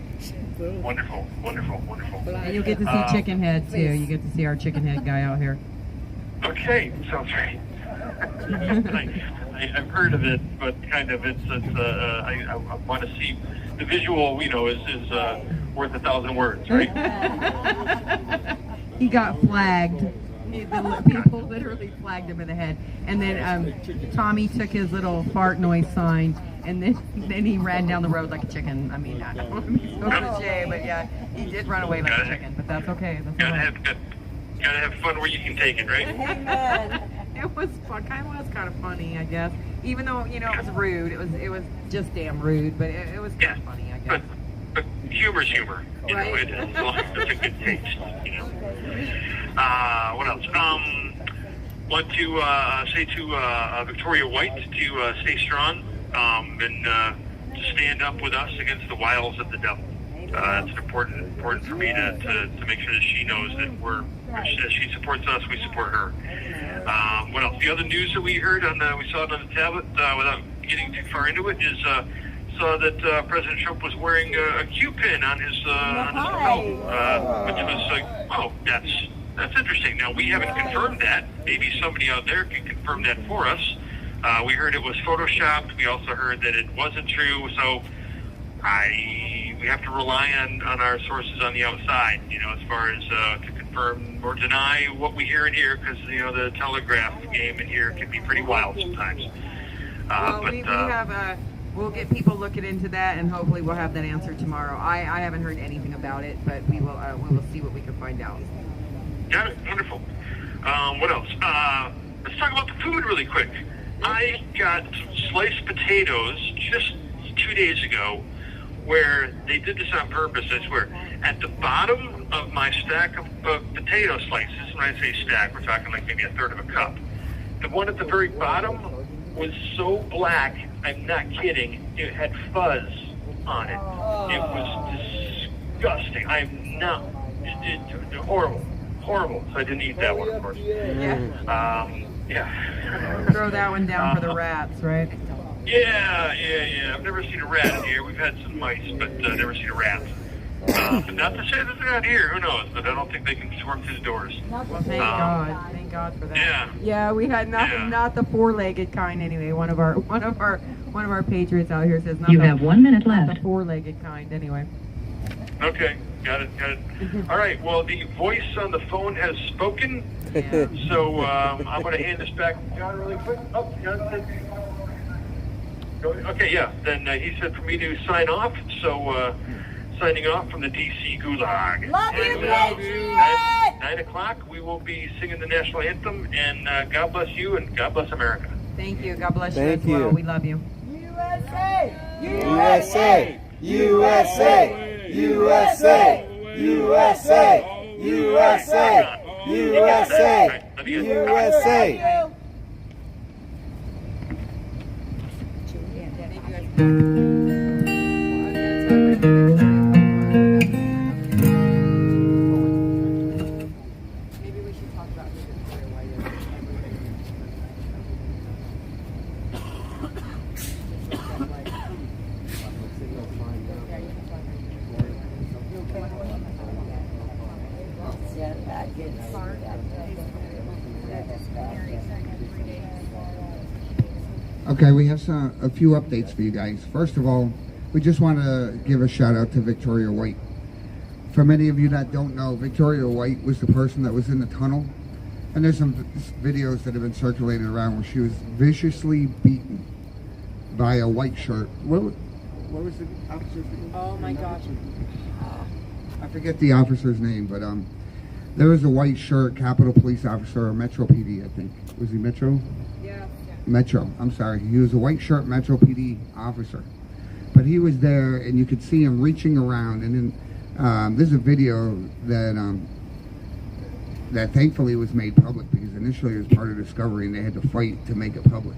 Wonderful. And you'll get to see Chicken Head too. You get to see our Chicken Head guy out here. Okay, sounds great. I've heard of it, but kind of I want to see the visual. You know, is worth 1,000 words, right? He got flagged. People literally flagged him in the head, and then Tommy took his little fart noise sign, and then he ran down the road like a chicken. I mean, I don't want to be so cliche, but yeah, he did run away like a chicken. But that's okay. Gotta have fun where you can take it, right? Amen. It was fun. Kind of funny, I guess. Even though it was rude. It was just damn rude, but it was kind of funny, I guess. But humor's humor. You know, it's a good taste. You know. What else? Want to say to Victoria White to stay strong and to stand up with us against the wiles of the devil. It's important for me to make sure that she knows that as she supports us, we support her. What else? The other news that we heard we saw it on the tablet without getting too far into it is saw that President Trump was wearing a Q pin on his belt, which was like, oh, that's interesting. Now we haven't confirmed that. Maybe somebody out there can confirm that for us. We heard it was photoshopped. We also heard that it wasn't true. So we have to rely on our sources on the outside, as far as to confirm or deny what we hear in here, because the telegraph game in here can be pretty wild sometimes. We'll get people looking into that, and hopefully we'll have that answer tomorrow. I haven't heard anything about it, but we will see what we can find out. Got it. Wonderful. What else? Let's talk about the food really quick. I got sliced potatoes just 2 days ago, where they did this on purpose, I swear. At the bottom of my stack of potato slices, when I say stack, we're talking like maybe a third of a cup. The one at the very bottom was so black, I'm not kidding, it had fuzz on it. It was disgusting. Horrible. So I didn't eat that one, of course. Yeah. Throw that one down for the rats, right? Yeah. I've never seen a rat in here. We've had some mice, but never seen a rat. But not to say that they're not here. Who knows? But I don't think they can swarm through the doors. Well, thank God. Thank God for that. Yeah. Yeah, we had not the four-legged kind anyway. One of our patriots out here says not. You have 1 minute left. The four-legged kind anyway. Okay. Got it. All right, well, the voice on the phone has spoken, so I'm going to hand this back to John really quick. Oh, John said... Okay, yeah, then he said for me to sign off, so signing off from the DC Gulag. Love you, Patriot! 9 o'clock, we will be singing the national anthem, and God bless you, and God bless America. Thank you. God bless you Thank as well. you. We love you. USA! USA! USA! USA! USA! USA! USA! USA! Maybe we should talk about Victoria White. Okay, we have a few updates for you guys. First of all, we just want to give a shout out to Victoria White. For many of you that don't know, Victoria White was the person that was in the tunnel, and there's some videos that have been circulated around where she was viciously beaten by a white shirt. What was the officer's name? Oh my gosh. I forget the officer's name, but there was a white shirt Capitol Police officer, or Metro PD, I think. Was he Metro? Yeah. Metro, I'm sorry. He was a white shirt Metro PD officer. But he was there, and you could see him reaching around, and then there's a video that that thankfully was made public, because initially it was part of Discovery and they had to fight to make it public.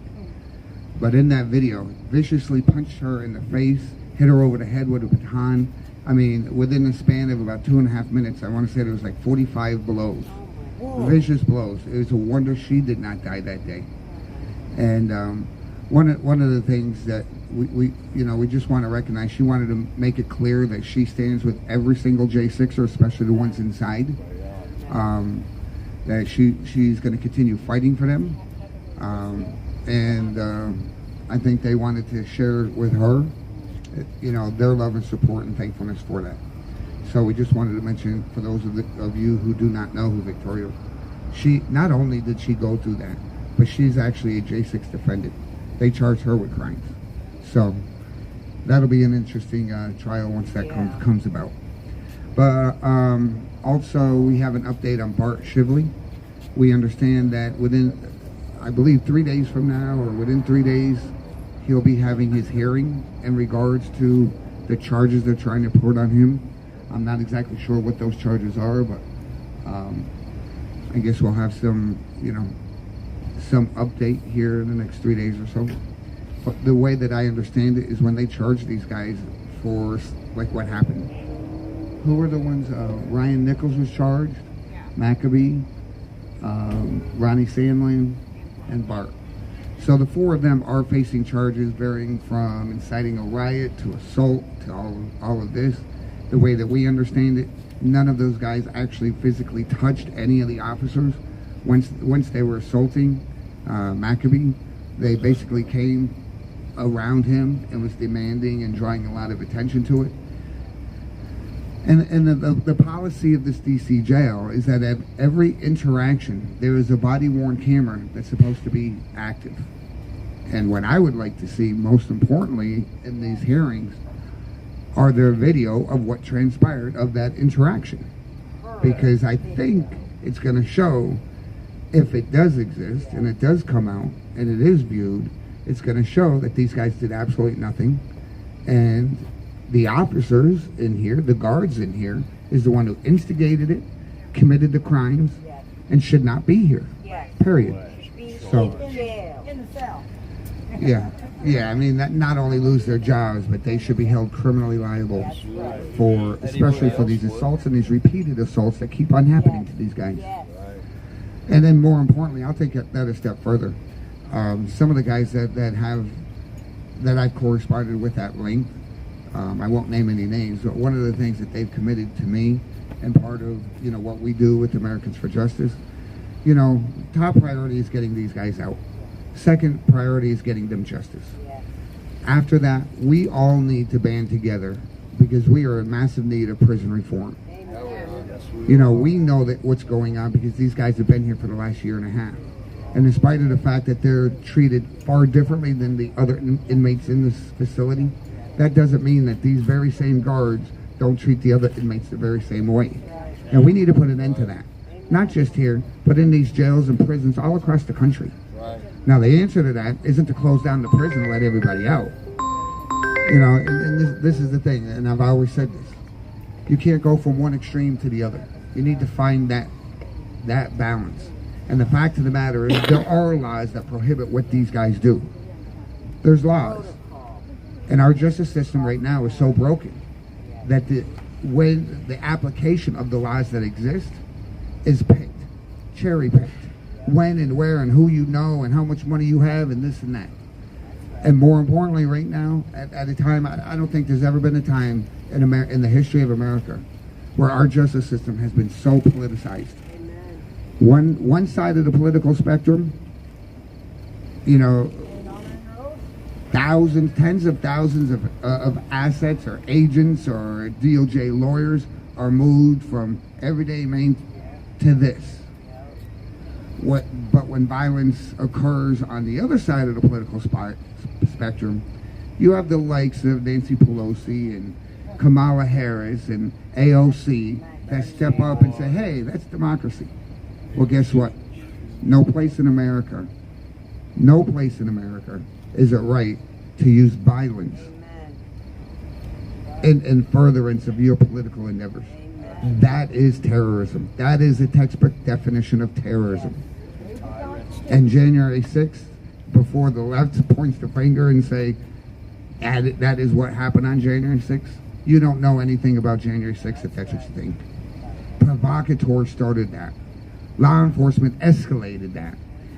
But in that video, viciously punched her in the face, hit her over the head with a baton. I mean, within the span of about 2.5 minutes, I want to say there was like 45 blows. Vicious blows. It was a wonder she did not die that day. And one of the things that we just want to recognize, she wanted to make it clear that she stands with every single J6er, especially the ones inside. That she's going to continue fighting for them. I think they wanted to share with her, their love and support and thankfulness for that. So we just wanted to mention, for those of you who do not know who Victoria, she not only did she go through that, but she's actually a J6 defendant. They charge her with crimes. So that'll be an interesting trial once that comes about. But also, we have an update on Bart Shively. We understand that within, I believe, 3 days from now, or within 3 days, he'll be having his hearing in regards to the charges they're trying to put on him. I'm not exactly sure what those charges are, but I guess we'll have some update here in the next 3 days or so. But the way that I understand it is when they charge these guys for, like, what happened. Who were the ones? Ryan Nichols was charged, Maccabee, Ronnie Sandlin, and Bart. So the 4 of them are facing charges varying from inciting a riot to assault to all of this. The way that we understand it, none of those guys actually physically touched any of the officers. Once they were assaulting Maccabee, they basically came around him and was demanding and drawing a lot of attention to it. And the policy of this DC jail is that at every interaction, there is a body-worn camera that's supposed to be active. And what I would like to see, most importantly, in these hearings, are there video of what transpired of that interaction. Because I think it's going to show, if it does exist, and it does come out, and it is viewed, it's going to show that these guys did absolutely nothing. And the officers in here, the guards in here, is the one who instigated it, committed the crimes, and should not be here. Period. So, In the cell. yeah. I mean, that not only lose their jobs, but they should be held criminally liable for, especially for these assaults and these repeated assaults that keep on happening to these guys. And then, more importantly, I'll take that a step further. Some of the guys that I've corresponded with at length, I won't name any names, but one of the things that they've committed to me, and part of what we do with Americans for Justice, top priority is getting these guys out. Second priority is getting them justice. After that, we all need to band together because we are in massive need of prison reform. You know, we know that what's going on because these guys have been here for the last year and a half. And in spite of the fact that they're treated far differently than the other inmates in this facility, that doesn't mean that these very same guards don't treat the other inmates the very same way. And we need to put an end to that. Not just here, but in these jails and prisons all across the country. Now, the answer to that isn't to close down the prison and let everybody out. You know, and this is the thing, and I've always said this. You can't go from one extreme to the other. You need to find that balance. And the fact of the matter is, there are laws that prohibit what these guys do. There's laws. And our justice system right now is so broken that when the application of the laws that exist is picked, cherry picked, when and where and who you know and how much money you have and this and that. And more importantly, right now, at a time, I don't think there's ever been a time in the history of America where our justice system has been so politicized. One side of the political spectrum, you know, tens of thousands of assets or agents or DOJ lawyers are moved from everyday Maine to this. But when violence occurs on the other side of the political spectrum, you have the likes of Nancy Pelosi and Kamala Harris and AOC that step up and say, hey, that's democracy. Well, guess what? No place in America is it right to use violence in furtherance of your political endeavors. That is terrorism. That is a textbook definition of terrorism. And January 6th, before the left points the finger and say, that is what happened on January 6th, you don't know anything about January 6th if that's what you think. Provocateurs started that. Law enforcement escalated that.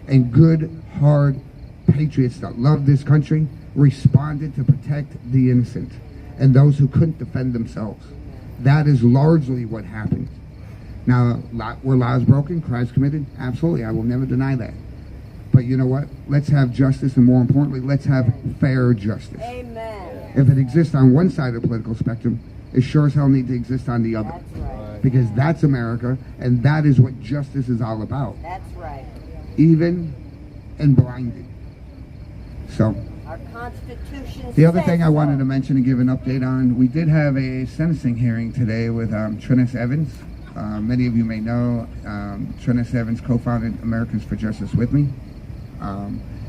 And good, hard patriots that love this country responded to protect the innocent and those who couldn't defend themselves. That is largely what happened. Now, were laws broken, crimes committed? Absolutely, I will never deny that. But you know what? Let's have justice, and more importantly, let's have fair justice. Amen. If it exists on one side of the political spectrum, it sure as hell needs to exist on the other. That's right. Because that's America, and that is what justice is all about. That's right. Even and blinded. So, Our Constitution the other says thing I so. wanted to mention and give an update on, we did have a sentencing hearing today with Trinus Evans. Many of you may know Trinus Evans co-founded Americans for Justice with me.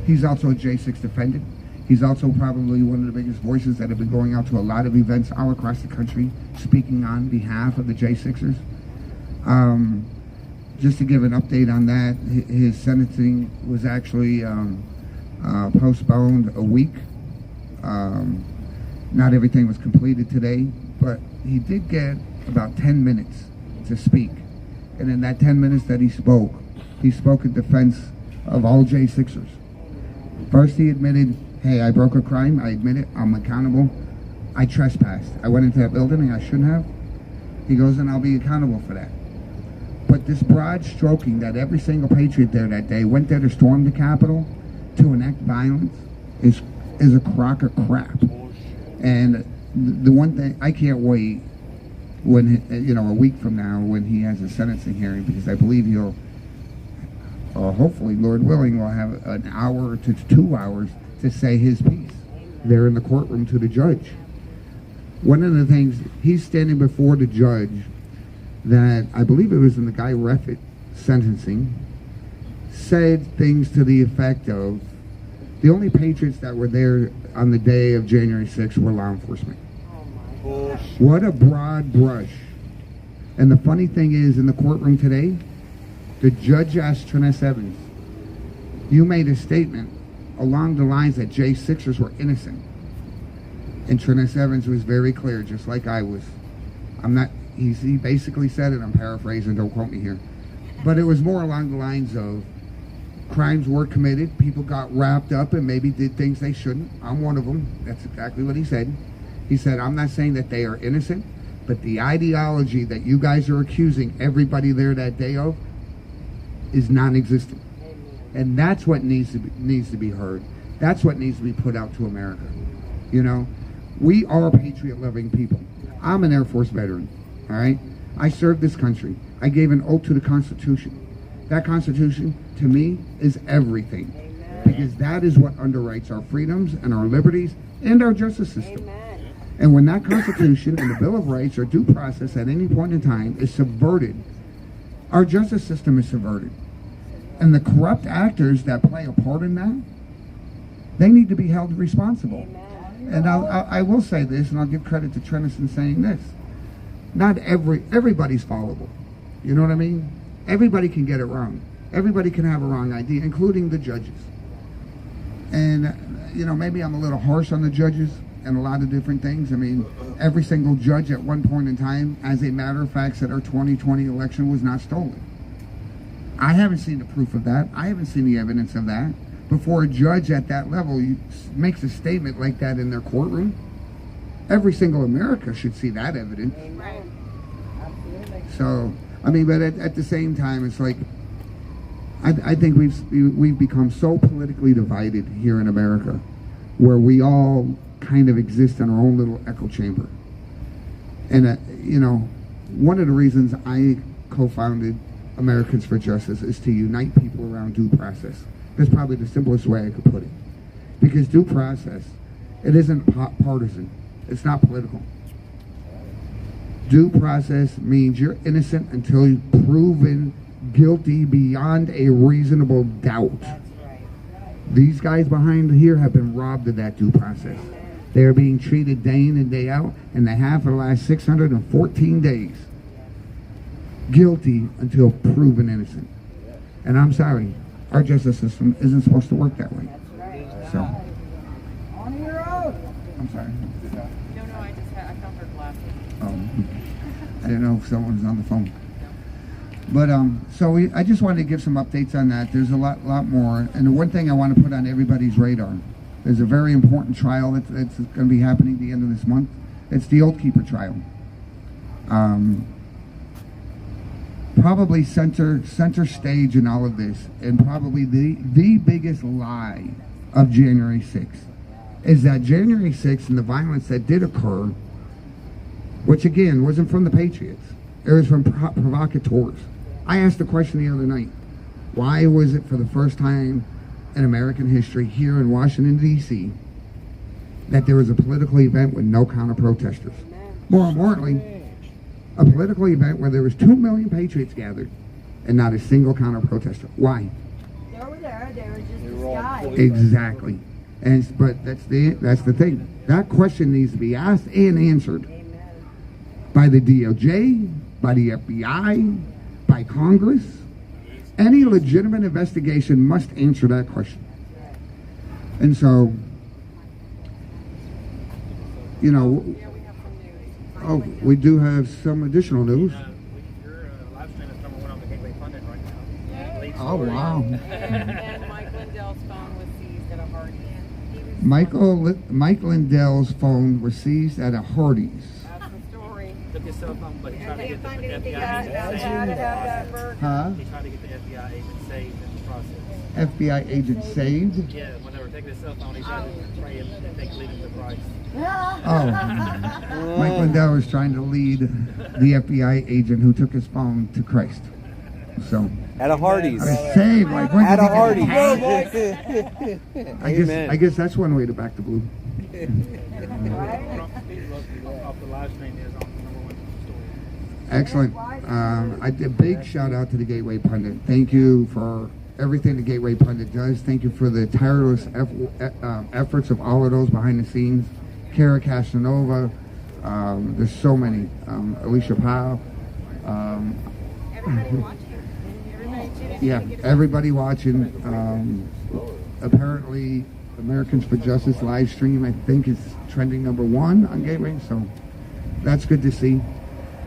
He's also a J6 defendant. He's also probably one of the biggest voices that have been going out to a lot of events all across the country, speaking on behalf of the J6ers. Just to give an update on that, his sentencing was actually postponed a week. Not everything was completed today, but he did get about 10 minutes to speak. And in that 10 minutes that he spoke in defense of all J6ers. First, he admitted, hey, I broke a crime. I admit it. I'm accountable. I trespassed. I went into that building and I shouldn't have. He goes, and I'll be accountable for that. But this broad stroking that every single patriot there that day went there to storm the Capitol to enact violence is a crock of crap. And the one thing, I can't wait when, a week from now when he has a sentencing hearing, because I believe he'll, hopefully, Lord willing, will have an hour to 2 hours to say his piece there in the courtroom to the judge. One of the things, he's standing before the judge that, I believe it was in the Guy Reffitt sentencing, said things to the effect of, the only patriots that were there on the day of January 6th were law enforcement. What a broad brush. And the funny thing is, in the courtroom today, the judge asked Trinus Evans, you made a statement along the lines that J6ers were innocent. And Trinus Evans was very clear, just like I was. He basically said it, I'm paraphrasing, don't quote me here. But it was more along the lines of, crimes were committed, people got wrapped up and maybe did things they shouldn't. I'm one of them. That's exactly what he said. He said, I'm not saying that they are innocent, but the ideology that you guys are accusing everybody there that day of is non-existent. And that's what needs to be heard. That's what needs to be put out to America. You know, we are patriot-loving people. I'm an Air Force veteran, all right? I served this country. I gave an oath to the Constitution. That Constitution, to me, is everything. Because that is what underwrites our freedoms and our liberties and our justice system. And when that Constitution and the Bill of Rights or due process at any point in time is subverted, our justice system is subverted. And the corrupt actors that play a part in that, they need to be held responsible. And I will say this, and I'll give credit to Trennis in saying this. Not everybody's fallible. You know what I mean? Everybody can get it wrong. Everybody can have a wrong idea, including the judges. And, you know, maybe I'm a little harsh on the judges and a lot of different things. I mean, every single judge at one point in time, as a matter of fact, said our 2020 election was not stolen. I haven't seen the proof of that. I haven't seen the evidence of that. Before a judge at that level makes a statement like that in their courtroom, every single America should see that evidence. So, I mean, but at the same time, it's like, I think we've become so politically divided here in America, where we all kind of exist in our own little echo chamber. And, you know, one of the reasons I co-founded Americans for Justice is to unite people around due process. That's probably the simplest way I could put it. Because due process, it isn't partisan. It's not political. Due process means you're innocent until you're proven guilty beyond a reasonable doubt. These guys behind here have been robbed of that due process. They are being treated day in and day out, and they have for the last 614 days. Guilty until proven innocent. And I'm sorry, our justice system isn't supposed to work that way. So, On your own. I'm sorry. No, I felt her glasses. Oh, I didn't know if someone was on the phone. But I just wanted to give some updates on that. There's a lot more. And the one thing I want to put on everybody's radar, there's a very important trial that's going to be happening at the end of this month. It's the Oath Keeper trial. Probably center stage in all of this, and probably the biggest lie of January 6th is that January 6th and the violence that did occur, which again wasn't from the Patriots, it was from provocateurs. I asked the question the other night, why was it for the first time in American history here in Washington, D.C., that there was a political event with no counter-protesters? More importantly, a political event where there was 2 million Patriots gathered and not a single counter-protester. Why? They were there. They were just disguised. Exactly. But that's the thing. That question needs to be asked and answered by the DOJ, by the FBI, by Congress. Any legitimate investigation must answer that question. And so, you know, oh, we do have some additional news. Your live stream is #1 on the Gateway Pundit right now. Late Oh, story. wow. And Mike Lindell's phone was seized at a Hardee's. Mike Lindell's phone was seized at a Hardee's. That's the story. Took his cell phone, but he tried to get the FBI agent Huh? He tried to get the FBI agent saved in the process. FBI agent saved? Yeah, when they were taking his cell phone, he tried to pray him and take lead him to Christ. Oh. Mike Lindell was trying to lead the FBI agent who took his phone to Christ. So at a Hardee's. I was saved. Like, when at did a he get Hardee's. I guess that's one way to back the blue. Off the live stream is on #1 story. Excellent. I did a big shout out to the Gateway Pundit. Thank you for everything the Gateway Pundit does. Thank you for the tireless efforts of all of those behind the scenes. Kara Casanova, there's so many. Alicia Powell. Yeah, everybody watching. Apparently, Americans for Justice live stream, I think, is trending #1 on Gateway, so that's good to see.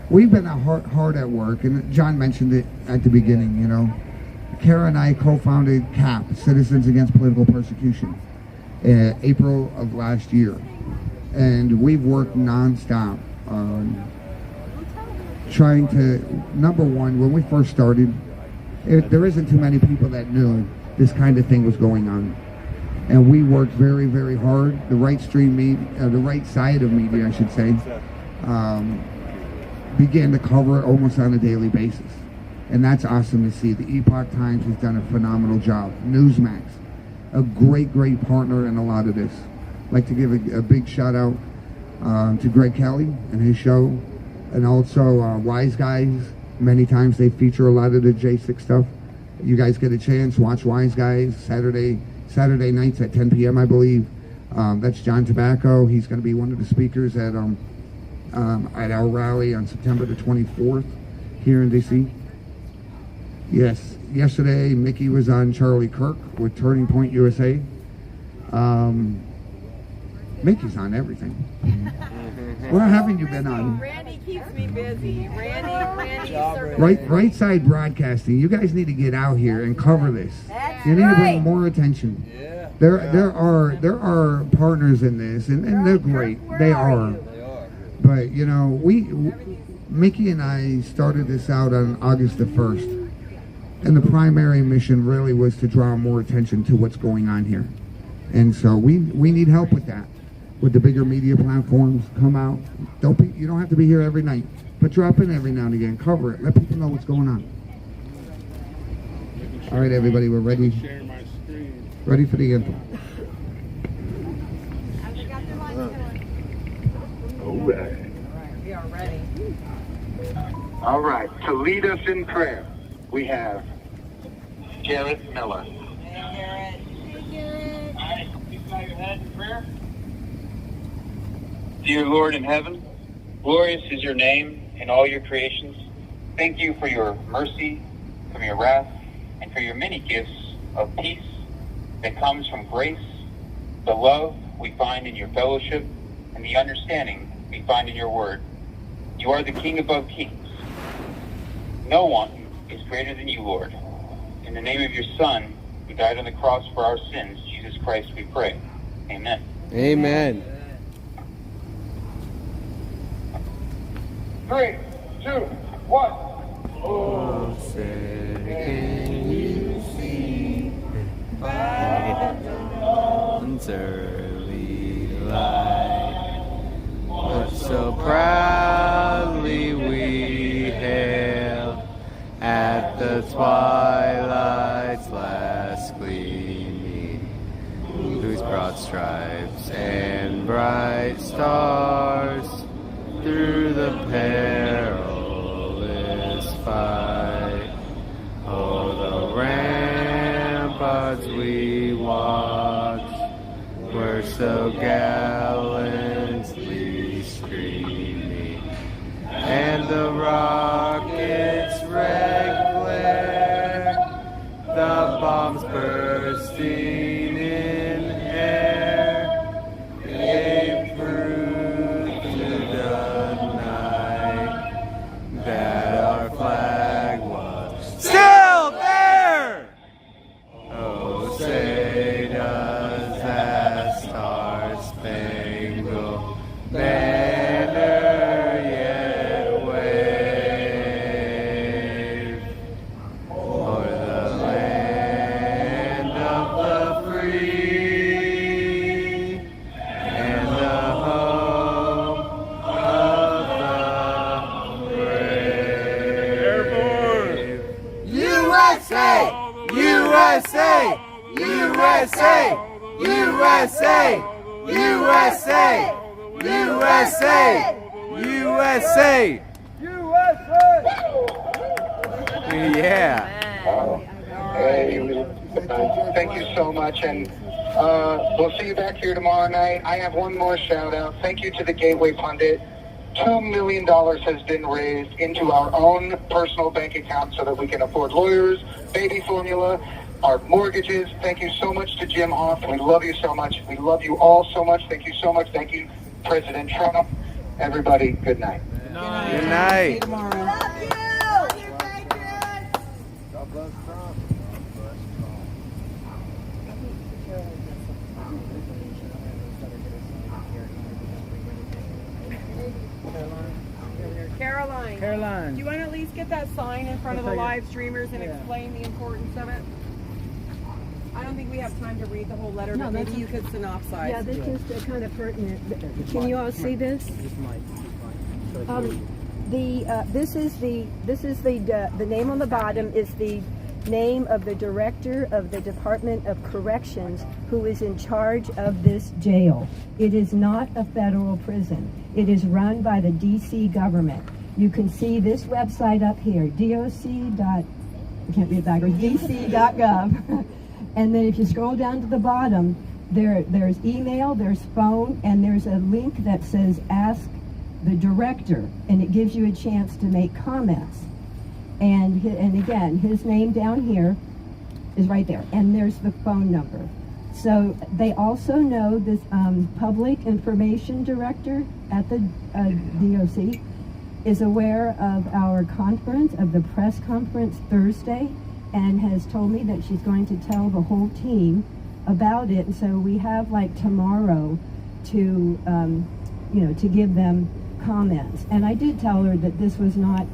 We've been hard at work, and John mentioned it at the beginning, you know. Kara and I co-founded CAP, Citizens Against Political Persecution, in April of last year. And we've worked nonstop on trying to, #1, when we first started, there isn't too many people that knew this kind of thing was going on. And we worked very, very hard. The right side of media, I should say, began to cover it almost on a daily basis. And that's awesome to see. The Epoch Times has done a phenomenal job. Newsmax, a great partner in a lot of this. I'd like to give a big shout out to Greg Kelly and his show, and also Wise Guys. Many times they feature a lot of the J6 stuff. You guys get a chance, watch Wise Guys Saturday nights at 10 p.m. I believe. That's John Tobacco. He's going to be one of the speakers at our rally on September the 24th here in DC. Yes, yesterday Mickey was on Charlie Kirk with Turning Point USA. Mickey's on everything. Where haven't you been on? Randy keeps me busy. Randy Right Side Broadcasting. You guys need to get out here and cover this. You need to bring more attention. There are partners in this, and they're great. They are. But you know, Mickey and I started this out on August the 1st. And the primary mission really was to draw more attention to what's going on here. And so we need help with that. With the bigger media platforms, come out. You don't have to be here every night, but drop in every now and again. Cover it. Let people know what's going on. All right, everybody, we're ready. Ready for the anthem. All right. We are ready. All right. To lead us in prayer, we have Garrett Miller. Dear Lord in heaven, glorious is your name in all your creations. Thank you for your mercy, for your wrath, and for your many gifts of peace that comes from grace, the love we find in your fellowship, and the understanding we find in your word. You are the King above kings. No one is greater than you, Lord. In the name of your Son, who died on the cross for our sins, Jesus Christ, we pray. Amen. Amen. 3, 2, 1. Oh, say, can you see by the dawn's early light what so proudly we hail at the twilight's last gleaming, whose broad stripes and bright stars through the perilous fight, o'er the ramparts we watched, were so gallantly streaming, and the rockets' red glare, the bombs bursting in air, gave proof to the night that our flag was still there. Oh, say does that star-spangled banner yet wave o'er the land of the free and the home of the brave? USA! USA! USA! USA! USA! USA! USA! Yeah. Hey, thank you so much, and we'll see you back here tomorrow night. I have one more shout out. Thank you to the Gateway Pundit. $2 million has been raised into our own personal bank account so that we can afford lawyers, baby formula, our mortgages. Thank you so much to Jim Hoff. We love you so much. We love you all so much. Thank you so much. Thank you, President Trump. Everybody, good night. Good night. See you tomorrow. God bless Trump. Caroline. Do you want to at least get that sign in front of the live streamers and explain the importance of it? I don't think we have time to read the whole letter, but maybe you could synopsize. Yeah, this is kind of pertinent. Can you all see this? This is the name on the bottom is the name of the director of the Department of Corrections who is in charge of this jail. It is not a federal prison. It is run by the DC government. You can see this website up here, I can't read it backwards, dc.gov. And then if you scroll down to the bottom, there's email, there's phone, and there's a link that says Ask the Director, and it gives you a chance to make comments. And again, his name down here is right there, and there's the phone number. So they also know this Public Information Director at the DOC is aware of our conference, of the press conference Thursday, and has told me that she's going to tell the whole team about it. And so we have like tomorrow to, to give them comments. And I did tell her that this was not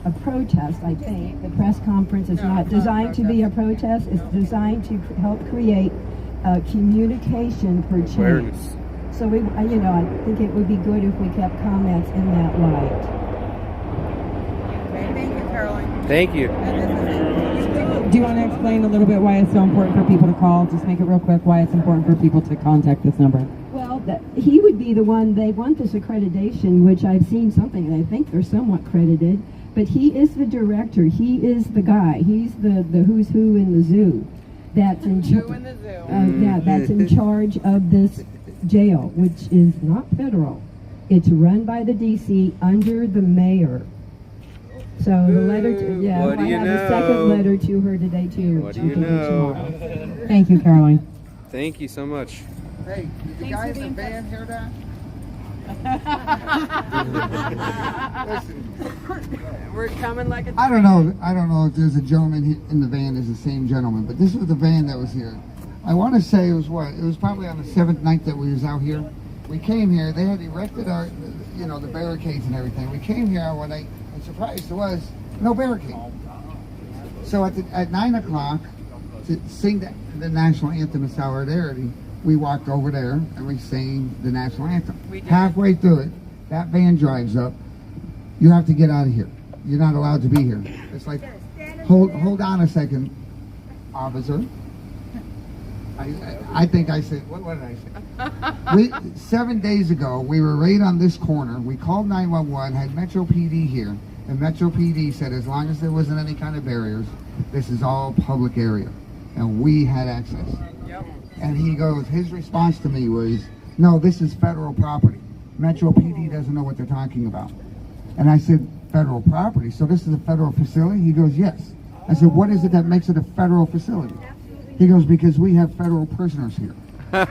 a protest, I think. The press conference is not designed to be a protest. It's designed to help create communication for change. Awareness. So we, I think it would be good if we kept comments in that light. Thank you, Caroline. Thank you. Do you want to explain a little bit why it's so important for people to call? Just make it real quick why it's important for people to contact this number. Well, he would be the one, they want this accreditation, which I've seen something, and I think they're somewhat credited, but he is the director. He is the guy. He's the who's who in the zoo. That's in that's in charge of this jail, which is not federal. It's run by the DC under the mayor. So the letter to, I have a second letter to her today too. What do you know? Thank you, Caroline. Thank you so much. Hey, did the guy in the van hear that? We're coming like a I don't know if there's a gentleman in the van is the same gentleman, but this was the van that was here. I want to say it was probably on the 7th night that we was out here. We came here, they had erected our, the barricades and everything. We came here one night, and surprised there was no barricade. So at 9 o'clock, to sing the national anthem of solidarity, we walked over there and we sang the national anthem. Halfway through it, that van drives up. You have to get out of here. You're not allowed to be here. It's like, hold on a second, officer. I think I said, what did I say? 7 days ago, we were right on this corner. We called 911, had Metro PD here, and Metro PD said as long as there wasn't any kind of barriers, this is all public area. And we had access. And he goes, his response to me was, no, this is federal property. Metro PD doesn't know what they're talking about. And I said, federal property? So this is a federal facility? He goes, yes. I said, what is it that makes it a federal facility? He goes, because we have federal prisoners here. I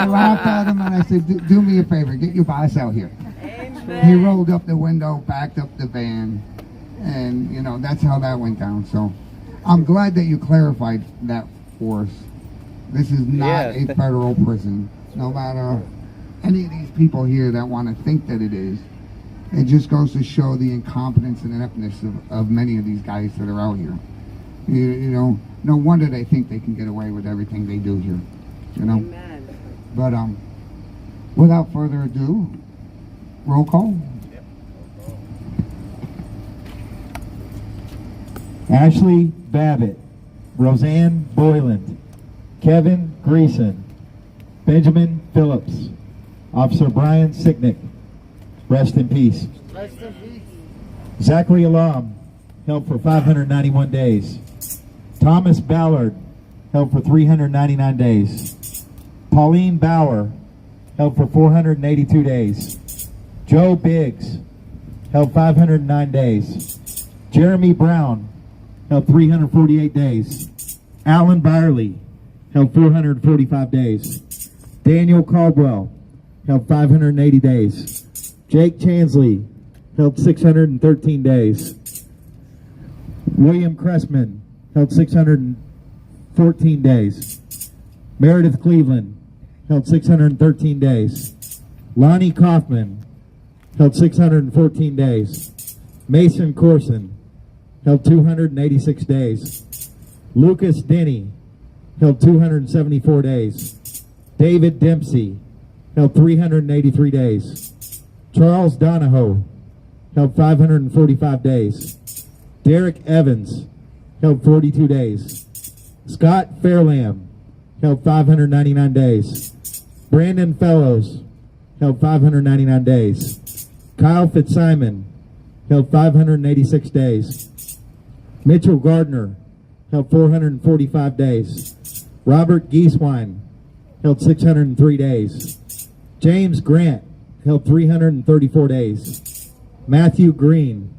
laughed at him and I said, do me a favor, get your boss out here. Amen. He rolled up the window, backed up the van, and that's how that went down. So I'm glad that you clarified that for us. This is not a federal prison. No matter any of these people here that want to think that it is, it just goes to show the incompetence and ineptness of many of these guys that are out here. No wonder they think they can get away with everything they do here. Amen. But without further ado, roll call. Ashley Babbitt, Roseanne Boyland, Kevin Greason, Benjamin Phillips, Officer Brian Sicknick, rest in peace. Rest in peace. Zachary Alam, held for 591 days. Thomas Ballard, held for 399 days. Pauline Bauer, held for 482 days. Joe Biggs, held 509 days. Jeremy Brown, held 348 days. Alan Byerly, held 445 days. Daniel Caldwell, held 580 days. Jake Chansley, held 613 days. William Cressman, held 614 days. Meredith Cleveland, held 613 days. Lonnie Kaufman, held 614 days. Mason Corson, held 286 days. Lucas Denny, held 274 days. David Dempsey, held 383 days. Charles Donahoe, held 545 days. Derek Evans, held 42 days. Scott Fairlam, held 599 days. Brandon Fellows, held 599 days. Kyle Fitzsimon, held 586 days. Mitchell Gardner, held 445 days. Robert Gieswein, held 603 days. James Grant, held 334 days. Matthew Green,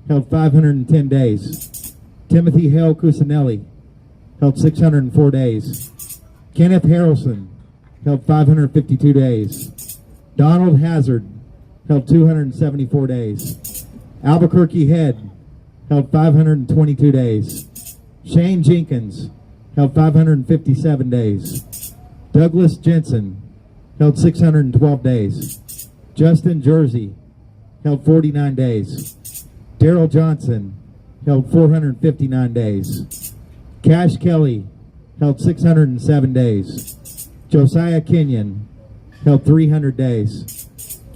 held 510 days. Timothy Hale Cusinelli, held 604 days. Kenneth Harrelson, held 552 days. Donald Hazard, held 274 days. Albuquerque Head, held 522 days. Shane Jenkins, held 557 days. Douglas Jensen, held 612 days. Justin Jersey, held 49 days. Daryl Johnson, held 459 days. Cash Kelly, held 607 days. Josiah Kenyon, held 300 days.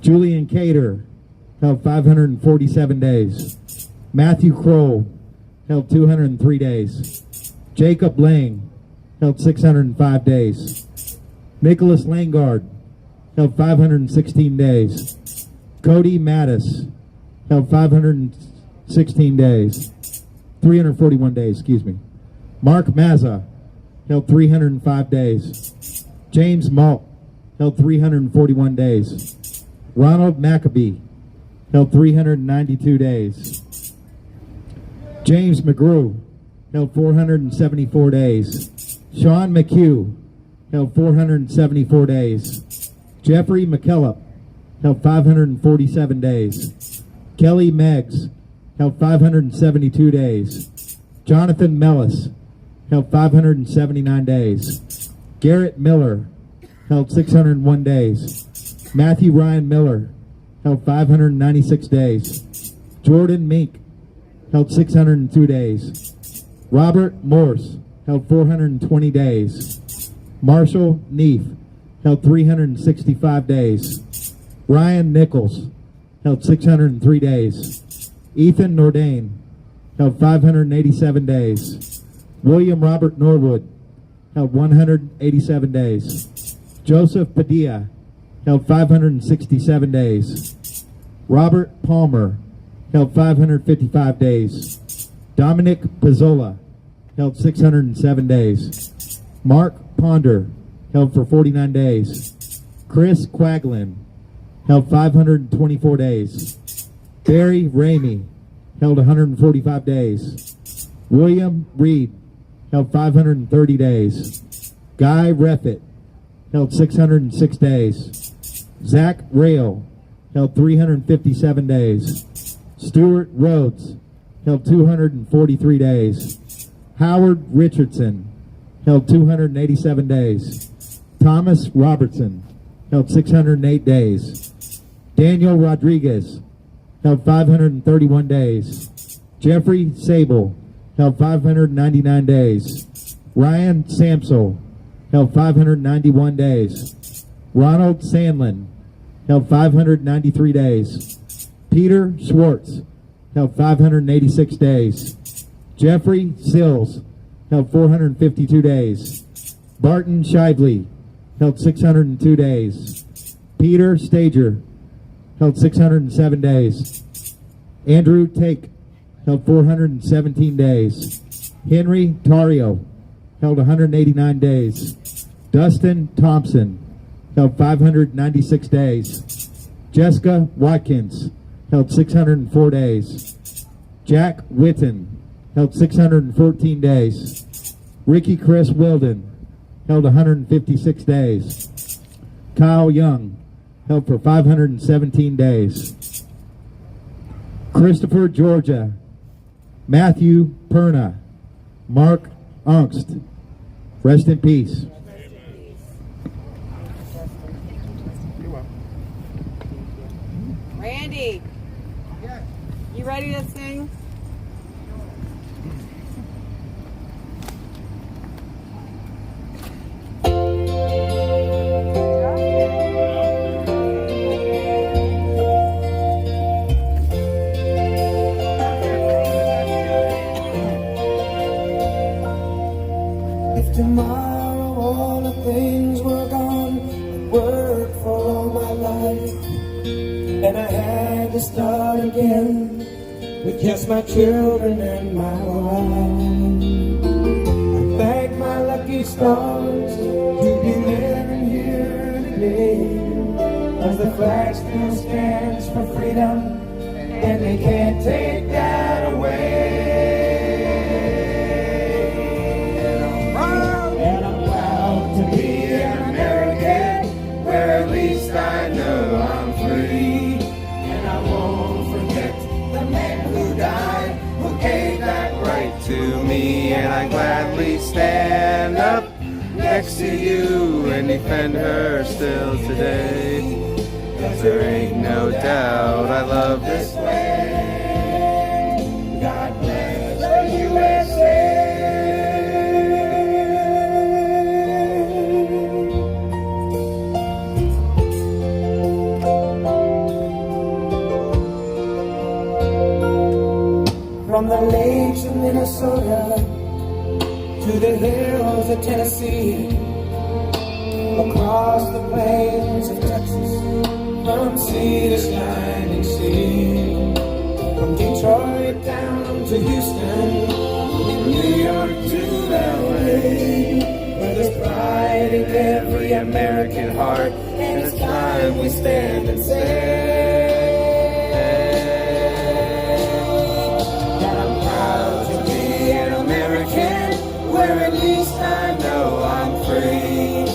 Julian Cater, held 547 days. Matthew Kroll, held 203 days. Jacob Lang, held 605 days. Nicholas Langard, held 516 days. Cody Mattis, held 516 days. 341 days, excuse me. Mark Mazza, held 305 days. James Malt, held 341 days. Ronald Maccabee, held 392 days. James McGrew, held 474 days. Sean McHugh, held 474 days. Jeffrey McKellop, held 547 days. Kelly Meggs, held 572 days. Jonathan Mellis, held 579 days. Garrett Miller, held 601 days. Matthew Ryan Miller, held 596 days. Jordan Mink, held 602 days. Robert Morse, held 420 days. Marshall Neef, held 365 days. Ryan Nichols, held 603 days. Ethan Nordain, held 587 days. William Robert Norwood, held 187 days. Joseph Padilla, held 567 days. Robert Palmer, held 555 days. Dominic Pizzola, held 607 days. Mark Ponder, held for 49 days. Chris Quaglin, held 524 days. Barry Ramey, held 145 days. William Reed, held 530 days. Guy Reffitt, held 606 days. Zach Rail, held 357 days. Stuart Rhodes, held 243 days. Howard Richardson, held 287 days. Thomas Robertson, held 608 days. Daniel Rodriguez, held 531 days. Jeffrey Sable, held 599 days. Ryan Samsel, held 591 days. Ronald Sandlin, held 593 days. Peter Schwartz, held 586 days. Jeffrey Sills, held 452 days. Barton Shively, held 602 days. Peter Stager, held 607 days. Andrew Take, held 417 days. Henry Tario, held 189 days. Dustin Thompson, held 596 days. Jessica Watkins, held 604 days. Jack Witten, held 614 days. Ricky Chris Wilden, held 156 days. Kyle Young, held for 517 days. Christopher Georgia, Matthew Perna, Mark Ongst, rest in peace. Randy, you ready to sing? life, and I had to start again with just my children and my wife. I thank my lucky stars to be living here today, as the flag still stands for freedom, and they can't take that away. And I'm proud to be an American, where at least I know I'm free. And I won't forget the men who died, who gave that right To me, and I gladly stand up next to you and defend her still today. 'Cause there ain't no doubt I love this land. God bless the USA. From the lakes of Minnesota to the hills of Tennessee, across the plains of Texas, from sea to shining sea, from Detroit down to Houston, from New York to LA, where there's pride in every American heart, and it's time we stand and say that I'm proud to be an American, where at least I know I'm free.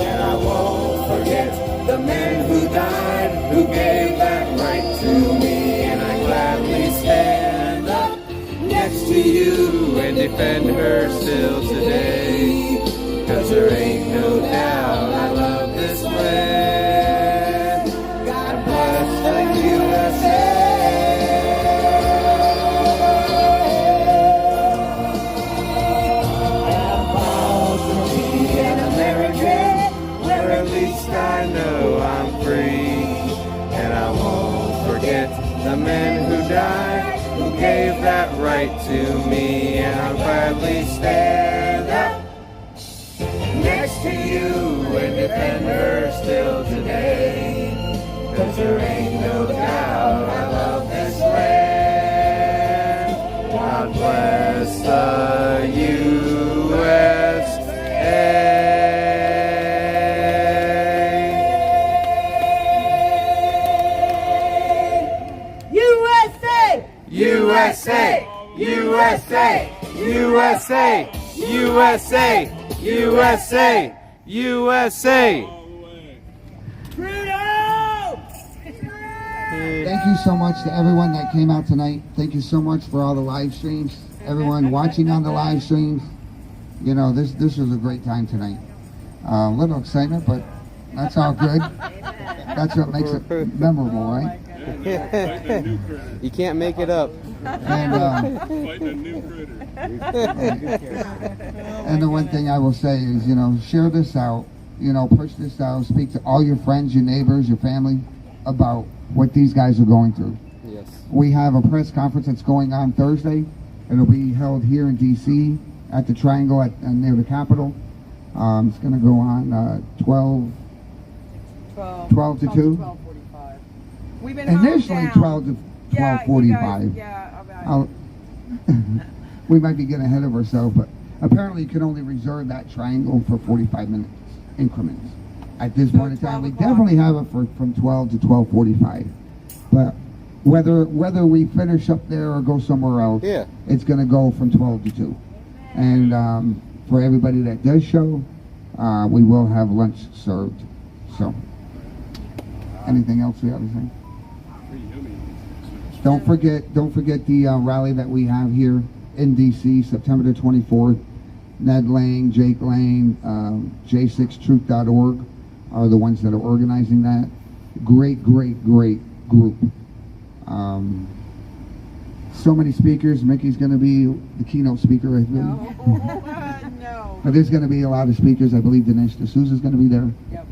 And I won't forget the men who died, who gave that right to me. And I gladly stand up next to you and defend her still today. 'Cause there ain't no doubt I love this land. God bless the USA. At least I know I'm free, and I won't forget the men who died, who gave that right to me. And I'll gladly stand up next to you and defend her still today. 'Cause there ain't no doubt I love this land. God bless the USA. USA, USA, USA, USA, USA, USA. Thank you so much to everyone that came out tonight. Thank you so much for all the live streams. Everyone watching on the live streams. You know, this was a great time tonight. A little excitement, but that's all good. That's what makes it memorable, right? You can't make it up. And the one thing I will say is, you know, share this out, you know, push this out, speak to all your friends, your neighbors, your family about what these guys are going through. Yes. We have a press conference that's going on Thursday. It'll be held here in DC at the Triangle near the Capitol. It's going to go on 12 to 2. 12:45. We've been Initially 12 to 12:45. We might be getting ahead of ourselves, but apparently you can only reserve that triangle for 45 minutes increments. At this point in time, we definitely have it from 12 to 12:45. But whether we finish up there or go somewhere else, it's going to go from 12 to 2. And for everybody that does show, we will have lunch served. So, anything else we have to say? Don't forget the rally that we have here in DC, September the 24th. Ned Lang, Jake Lang, J6Truth.org are the ones that are organizing that. Great group. So many speakers. Mickey's going to be the keynote speaker, I believe. No. But there's going to be a lot of speakers. I believe Dinesh D'Souza is going to be there. Yep.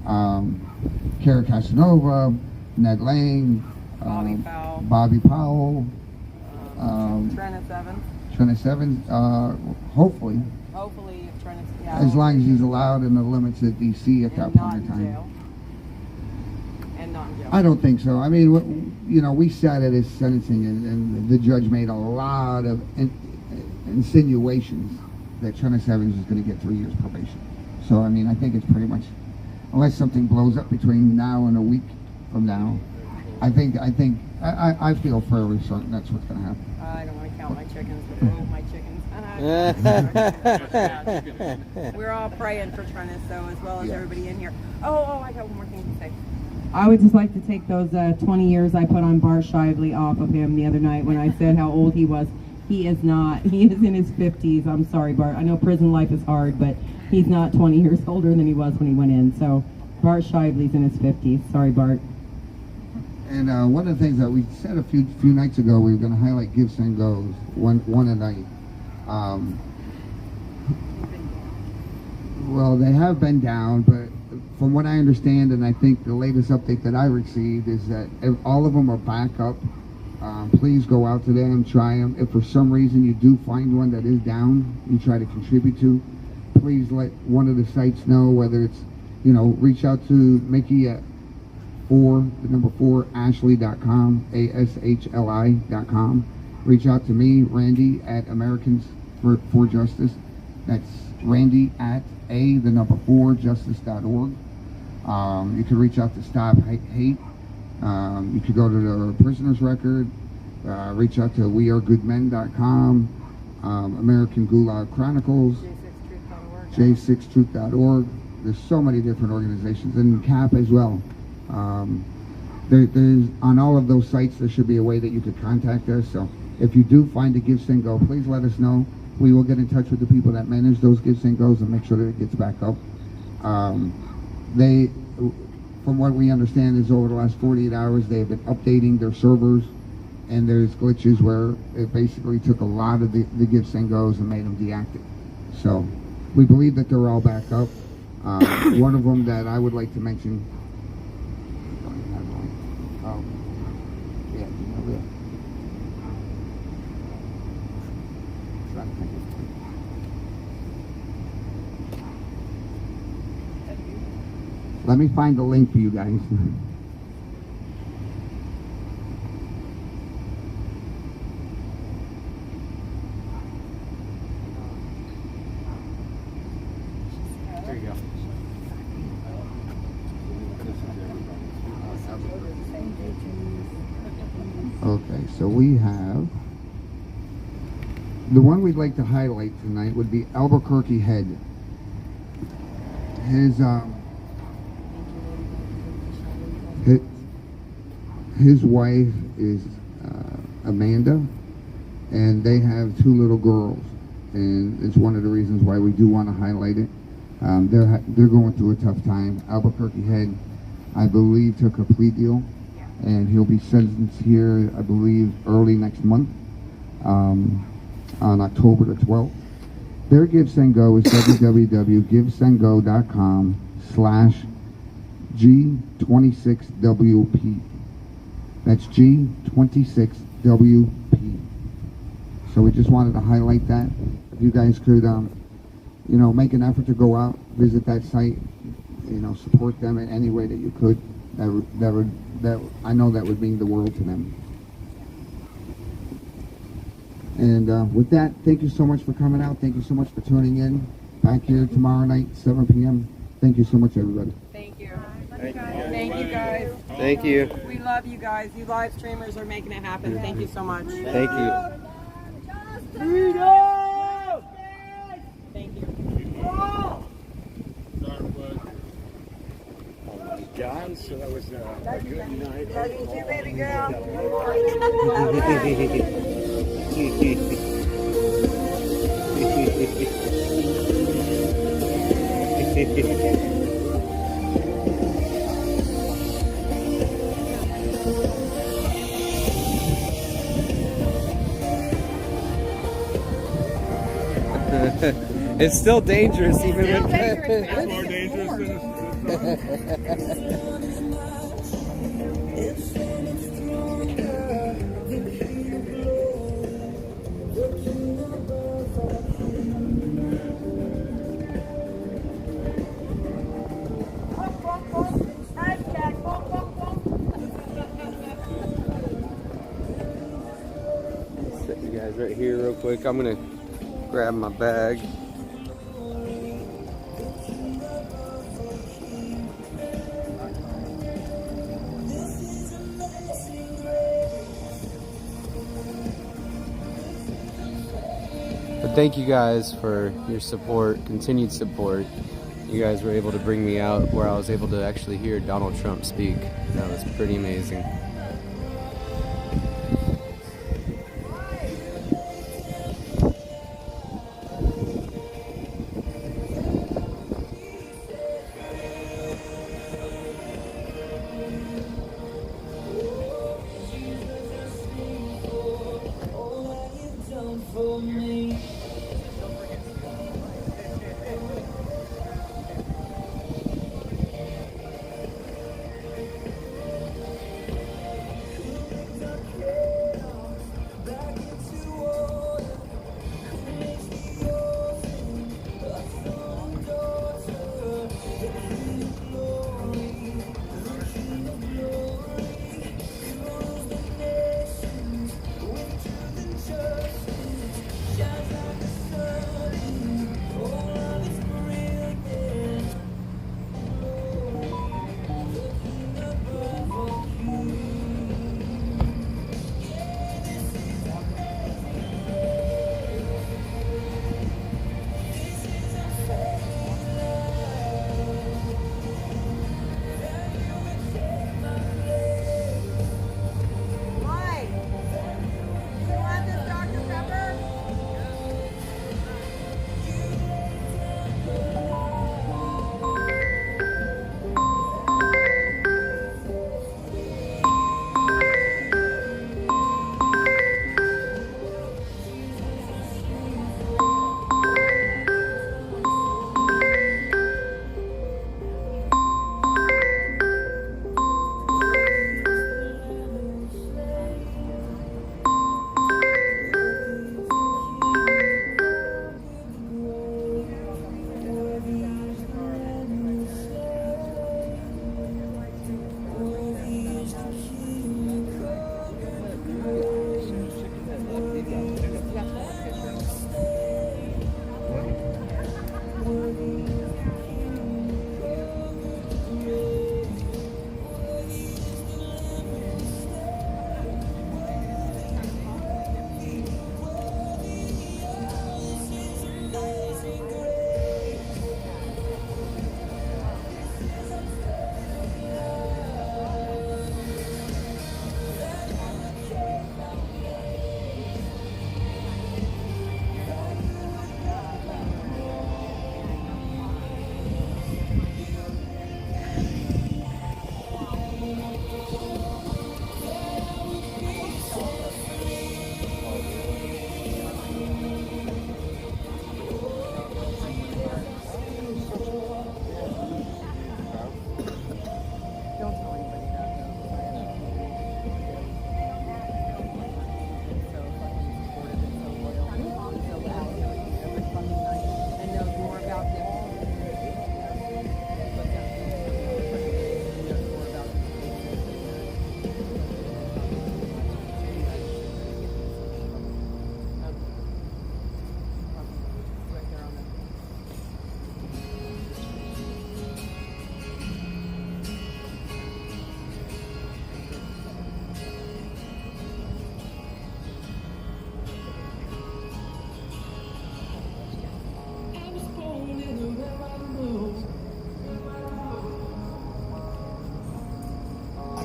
Kara Casanova, Ned Lang, Bobby Powell, Trent Evans, hopefully. Hopefully, if Trent, yeah. As long as he's allowed in the limits of DC at that point in time. And not in jail. I don't think so. I mean, you know, we sat at his sentencing, and the judge made a lot of insinuations that Jonas Evans is going to get 3 years probation. So, I mean, I think it's pretty much, unless something blows up between now and a week from now, I feel fairly certain that's what's going to happen. I don't want to count my chickens, but oh, my chickens. We're all praying for Trennis, though, as well as everybody in here. Oh, I got one more thing to say. I would just like to take those 20 years I put on Bart Shively off of him the other night when I said how old he was. He is not. He is in his 50s. I'm sorry, Bart. I know prison life is hard, but he's not 20 years older than he was when he went in. So Bart Shively's in his 50s. Sorry, Bart. And one of the things that we said a few nights ago, we were going to highlight Gives and Goes one a night. Well, they have been down, but from what I understand, and I think the latest update that I received is that all of them are back up. Please go out to them, try them. If for some reason you do find one that is down, you try to contribute to, please let one of the sites know, whether it's, you know, reach out to Mickey at 4 Ashley.com, ASHLI.com. Reach out to me, Randy, at Americans for Justice. That's Randy at 4justice.org. You can reach out to Stop Hate. You could go to the Prisoner's Record. Reach out to wearegoodmen.com, American Gulag Chronicles, J6Truth.org. There's so many different organizations, and CAP as well. There's on all of those sites there should be a way that you could contact us. So if you do find a Give Send Go, please let us know. We will get in touch with the people that manage those Give Send Goes and make sure that it gets back up. They, from what we understand, is over the last 48 hours they have been updating their servers, and there's glitches where it basically took a lot of the Give Send Goes and made them deactive. So we believe that they're all back up. One of them that I would like to mention. Let me find the link for you guys. There you go. Okay, so we have the one we'd like to highlight tonight would be Albuquerque Head. His wife is Amanda, and they have 2 little girls, and it's one of the reasons why we do want to highlight it. They're going through a tough time. Albuquerque Head, I believe, took a plea deal, and he'll be sentenced here, I believe, early next month, on October the 12th. Their Give Send Go is www.givesendgo.com/G26WP. That's G26WP. So we just wanted to highlight that. If you guys could, you know, make an effort to go out, visit that site, you know, support them in any way that you could. That I know that would mean the world to them. And with that, thank you so much for coming out. Thank you so much for tuning in. Back here tomorrow night, 7 p.m. Thank you so much, everybody. Thank you. Thank you, guys. Thank you. We love you guys. You live streamers are making it happen. Thank you so much. Thank you. Freedom! Thank you. John, so that was a good night. Love you too, baby girl. It's still dangerous, even with It's more dangerous than guys right here real quick. I'm gonna grab my bag. But thank you guys for your support, continued support. You guys were able to bring me out where I was able to actually hear Donald Trump speak. That was pretty amazing.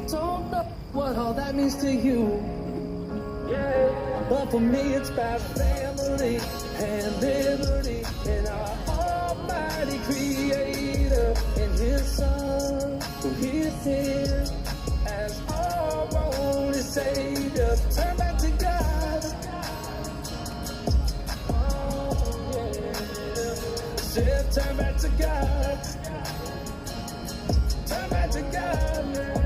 Don't know what all that means to you. But for me it's about family and liberty and our almighty creator and his son who he sent as our only savior. Turn back to God. Oh, yeah. Said turn back to God. Turn back to God, man.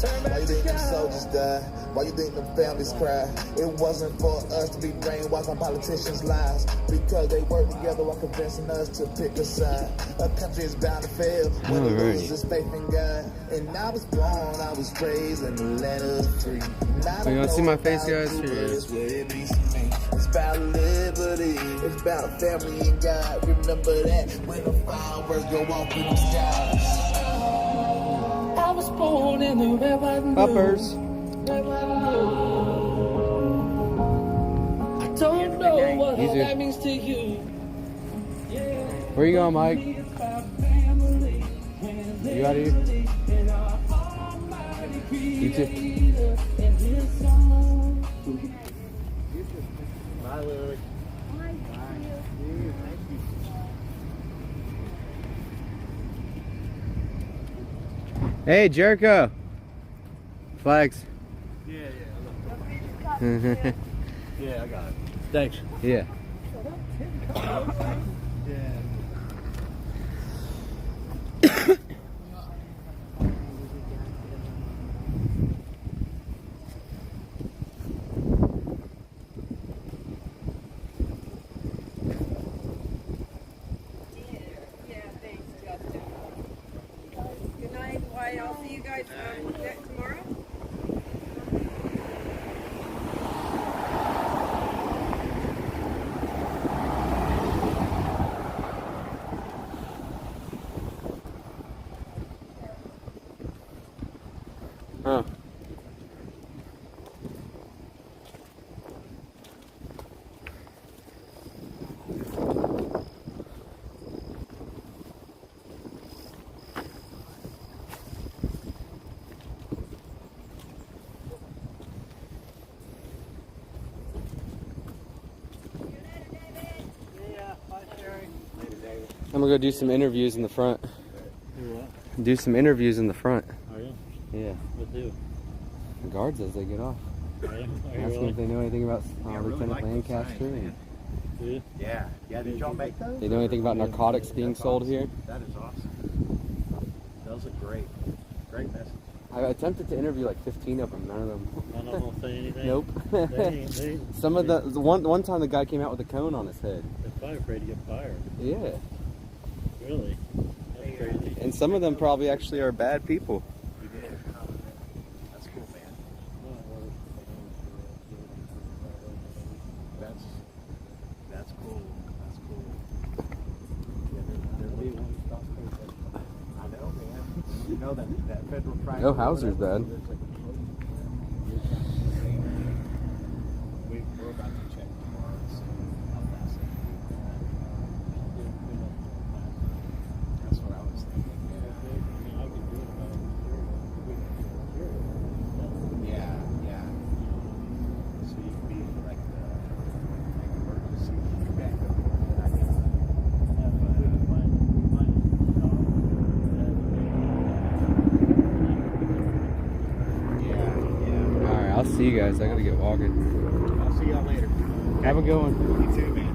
Turn Why you think them soldiers died? Why you think them families cry? It wasn't for us to be brainwashed by politicians' lies, because they work together while convincing us to pick a side. A country is bound to fail when it loses faith in God. And I was born, I was raised in the land of the free. So you want to see my face, guys? Here it is. It's about liberty, it's about family and God. Remember that when the fireworks go off in the skies. I was born in the red, white, and blue. Uppers. I don't know what all that means to you. Where you going, Mike? You out of here? You too. Bye, Lily. Hey, Jericho. Flags. Yeah. Yeah, I got it. Thanks. Yeah. Good night. Why? I'll see you guys tomorrow. Huh. I'm gonna go do some interviews in the front. Do what? Do some interviews in the front. Are you? Yeah. What do? The guards as they get off. Are you? Ask them if they know anything about Lieutenant Lancaster. And Do you? Yeah. Did y'all make those? they know anything about narcotics being sold here. That is awesome. Those are great. Great message. I attempted to interview like 15 of them. None of them. None of them will say anything? Nope. Some of the one time the guy came out with a cone on his head. They're probably afraid to get fired. Yeah. Really? That's crazy. And some of them probably actually are bad people. You did. That's cool, man. That's cool. That's cool. I know, man. You know that federal crime. No, Hauser's bad. We're about to check tomorrow and see how fast they can do that. That's what I was thinking. Yeah. So you can be like the emergency backup. Alright, I'll see you guys. I gotta get walking. I'll see y'all later. Have a good one. You too, man.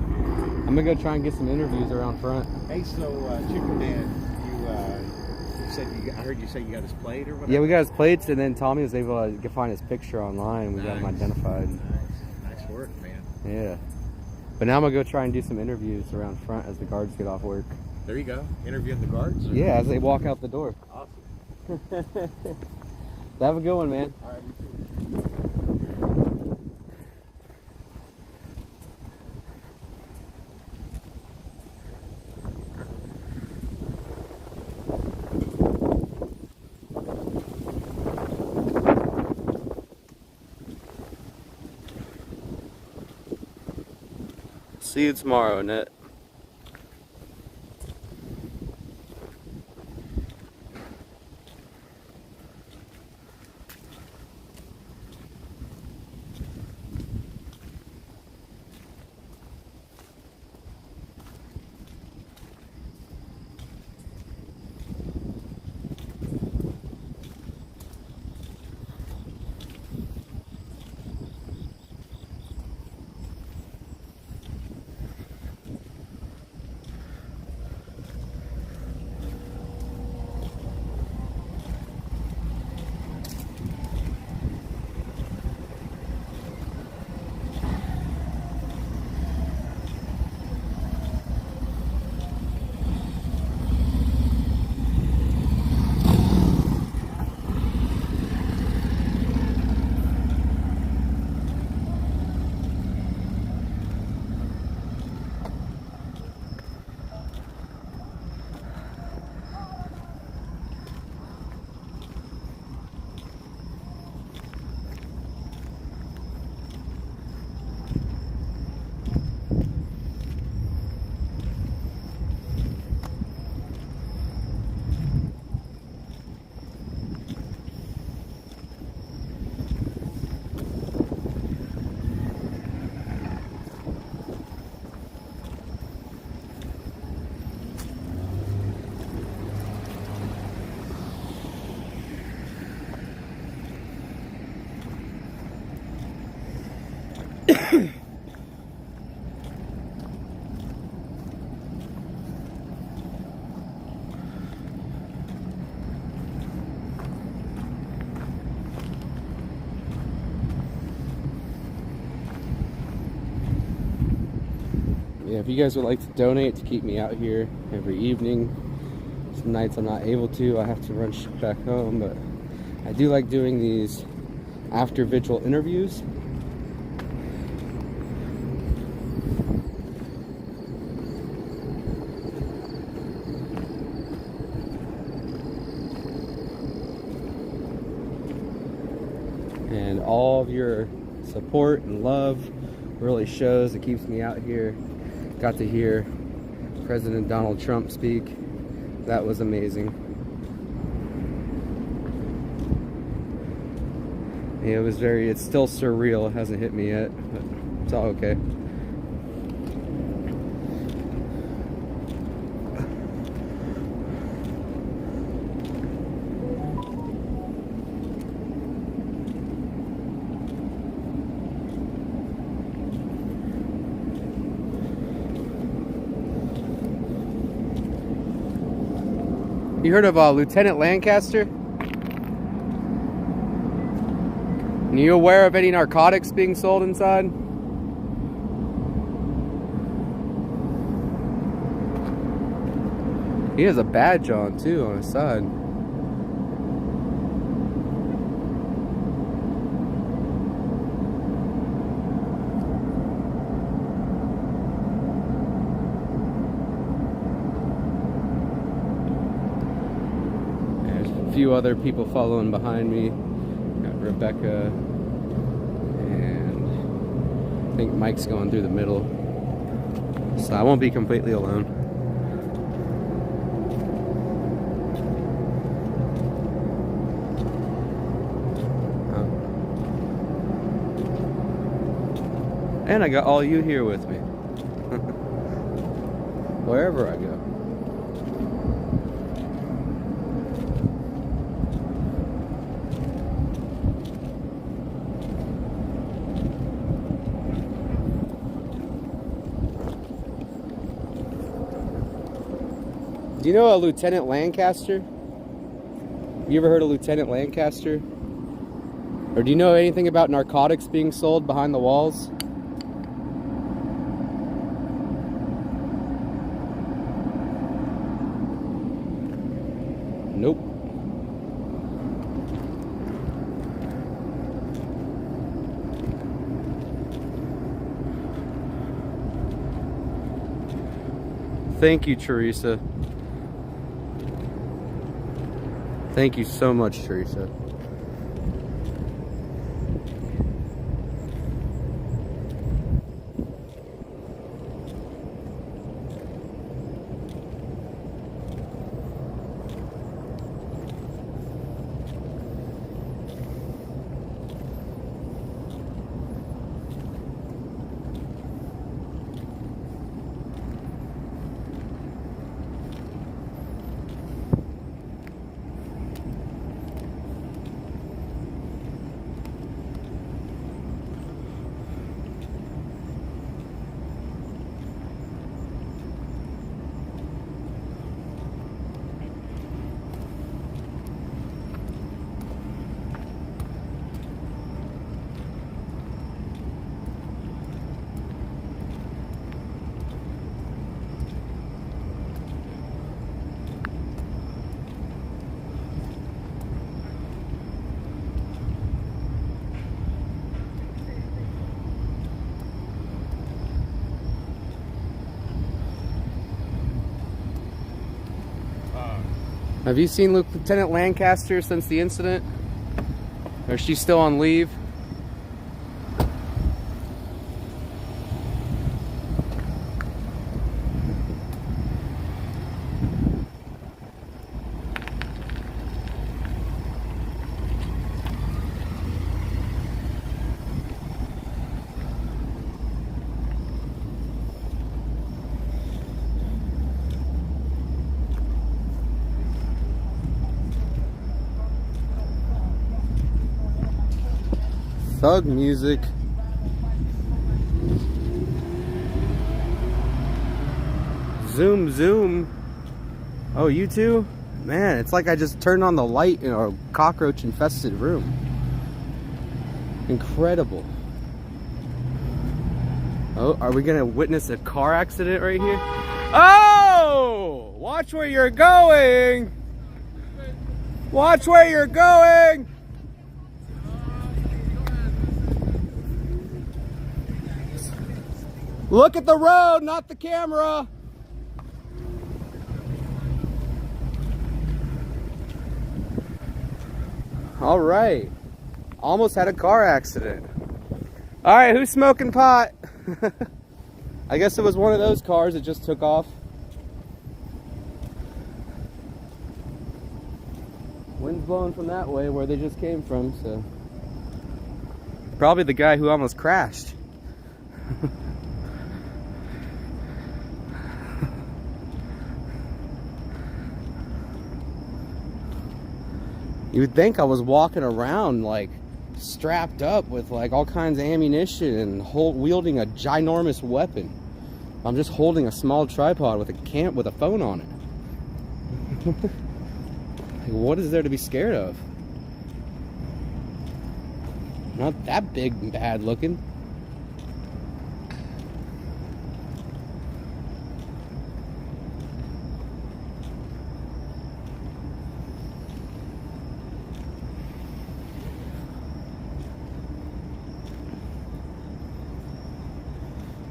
I'm gonna go try and get some interviews around front. Hey, so Chicken Dan, you said I heard you say you got his plate or whatever. Yeah, we got his plates, and then Tommy was able to find his picture online, and we got him identified. Nice work, man. Yeah. But now I'm gonna go try and do some interviews around front as the guards get off work. There you go. Interviewing the guards? Or? Yeah, as they walk out the door. Awesome. Have a good one, man. All right, you too. See you tomorrow, Annette. Yeah, if you guys would like to donate to keep me out here every evening, some nights I'm not able to, I have to run back home, but I do like doing these after vigil interviews. And all of your support and love really shows. It keeps me out here. Got to hear President Donald Trump speak. That was amazing. Yeah, it's still surreal. It hasn't hit me yet, but it's all okay. You heard of Lieutenant Lancaster? Are you aware of any narcotics being sold inside? He has a badge on too on his side. Few other people following behind me. Got Rebecca, and I think Mike's going through the middle, so I won't be completely alone. And I got all you here with me. Wherever I go. Do you know a Lieutenant Lancaster? You ever heard of Lieutenant Lancaster? Or do you know anything about narcotics being sold behind the walls? Nope. Thank you, Teresa. Thank you so much, Teresa. Have you seen Lieutenant Lancaster since the incident? Or is she still on leave? Thug music. Zoom, zoom. Oh, you too? Man, it's like I just turned on the light in a cockroach infested room. Incredible. Oh, are we gonna witness a car accident right here? Oh! Watch where you're going! Watch where you're going! Look at the road, not the camera! All right. Almost had a car accident. All right, who's smoking pot? I guess it was one of those cars that just took off. Wind's blowing from that way where they just came from, so. Probably the guy who almost crashed. You would think I was walking around like strapped up with like all kinds of ammunition and wielding a ginormous weapon. I'm just holding a small tripod with a phone on it. Like, what is there to be scared of? Not that big and bad looking.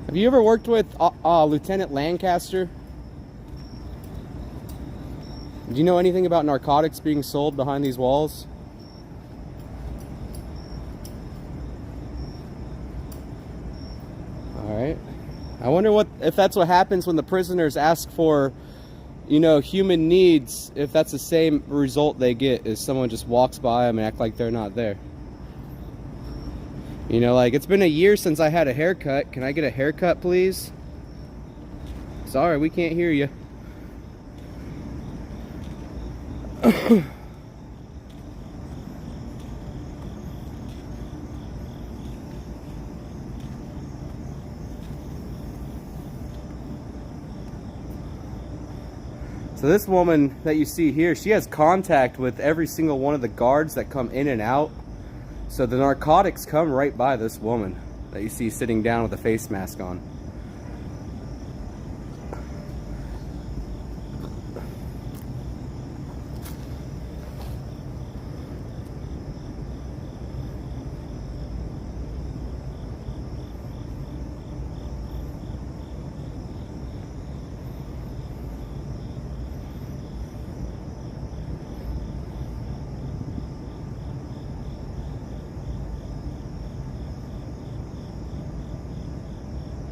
Have you ever worked with Lieutenant Lancaster? Do you know anything about narcotics being sold behind these walls? Alright. I wonder if that's what happens when the prisoners ask for, you know, human needs, if that's the same result they get, is someone just walks by them and act like they're not there. You know, like, it's been a year since I had a haircut. Can I get a haircut, please? Sorry, we can't hear you. So this woman that you see here, she has contact with every single one of the guards that come in and out. So the narcotics come right by this woman that you see sitting down with a face mask on.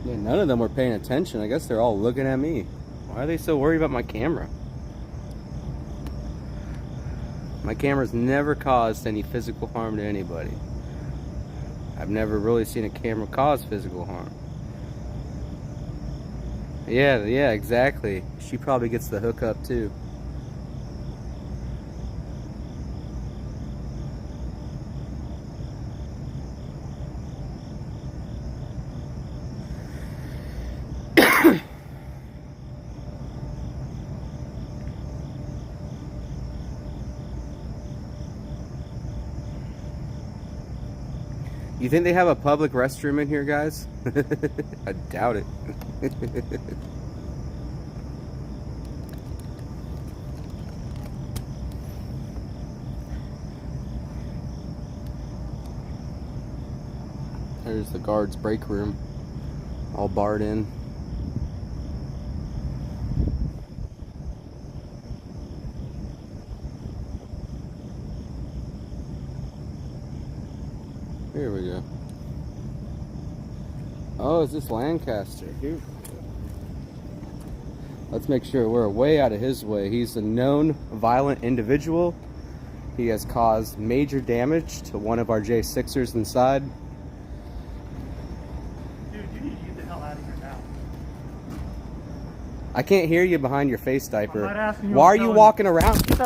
Yeah, none of them were paying attention. I guess they're all looking at me. Why are they so worried about my camera? My camera's never caused any physical harm to anybody. I've never really seen a camera cause physical harm. Yeah, exactly. She probably gets the hookup too. You think they have a public restroom in here, guys? I doubt it. There's the guards' break room, all barred in. Here we go. Oh, is this Lancaster? Here. Let's make sure we're way out of his way. He's a known violent individual. He has caused major damage to one of our J6ers inside. Dude, you need to get the hell out of here now. I can't hear you behind your face diaper. I'm not asking you Why what are I'm you telling walking around?